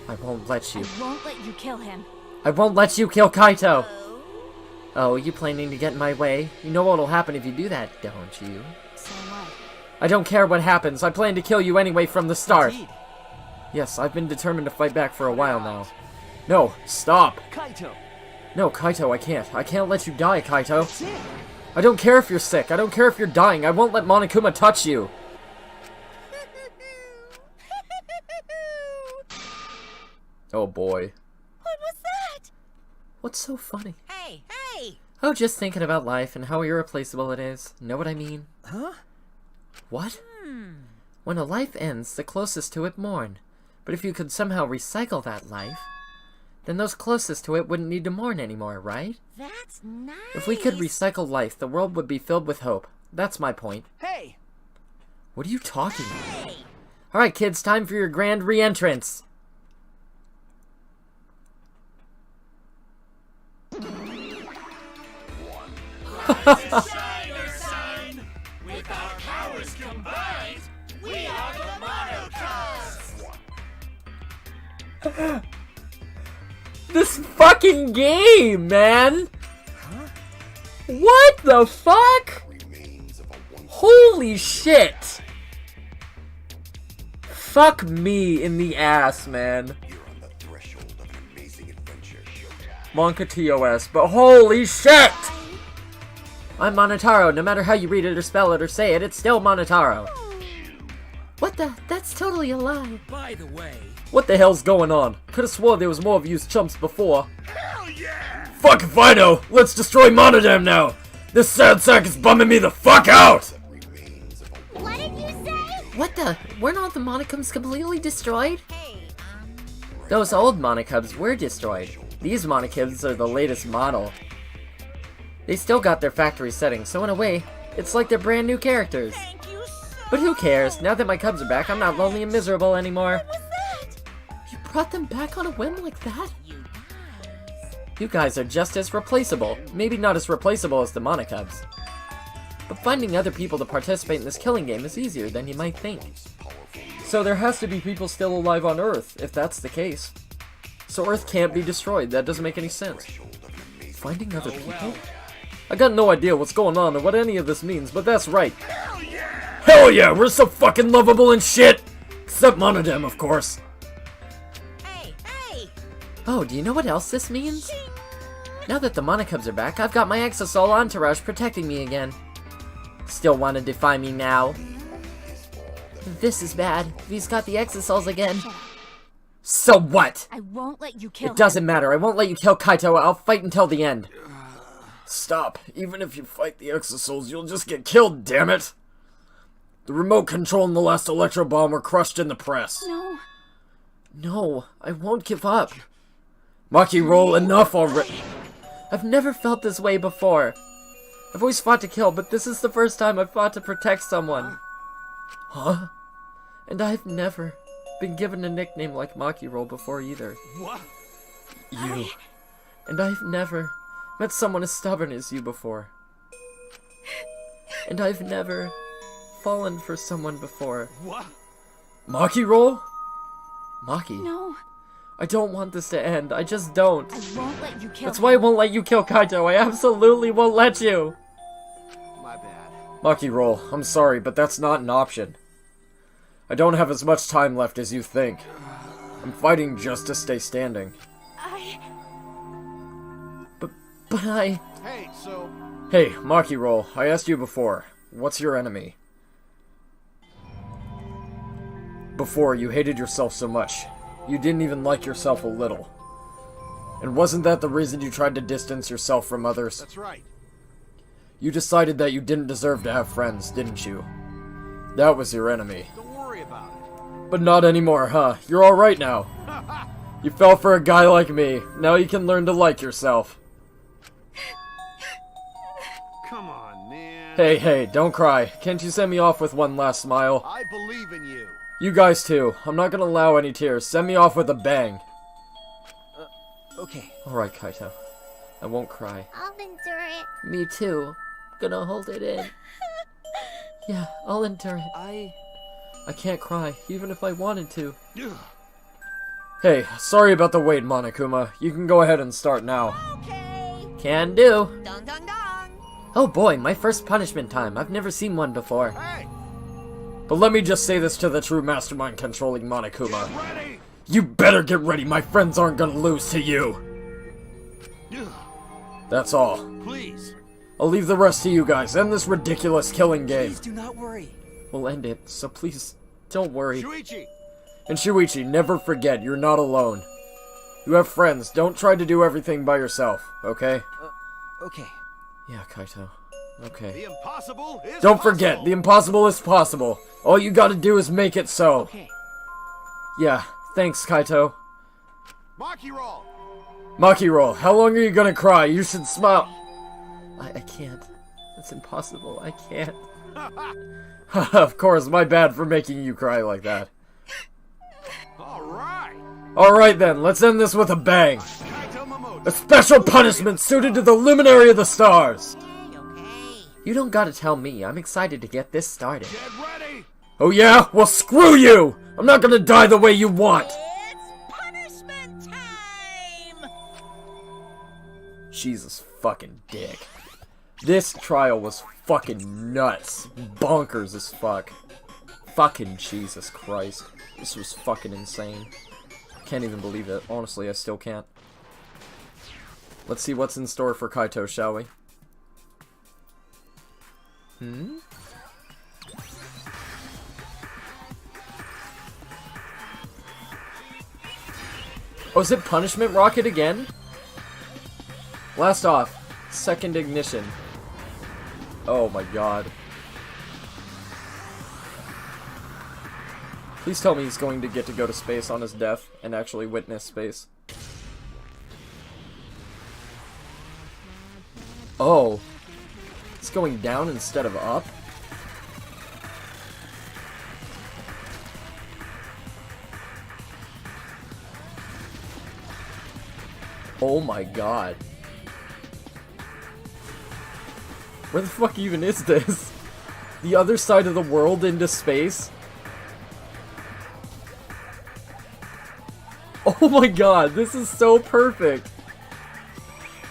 I won't let you.
I won't let you kill him.
I won't let you kill Kaito! Oh, you planning to get in my way? You know what'll happen if you do that, don't you?
So what?
I don't care what happens. I plan to kill you anyway from the start.
Indeed.
Yes, I've been determined to fight back for a while now. No, stop!
Kaito,
No, Kaito, I can't. I can't let you die, Kaito.
that's it.
I don't care if you're sick. I don't care if you're dying. I won't let Monokuma touch you. Oh boy.
What was that?
What's so funny?
Hey, hey!
Oh, just thinking about life and how irreplaceable it is. Know what I mean?
Huh?
What?
When a life ends, the closest to it mourn. But if you could somehow recycle that life, then those closest to it wouldn't need to mourn anymore, right?
That's nice!
If we could recycle life, the world would be filled with hope. That's my point.
Hey!
What are you talking about?
Hey!
Alright, kids, time for your grand re-entrance. This fucking game, man! What the fuck? Holy shit! Fuck me in the ass, man. Monka TOS, but holy shit! I'm Monotaro. No matter how you read it or spell it or say it, it's still Monotaro. What the? That's totally a lie.
By the way,
What the hell's going on? Could've swore there was more of you chumps before.
Hell yeah!
Fuck if I know! Let's destroy Monodam now! This sad sack is bumming me the fuck out!
What did you say?
What the? Weren't all the Monocubs completely destroyed? Those old Monocubs were destroyed. These Monocubs are the latest model. They still got their factory settings, so in a way, it's like they're brand new characters. But who cares? Now that my cubs are back, I'm not lonely and miserable anymore. You brought them back on a whim like that? You guys are just as replaceable. Maybe not as replaceable as the Monocubs. But finding other people to participate in this killing game is easier than you might think. So there has to be people still alive on Earth, if that's the case. So Earth can't be destroyed. That doesn't make any sense. Finding other people? I got no idea what's going on or what any of this means, but that's right. Hell yeah, we're so fucking lovable and shit! Except Monodam, of course.
Hey!
Oh, do you know what else this means? Now that the Monocubs are back, I've got my Exosol entourage protecting me again. Still want to defy me now? This is bad. He's got the Exosols again. So what?
I won't let you kill him.
It doesn't matter. I won't let you kill Kaito. I'll fight until the end.
Stop. Even if you fight the Exosouls, you'll just get killed, damn it! The remote control and the last Electro Bomb were crushed in the press.
No.
No, I won't give up.
Maki, roll enough already.
I've never felt this way before. I've always fought to kill, but this is the first time I've fought to protect someone. Huh? And I've never been given a nickname like Maki Roll before either.
What?
You.
And I've never met someone as stubborn as you before. And I've never fallen for someone before.
What?
Maki roll?
Maki,
No.
I don't want this to end. I just don't.
I won't let you kill
That's
him.
why I won't let you kill Kaito. I absolutely won't let you.
My bad.
Maki roll, I'm sorry, but that's not an option. I don't have as much time left as you think. I'm fighting just to stay standing.
But I...
Hey, so...
Hey, Maki roll, I asked you before. What's your enemy? Before, you hated yourself so much. You didn't even like yourself a little. And wasn't that the reason you tried to distance yourself from others?
That's right.
You decided that you didn't deserve to have friends, didn't you? That was your enemy.
Don't worry about it.
But not anymore, huh? You're alright now. You fell for a guy like me. Now you can learn to like yourself.
Come on, man.
Hey, don't cry. Can't you send me off with one last smile?
I believe in you.
You guys too. I'm not gonna allow any tears. Send me off with a bang.
Okay.
Alright, Kaito. I won't cry.
I'll endure it.
Me too. Gonna hold it in. Yeah, I'll endure it.
I can't cry, even if I wanted to. Hey, sorry about the wait, Monokuma. You can go ahead and start now.
Okay.
Can do.
Dong dong dong.
Oh boy, my first punishment time. I've never seen one before.
Hey,
But let me just say this to the true mastermind controlling Monokuma.
ready?
You better get ready, my friends aren't gonna lose to you. That's all.
Please.
I'll leave the rest to you guys. End this ridiculous killing game.
Please do not worry.
We'll end it, so please, don't worry.
Shuichi.
And Shuichi, never forget, you're not alone. You have friends. Don't try to do everything by yourself, okay?
Okay.
Yeah, Kaito. Okay.
The impossible is
Don't forget,
possible.
the impossible is possible. All you gotta do is make it so.
Okay.
Yeah, thanks, Kaito.
Maki roll.
Maki roll, how long are you gonna cry? You should smile.
I can't. It's impossible. I can't.
Of course, my bad for making you cry like that.
All right.
Alright then, let's end this with a bang.
Kaito Momochi.
A special punishment suited to the luminary of the stars.
Okay.
You don't gotta tell me. I'm excited to get this started.
Get ready.
Oh yeah? Well, screw you! I'm not gonna die the way you want!
It's punishment time.
Jesus fucking dick. This trial was fucking nuts. Bonkers as fuck. Fucking Jesus Christ. This was fucking insane. Can't even believe it. Honestly, I still can't. Let's see what's in store for Kaito, shall we? Oh, is it Punishment Rocket again? Blast off. Second ignition. Oh my god. Please tell me he's going to get to go to space on his death and actually witness space. Oh. It's going down instead of up? Oh my god. Where the fuck even is this? The other side of the world into space? Oh my god, this is so perfect.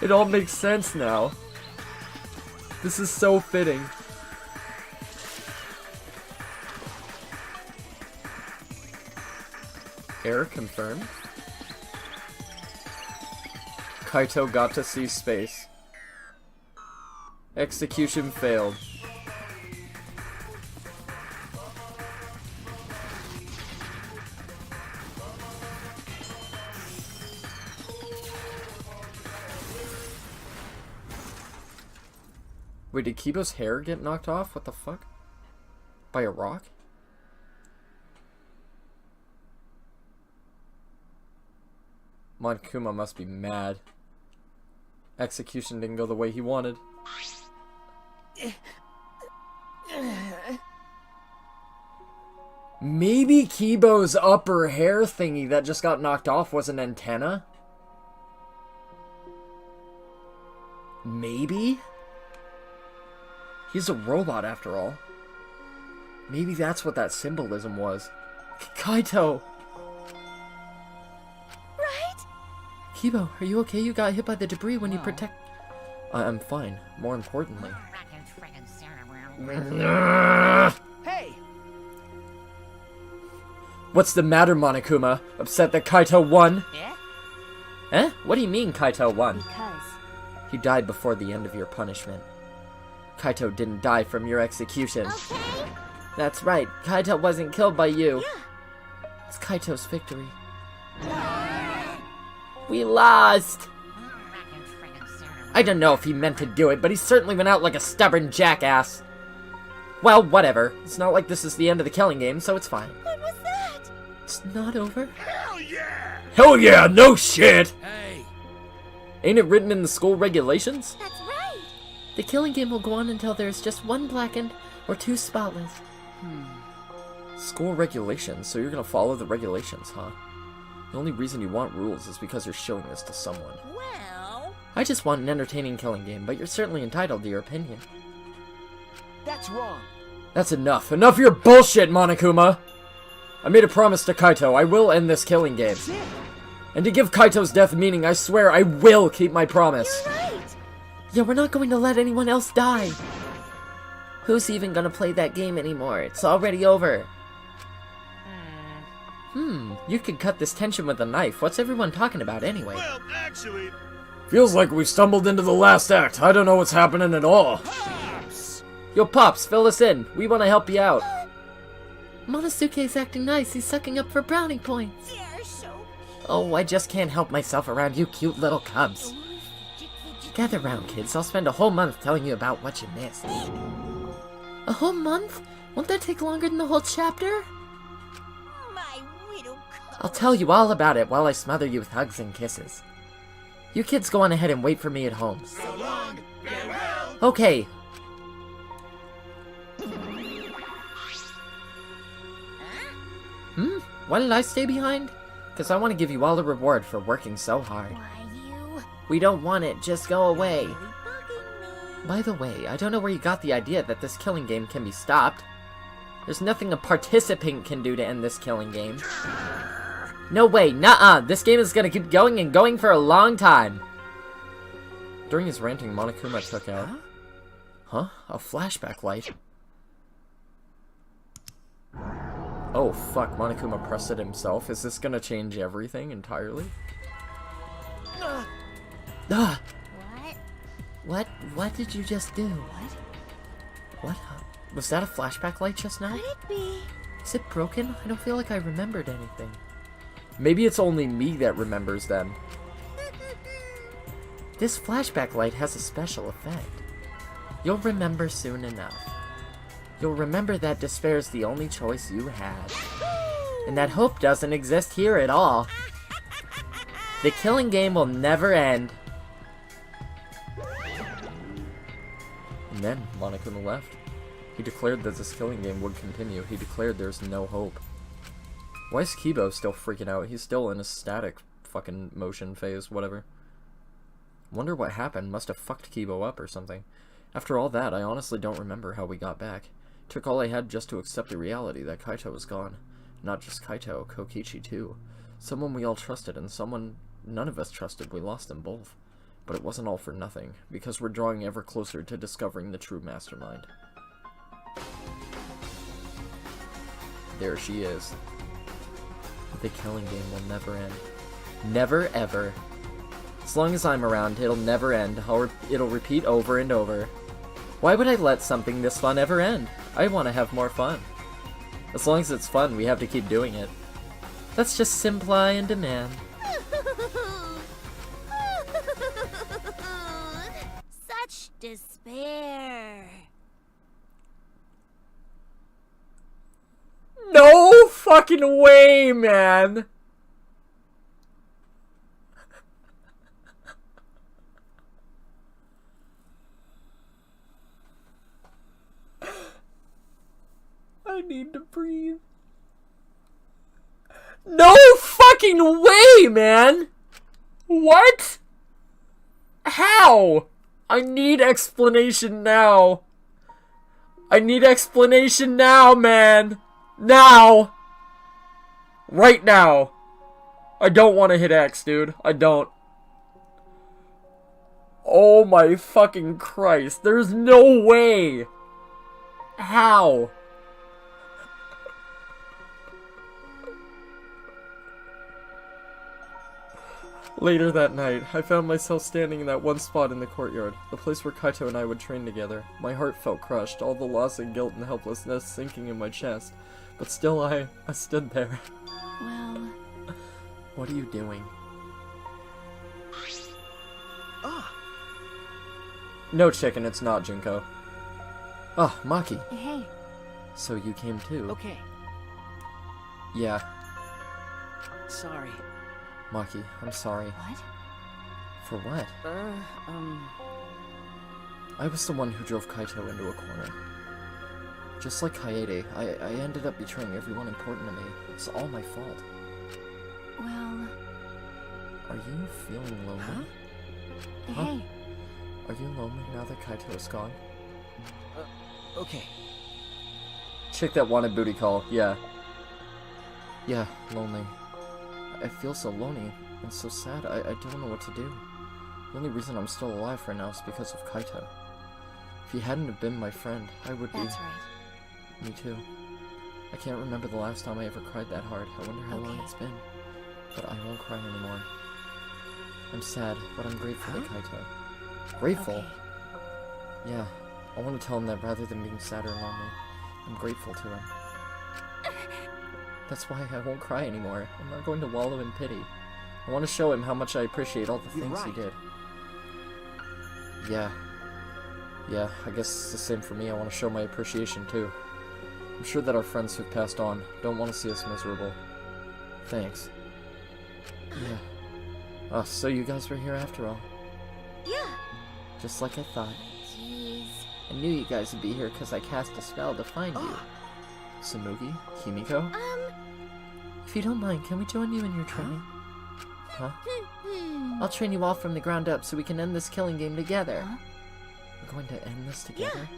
It all makes sense now. This is so fitting. Error confirmed. Kaito got to see space. Execution failed. Wait, did Kibo's hair get knocked off? What the fuck? By a rock? Monokuma must be mad. Execution didn't go the way he wanted. Maybe Kibo's upper hair thingy that just got knocked off was an antenna? Maybe? He's a robot after all. Maybe that's what that symbolism was. Kaito!
Right?
Kibo, are you okay? You got hit by the debris when you protect... I'm fine. More importantly...
Hey!
What's the matter, Monokuma? Upset that Kaito won?
Yeah?
Eh? What do you mean Kaito won?
Because
He died before the end of your punishment. Kaito didn't die from your execution.
Okay?
That's right. Kaito wasn't killed by you.
Yeah.
It's Kaito's victory. We lost! I don't know if he meant to do it, but he certainly went out like a stubborn jackass. Well, whatever. It's not like this is the end of the killing game, so it's fine.
what was that?
It's not over.
Hell yeah, no shit!
Hey,
Ain't it written in the school regulations?
That's right.
The killing game will go on until there's just one blackened or two spotless.
School regulations, so you're gonna follow the regulations, huh? The only reason you want rules is because you're showing this to someone.
Well,
I just want an entertaining killing game, but you're certainly entitled to your opinion.
That's wrong.
That's enough. Enough of your bullshit, Monokuma! I made a promise to Kaito. I will end this killing game. And to give Kaito's death meaning, I swear I will keep my promise.
Right.
Yeah, we're not going to let anyone else die. Who's even gonna play that game anymore? It's already over. You could cut this tension with a knife. What's everyone talking about anyway?
well, actually,
Feels like we've stumbled into the last act. I don't know what's happening at all.
Yo, Pops, fill us in. We want to help you out. Monosuke's acting nice. He's sucking up for brownie points.
they're so
Oh, I just can't help myself around you cute little cubs. Gather round, kids. I'll spend a whole month telling you about what you missed. A whole month? Won't that take longer than the whole chapter?
my widow cub.
I'll tell you all about it while I smother you with hugs and kisses. You kids go on ahead and wait for me at home.
so long, farewell.
Okay. Why did I stay behind? Because I want to give you all a reward for working so hard.
Why you?
We don't want it, just go away.
Really bugging me.
By the way, I don't know where you got the idea that this killing game can be stopped. There's nothing a participant can do to end this killing game. No way, nuh-uh, this game is gonna keep going and going for a long time.
During his ranting, Monokuma took out... Huh? A flashback light? Oh fuck, Monokuma pressed it himself. Is this gonna change everything entirely?
Ah!
What?
What did you just do? What? Was that a flashback light just now?
Could it be?
Is it broken? I don't feel like I remembered anything.
Maybe it's only me that remembers them.
This flashback light has a special effect. You'll remember soon enough. You'll remember that despair is the only choice you had. And that hope doesn't exist here at all. The killing game will never end.
And then Monokuma left. He declared that this killing game would continue. He declared there's no hope. Why is Kibo still freaking out? He's still in a static fucking motion phase, whatever. Wonder what happened. Must have fucked Kibo up or something. After all that, I honestly don't remember how we got back. Took all I had just to accept the reality that Kaito was gone. Not just Kaito, Kokichi too. Someone we all trusted and someone none of us trusted. We lost them both. But it wasn't all for nothing, because we're drawing ever closer to discovering the true mastermind. There she is. The killing game will never end. Never ever. As long as I'm around, it'll never end. It'll repeat over and over. Why would I let something this fun ever end? I want to have more fun. As long as it's fun, we have to keep doing it. That's just supply and demand.
Such despair.
No fucking way, man! I need to breathe. No fucking way, man! What? How? I need explanation now. I need explanation now, man. Now! Right now. I don't want to hit X, dude. I don't. Oh my fucking Christ. There's no way. How? Later that night, I found myself standing in that one spot in the courtyard, the place where Kaito and I would train together. My heart felt crushed, all the loss and guilt and helplessness sinking in my chest. But still I stood there.
Well...
What are you doing?
Ah!
No, chicken, it's not, Junko. Oh, Maki.
Hey.
So you came too?
Okay.
Yeah.
Sorry.
Maki, I'm sorry.
What?
For what? I was the one who drove Kaito into a corner. Just like Kaede, I ended up betraying everyone important to me. It's all my fault.
Well...
Are you feeling lonely?
Huh? Hey.
Are you lonely now that Kaito is gone?
Okay.
Chick that wanted booty call, yeah. Yeah, lonely. I feel so lonely and so sad. I don't know what to do. The only reason I'm still alive right now is because of Kaito. If he hadn't have been my friend, I would be...
That's right.
Me too. I can't remember the last time I ever cried that hard. I wonder how long it's been. But I won't cry anymore. I'm sad, but I'm grateful to Kaito. Grateful?
Okay.
Yeah. I want to tell him that rather than being sad or lonely, I'm grateful to him. That's why I won't cry anymore. I'm not going to wallow in pity. I want to show him how much I appreciate all the things he did. Yeah. Yeah, I guess it's the same for me. I want to show my appreciation too. I'm sure that our friends who've passed on don't want to see us miserable. Thanks. Yeah. Oh, so you guys were here after all.
Yeah.
Just like I thought.
Jeez.
I knew you guys would be here because I cast a spell to find you.
Samugi? Himiko?
If you don't mind, can we join you in your training?
Huh?
I'll train you all from the ground up so we can end this killing game together.
Huh?
We're going to end this together?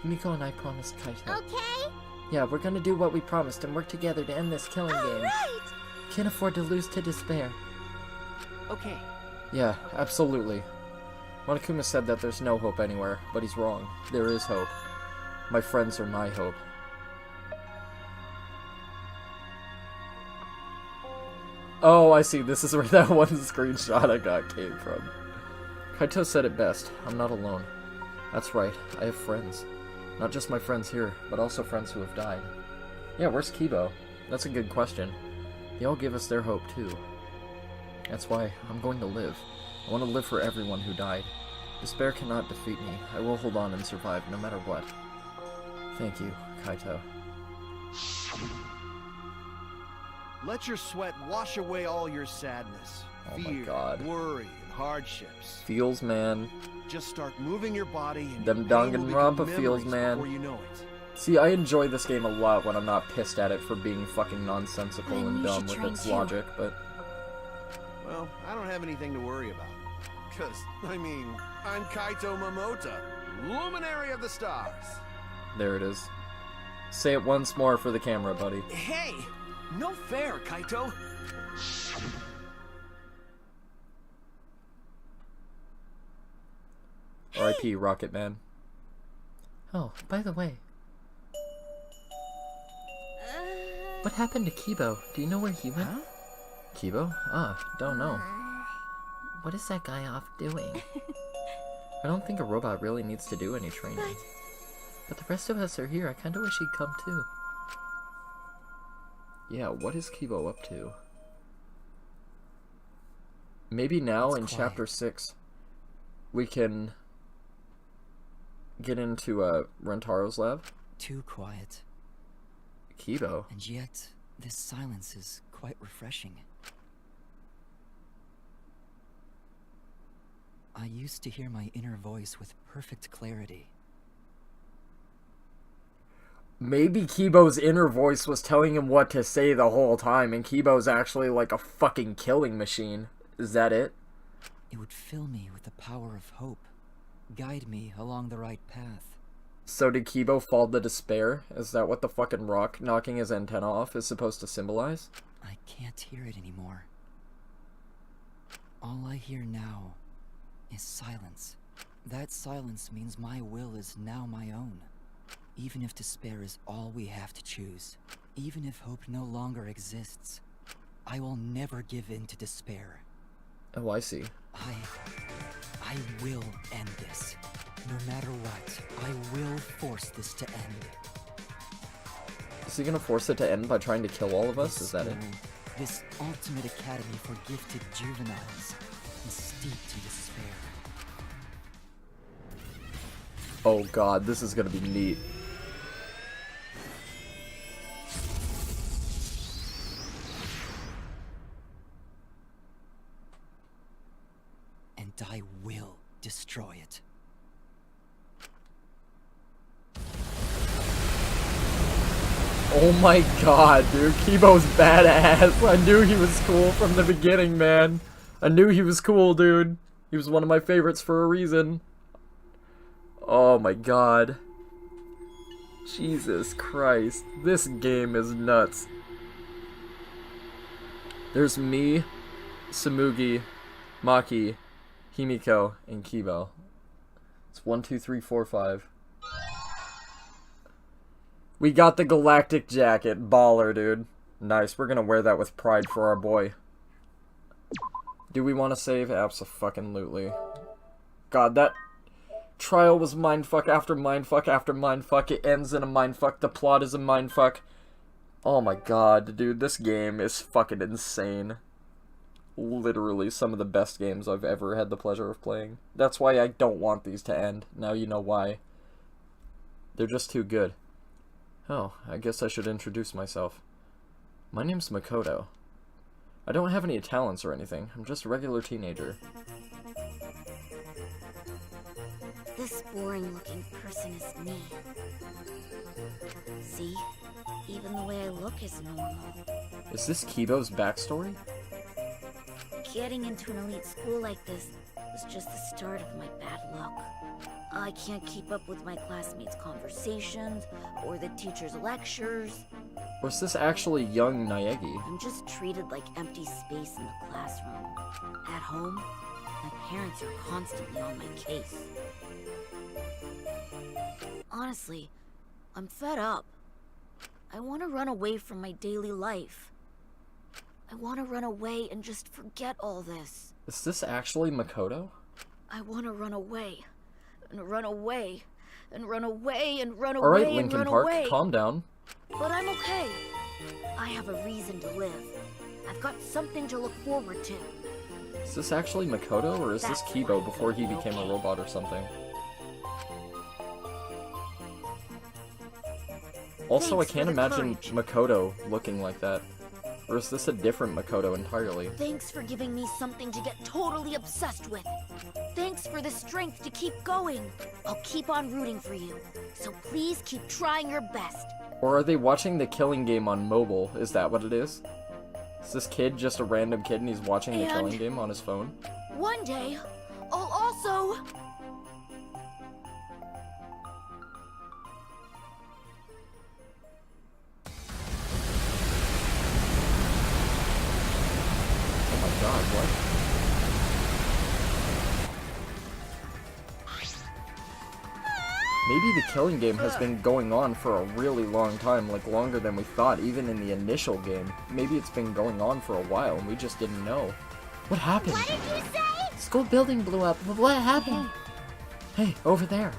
Himiko and I promised Kaito.
Okay.
Yeah, we're gonna do what we promised and work together to end this killing game.
Right.
Can't afford to lose to despair.
Okay.
Yeah, absolutely. Monokuma said that there's no hope anywhere, but he's wrong. There is hope. My friends are my hope. Oh, I see. This is where that one screenshot I got came from. Kaito said it best. I'm not alone. That's right. I have friends. Not just my friends here, but also friends who have died. Yeah, where's Kibo? That's a good question. They all give us their hope, too. That's why I'm going to live. I want to live for everyone who died. Despair cannot defeat me. I will hold on and survive, no matter what. Thank you, Kaito.
Let your sweat wash away all your sadness,
Oh my
fear,
God.
worry, and hardships.
Feels, man.
Just start moving your body and
Them
your pain will become
Danganronpa feels,
memories
man.
before you know it.
See, I enjoy this game a lot when I'm not pissed at it for being fucking nonsensical
Then
and
you
dumb
should
with
train
its
too.
logic, but...
Well, I don't have anything to worry about. Cause, I mean, I'm Kaito Momota, luminary of the stars.
There it is. Say it once more for the camera, buddy.
Hey! No fair, Kaito!
R.I.P. Rocket Man.
Oh, by the way, what happened to Kibo? Do you know where he went?
Kibo? Ah, don't know.
What is that guy off doing?
I don't think a robot really needs to do any training.
But the rest of us are here. I kinda wish he'd come too.
Yeah, what is Kibo up to? Maybe now
It's
in
quiet.
Chapter 6, we can get into Rentaro's lab?
Too quiet.
Kibo?
And yet, this silence is quite refreshing. I used to hear my inner voice with perfect clarity.
Maybe Kibo's inner voice was telling him what to say the whole time, and Kibo's actually like a fucking killing machine. Is that it?
It would fill me with the power of hope, guide me along the right path.
So did Kibo fall to despair? Is that what the fucking rock knocking his antenna off is supposed to symbolize?
I can't hear it anymore. All I hear now is silence. That silence means my will is now my own. Even if despair is all we have to choose, even if hope no longer exists, I will never give in to despair.
Oh, I see.
I will end this. No matter what, I will force this to end.
Is he gonna force it to end by trying to kill all of us? Is that it?
This ultimate academy for gifted juveniles is steeped in despair.
Oh god, this is gonna be neat.
And I will destroy it.
Oh my god, dude. Kibo's badass. I knew he was cool from the beginning, man. I knew he was cool, dude. He was one of my favorites for a reason. Oh my god. Jesus Christ. This game is nuts. There's me, Samugi, Maki, Himiko, and Kibo. It's 1, 2, 3, 4, 5. We got the galactic jacket. Baller, dude. Nice. We're gonna wear that with pride for our boy. Do we want to save? Abso-fucking-lutely. God, that trial was mindfuck after mindfuck after mindfuck. It ends in a mindfuck. The plot is a mindfuck. Oh my god, dude. This game is fucking insane. Literally some of the best games I've ever had the pleasure of playing. That's why I don't want these to end. Now you know why. They're just too good. Oh, I guess I should introduce myself. My name's Makoto. I don't have any talents or anything. I'm just a regular teenager.
This boring-looking person is me. See? Even the way I look is normal.
Is this Kibo's backstory?
Getting into an elite school like this was just the start of my bad luck. I can't keep up with my classmates' conversations or the teacher's lectures.
Or is this actually young Naegi?
I'm just treated like empty space in the classroom. At home, my parents are constantly on my case. Honestly, I'm fed up. I want to run away from my daily life. I want to run away and just forget all this.
Is this actually Makoto?
I want to run away. And run away. And run away and run away
Alright,
and
Linkin
run
Park,
away.
calm down.
But I'm okay. I have a reason to live. I've got something to look forward to.
Is this actually Makoto, or is this Kibo before he became a robot or something? Also, I can't imagine Makoto looking like that. Or is this a different Makoto entirely?
Thanks for giving me something to get totally obsessed with. Thanks for the strength to keep going. I'll keep on rooting for you. So please keep trying your best.
Or are they watching the Killing Game on mobile? Is that what it is? Is this kid just a random kid and he's watching the Killing Game on his phone?
One day, I'll also...
Oh my god, what? Maybe the Killing Game has been going on for a really long time, like longer than we thought, even in the initial game. Maybe it's been going on for a while and we just didn't know. What happened?
What did you say?
School building blew up. What happened?
Hey, over there!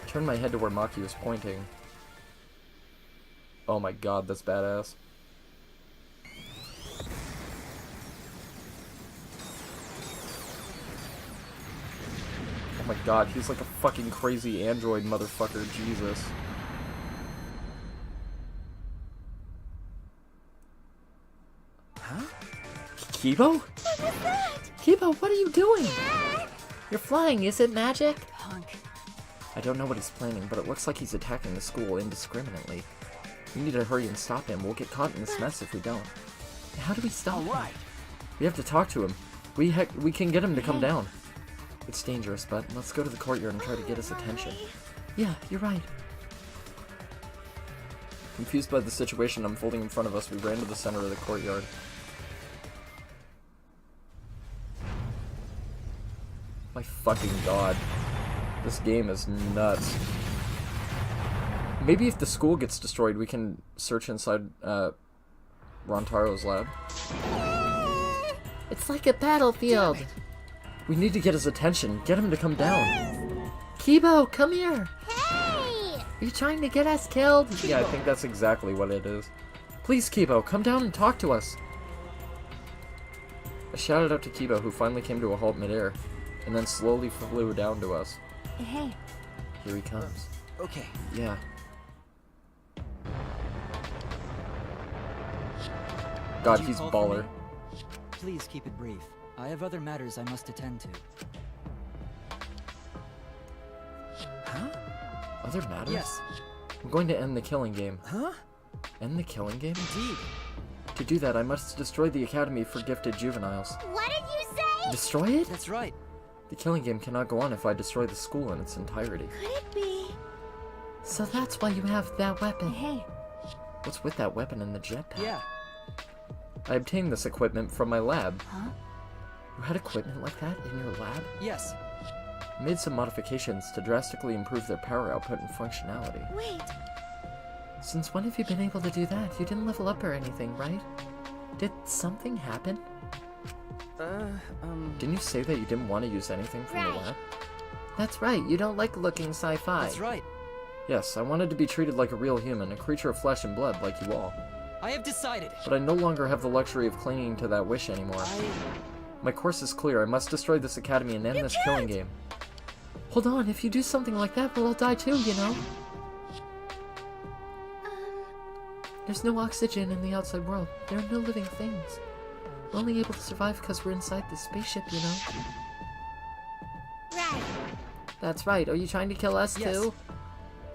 Turn my head to where Maki was pointing. Oh my god, that's badass. Oh my god, he's like a fucking crazy android motherfucker, Jesus.
Huh?
Kibo?
What was that?
Kibo, what are you doing? You're flying, is it magic?
Punk.
I don't know what he's planning, but it looks like he's attacking the school indiscriminately. We need to hurry and stop him. We'll get caught in this mess if we don't.
How do we stop him?
Alright.
We have to talk to him. We can get him to come down. It's dangerous, but let's go to the courtyard and try to get his attention.
Yeah, you're right.
Confused by the situation unfolding in front of us, we ran to the center of the courtyard. My fucking god. This game is nuts. Maybe if the school gets destroyed, we can search inside Rontaro's lab.
It's like a battlefield.
We need to get his attention. Get him to come down.
Kibo, come here.
Hey!
Are you trying to get us killed?
Yeah, I think that's exactly what it is. Please, Kibo, come down and talk to us. I shouted out to Kibo, who finally came to a halt midair, and then slowly flew down to us.
Hey.
Here he comes.
Okay.
Yeah. God,
Did you
he's
call for
baller.
me? Please keep it brief. I have other matters I must attend to.
Huh? Other matters?
Yes.
I'm going to end the Killing Game.
Huh?
End the Killing Game?
Indeed.
To do that, I must destroy the Academy for Gifted Juveniles.
What did you say?
Destroy it?
That's right.
The Killing Game cannot go on if I destroy the school in its entirety.
Could it be?
So that's why you have that weapon.
Hey.
What's with that weapon and the jetpack?
Yeah.
I obtained this equipment from my lab.
Huh?
You had equipment like that in your lab?
Yes.
I made some modifications to drastically improve their power output and functionality.
Wait.
Since when have you been able to do that? You didn't level up or anything, right? Did something happen?
Didn't you say that you didn't want to use anything from the
Right.
lab?
That's right, you don't like looking sci-fi.
That's right.
Yes, I wanted to be treated like a real human, a creature of flesh and blood like you all.
I have decided.
But I no longer have the luxury of clinging to that wish anymore. My course is clear. I must destroy this academy and end this Killing Game.
Hold on, if you do something like that, we'll all die too, you know? There's no oxygen in the outside world. There are no living things. We're only able to survive because we're inside the spaceship, you know?
Right.
That's right. Are you trying to kill us
Yes.
too?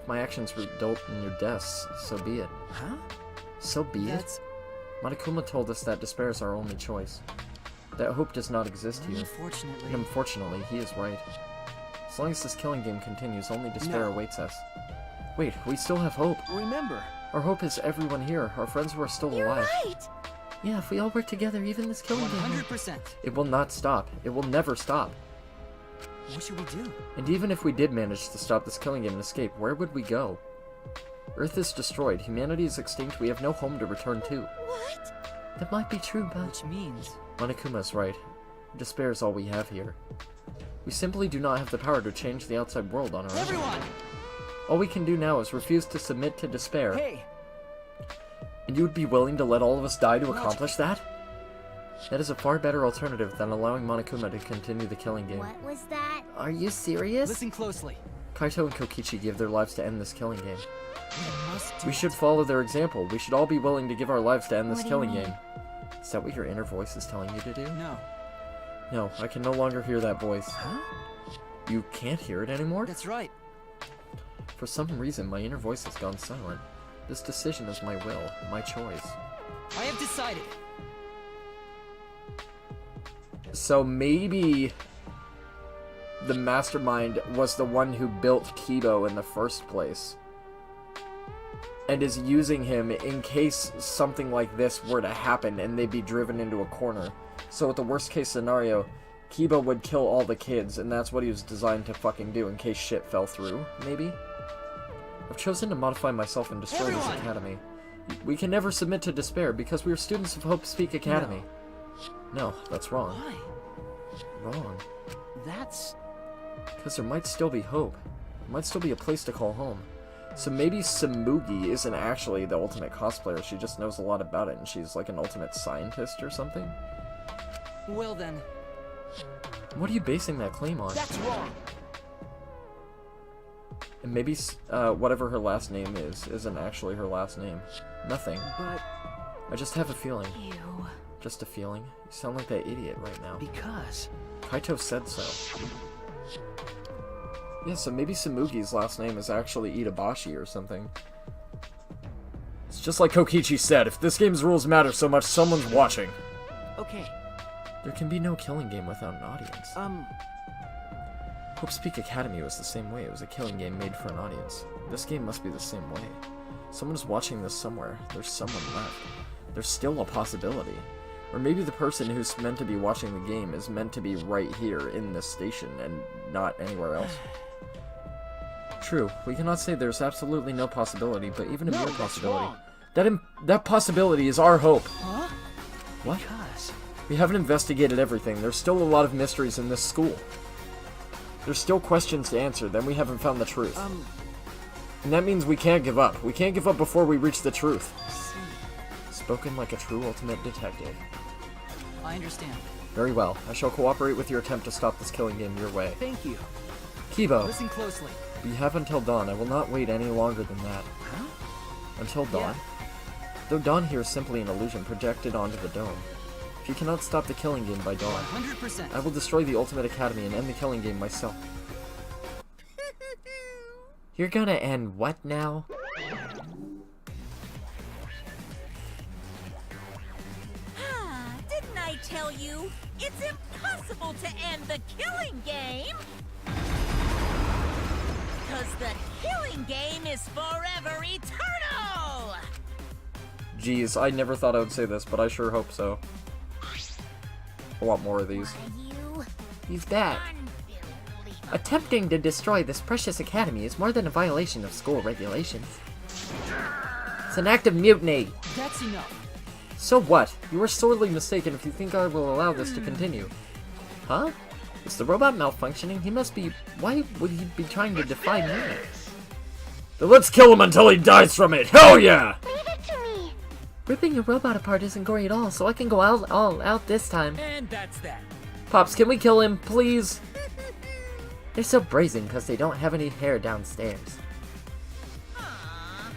If my actions result in your deaths, so be it.
Huh?
So be
That's
it? Monokuma told us that despair is our only choice. That hope does not exist here.
unfortunately.
And unfortunately, he is right. As long as this Killing Game continues, only despair
No.
awaits us. Wait, we still have hope.
Remember.
Our hope is everyone here, our friends who are still alive.
Right.
Yeah, if we all work together, even this Killing Game.
100%.
It will not stop. It will never stop.
What should we do?
And even if we did manage to stop this Killing Game and escape, where would we go? Earth is destroyed, humanity is extinct, we have no home to return to.
What?
That might be true, but
Which means...
Monokuma is right. Despair is all we have here. We simply do not have the power to change the outside world on our own.
Everyone!
All we can do now is refuse to submit to despair.
Hey!
And you would be willing to let all of us die to accomplish that?
That is a far better alternative than allowing Monokuma to continue the killing game.
What was that?
Are you serious?
Listen closely.
Kaito and Kokichi gave their lives to end this killing game.
We must do
We should follow their example. We should all be willing to give our lives to end this
What do you
killing
mean?
game. Is that what your inner voice is telling you to do?
No.
No, I can no longer hear that voice.
Huh?
You can't hear it anymore?
That's right.
For some reason, my inner voice has gone silent. This decision is my will, my choice.
I have decided.
So maybe the mastermind was the one who built Kibo in the first place, and is using him in case something like this were to happen and they'd be driven into a corner. So at the worst case scenario, Kibo would kill all the kids, and that's what he was designed to fucking do in case shit fell through, maybe? I've chosen to modify myself and destroy this academy. We can never submit to despair because we are students of Hope Speak Academy. No, that's wrong.
Why?
Wrong.
That's...
Because there might still be hope. There might still be a place to call home. So maybe Samugi isn't actually the ultimate cosplayer, she just knows a lot about it, and she's like an ultimate scientist or something?
Well then.
What are you basing that claim on?
That's wrong.
And maybe whatever her last name is, isn't actually her last name. Nothing.
But...
I just have a feeling.
Ew.
Just a feeling. You sound like that idiot right now.
Because...
Kaito said so. Yeah, so maybe Samugi's last name is actually Itabashi or something. It's just like Kokichi said, if this game's rules matter so much, someone's watching.
Okay.
There can be no killing game without an audience. Hope Speak Academy was the same way. It was a killing game made for an audience. This game must be the same way. Someone is watching this somewhere. There's someone left. There's still a possibility. Or maybe the person who's meant to be watching the game is meant to be right here in this station and not anywhere else. True, we cannot say there's absolutely no possibility, but even a mere possibility. That possibility is our hope.
Huh?
What?
Because...
We haven't investigated everything. There's still a lot of mysteries in this school. There's still questions to answer, then we haven't found the truth. And that means we can't give up. We can't give up before we reach the truth. Spoken like a true ultimate detective.
I understand.
Very well. I shall cooperate with your attempt to stop this killing game your way.
Thank you.
Kibo,
Listen closely.
we have until dawn. I will not wait any longer than that.
Huh?
Until dawn? Though dawn here is simply an illusion projected onto the dome. If you cannot stop the killing game by dawn,
100%.
I will destroy the Ultimate Academy and end the killing game myself.
You're gonna end what now?
Didn't I tell you? It's impossible to end the killing game! Because the killing game is forever eternal!
Jeez, I never thought I would say this, but I sure hope so. I want more of these.
He's back. Attempting to destroy this precious academy is more than a violation of school regulations. It's an act of mutiny.
That's enough.
So what? You are sorely mistaken if you think I will allow this to continue.
Huh? Is the robot malfunctioning? He must be... Why would he be trying to defy me?
Then let's kill him until he dies from it! Hell yeah!
Leave it to me.
Ripping a robot apart isn't gory at all, so I can go all out this time.
And that's that.
Pops, can we kill him, please?
They're so brazen because they don't have any hair downstairs.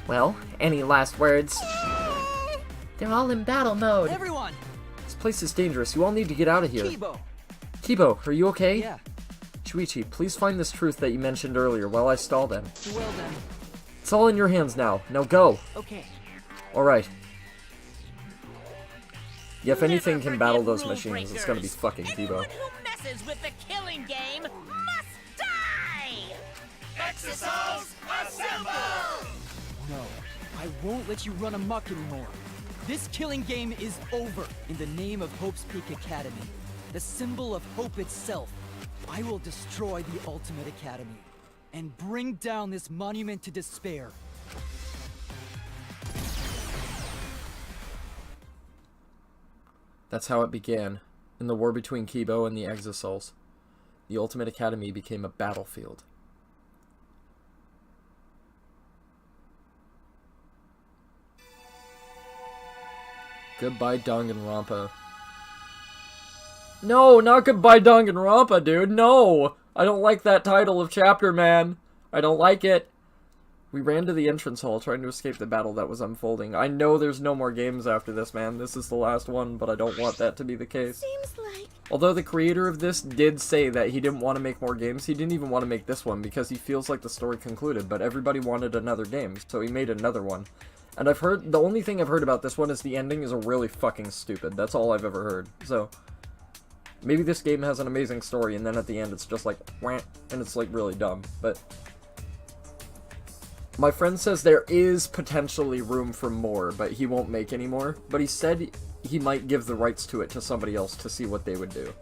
Well, any last words? They're all in battle mode.
Everyone!
This place is dangerous. You all need to get out of here.
Kibo!
Kibo, are you okay?
Yeah.
Shuichi, please find this truth that you mentioned earlier while I stall them.
Well then.
It's all in your hands now. Now go.
Okay.
Alright. Yeah, if anything
Never
can battle
forgive
those
rule
machines, it's gonna be
breakers.
fucking Kibo.
Anyone who messes with the killing game must die!
Exercise assemble!
No, I won't let you run amok anymore. This killing game is over. In the name of Hope's Peak Academy, the symbol of hope itself, I will destroy the Ultimate Academy and bring down this monument to despair.
That's how it began. In the war between Kibo and the Exosouls, the Ultimate Academy became a battlefield. Goodbye, Danganronpa. No, not Goodbye Danganronpa, dude. No! I don't like that title of chapter, man. I don't like it. We ran to the entrance hall trying to escape the battle that was unfolding. I know there's no more games after this, man. This is the last one, but I don't want that to be the case.
Seems like...
Although the creator of this did say that he didn't want to make more games, he didn't even want to make this one because he feels like the story concluded, but everybody wanted another game, so he made another one. And I've heard, the only thing I've heard about this one is the ending is really fucking stupid. That's all I've ever heard. So, maybe this game has an amazing story, and then at the end it's just like, wah, and it's like really dumb, but... My friend says there is potentially room for more, but he won't make any more. But he said he might give the rights to it to somebody else to see what they would do.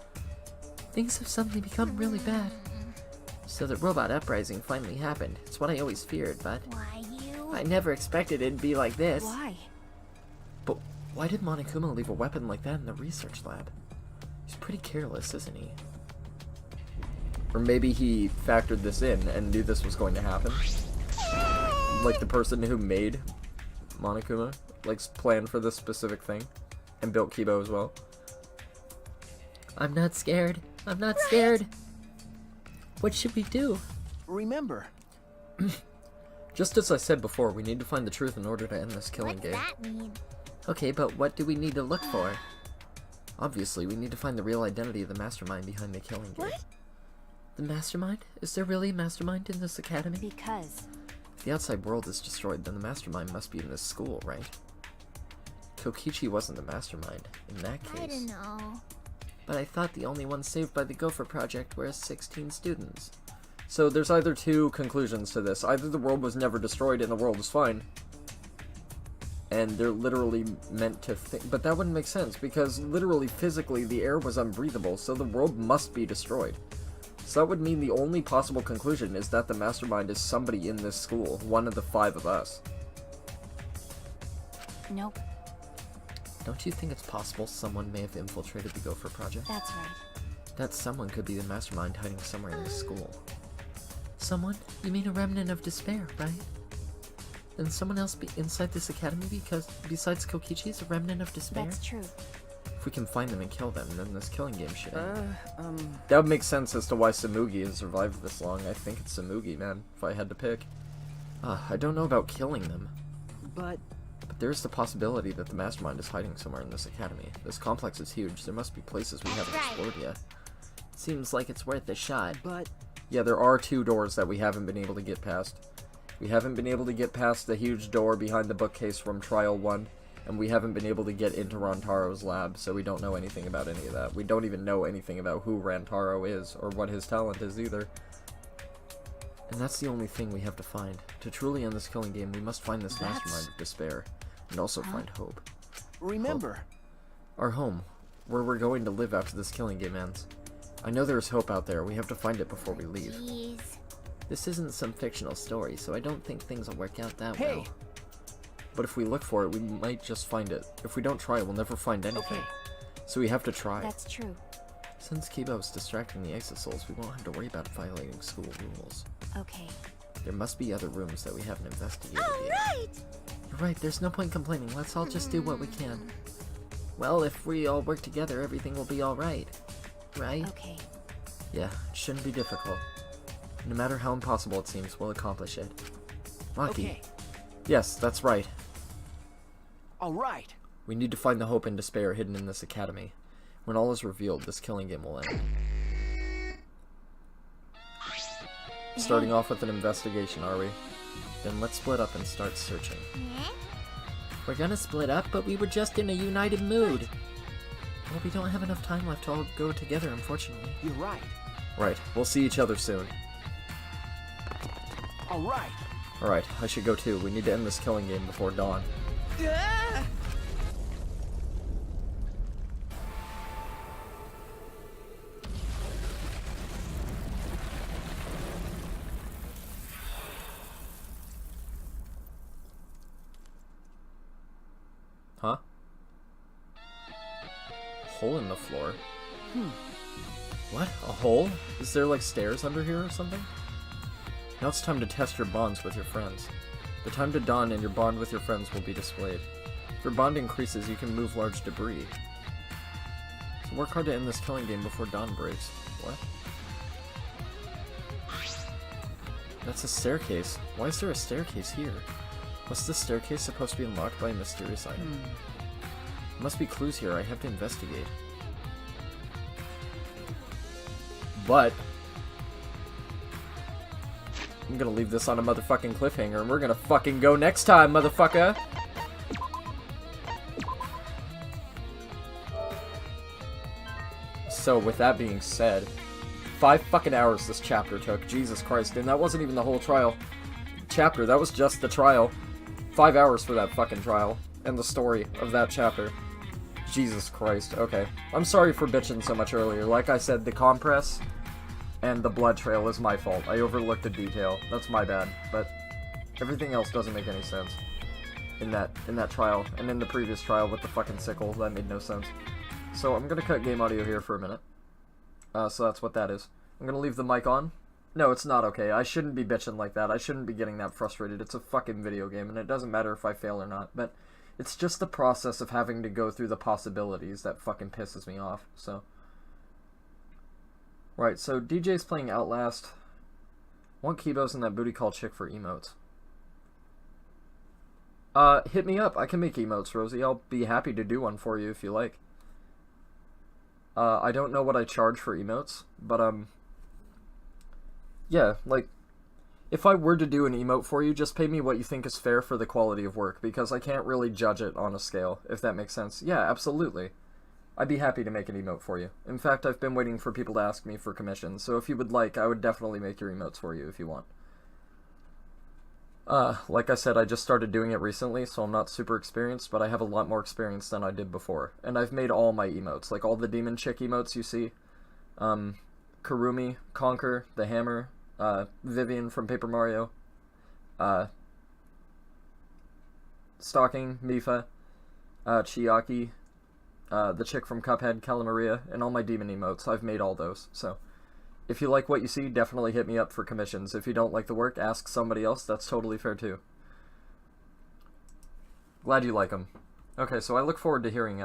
Things have suddenly become really bad. So the robot uprising finally happened. It's what I always feared, but...
Why you?
I never expected it'd be like this.
Why?
But why did Monokuma leave a weapon like that in the research lab? He's pretty careless, isn't he?
Or maybe he factored this in and knew this was going to happen. Like the person who made Monokuma, like, planned for this specific thing. And built Kibo as well.
I'm not scared. I'm not scared. What should we do?
Remember.
Just as I said before, we need to find the truth in order to end this killing
What's
game.
that mean?
Okay, but what do we need to look for?
Obviously, we need to find the real identity of the mastermind behind the killing game.
What?
The mastermind? Is there really a mastermind in this academy?
Because...
If the outside world is destroyed, then the mastermind must be in this school, right? Kokichi wasn't the mastermind, in that case.
I don't know.
But I thought the only ones saved by the Gopher Project were 16 students.
So there's either two conclusions to this. Either the world was never destroyed and the world is fine, and they're literally meant to think, but that wouldn't make sense, because literally, physically, the air was unbreathable, so the world must be destroyed. So that would mean the only possible conclusion is that the mastermind is somebody in this school, one of the 5 of us.
Nope,
Don't you think it's possible someone may have infiltrated the Gopher Project?
that's right.
That someone could be the mastermind hiding somewhere in this school. Someone? You mean a remnant of despair, right? Then someone else be inside this academy because besides Kokichi is a remnant of despair?
That's true.
If we can find them and kill them, then this killing game should end. That would make sense as to why Samugi has survived this long. I think it's Samugi, man, if I had to pick. I don't know about killing them.
But
there's the possibility that the mastermind is hiding somewhere in this academy. This complex is huge. There must be places we haven't explored yet.
Seems like it's worth a shot.
But
Yeah, there are 2 doors that we haven't been able to get past. We haven't been able to get past the huge door behind the bookcase from Trial 1, and we haven't been able to get into Rantaro's lab, so we don't know anything about any of that. We don't even know anything about who Rantaro is, or what his talent is either. And that's the only thing we have to find. To truly end this killing game, we must find this mastermind of despair, and also find hope.
remember.
Our home, where we're going to live after this killing game ends. I know there is hope out there. We have to find it before we leave.
Jeez.
This isn't some fictional story, so I don't think things will work out that
Hey.
well.
But if we look for it, we might just find it. If we don't try, we'll never find anything. So we have to try.
That's true.
Since Kibo's distracting the Exosouls, we won't have to worry about violating school rules.
Okay.
There must be other rooms that we haven't investigated
All
yet.
right.
You're right, there's no point complaining. Let's all just do what we can. Well, if we all work together, everything will be alright. Right?
Okay.
Yeah, it shouldn't be difficult. No matter how impossible it seems, we'll accomplish it. Maki.
Okay.
Yes, that's right.
All right.
We need to find the hope and despair hidden in this academy. When all is revealed, this killing game will end. Starting off with an investigation, are we? Then let's split up and start searching.
Yeah?
We're gonna split up, but we were just in a united mood. Well, we don't have enough time left to all go together, unfortunately.
You're right.
Right, we'll see each other soon.
All right.
Alright, I should go too. We need to end this killing game before dawn. Huh? Hole in the floor? What? A hole? Is there like stairs under here or something? Now it's time to test your bonds with your friends. The time to dawn and your bond with your friends will be displayed. If your bond increases, you can move large debris. Work hard to end this killing game before dawn breaks. What? That's a staircase. Why is there a staircase here? Was this staircase supposed to be unlocked by a mysterious item? Must be clues here. I have to investigate. But I'm gonna leave this on a motherfucking cliffhanger, and we're gonna fucking go next time, motherfucker! So, with that being said, 5 fucking hours this chapter took. Jesus Christ. And that wasn't even the whole trial. Chapter, that was just the trial. 5 hours for that fucking trial. And the story of that chapter. Jesus Christ. Okay. I'm sorry for bitching so much earlier. Like I said, the compress and the blood trail is my fault. I overlooked a detail. That's my bad. But everything else doesn't make any sense in that trial. And in the previous trial with the fucking sickle, that made no sense. So I'm gonna cut game audio here for a minute. So that's what that is. I'm gonna leave the mic on. No, it's not okay. I shouldn't be bitching like that. I shouldn't be getting that frustrated. It's a fucking video game, and it doesn't matter if I fail or not. But it's just the process of having to go through the possibilities that fucking pisses me off, so. Right, so DJ's playing Outlast. Want Kibos and that booty call chick for emotes. Hit me up. I can make emotes, Rosie. I'll be happy to do one for you if you like. I don't know what I charge for emotes, but, yeah, like, if I were to do an emote for you, just pay me what you think is fair for the quality of work, because I can't really judge it on a scale, if that makes sense. Yeah, absolutely. I'd be happy to make an emote for you. In fact, I've been waiting for people to ask me for commissions, so if you would like, I would definitely make your emotes for you if you want. Like I said, I just started doing it recently, so I'm not super experienced, but I have a lot more experience than I did before. And I've made all my emotes, like all the demon chick emotes you see. Karumi, Conquer, the Hammer, Vivian from Paper Mario, Stalking, Mifa, Chiaki, the chick from Cuphead, Calamaria, and all my demon emotes. I've made all those, so if you like what you see, definitely hit me up for commissions. If you don't like the work, ask somebody else. That's totally fair, too. Glad you like them. Okay, so I look forward to hearing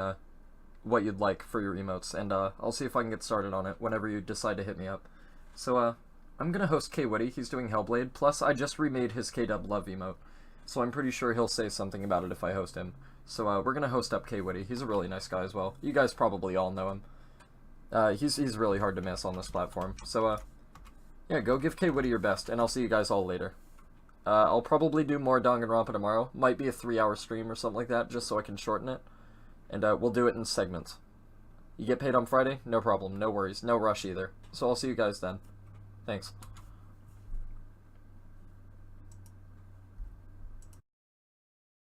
what you'd like for your emotes, and I'll see if I can get started on it whenever you decide to hit me up. So, I'm gonna host K-Witty. He's doing Hellblade, plus I just remade his K-Dub Love emote, so I'm pretty sure he'll say something about it if I host him. So, we're gonna host up K-Witty. He's a really nice guy as well. You guys probably all know him. He's really hard to miss on this platform. So, yeah, go give K-Witty your best, and I'll see you guys all later. I'll probably do more Danganronpa tomorrow. Might be a 3-hour stream or something like that, just so I can shorten it. And, we'll do it in segments. You get paid on Friday? No problem. No worries. No rush either. So I'll see you guys then. Thanks.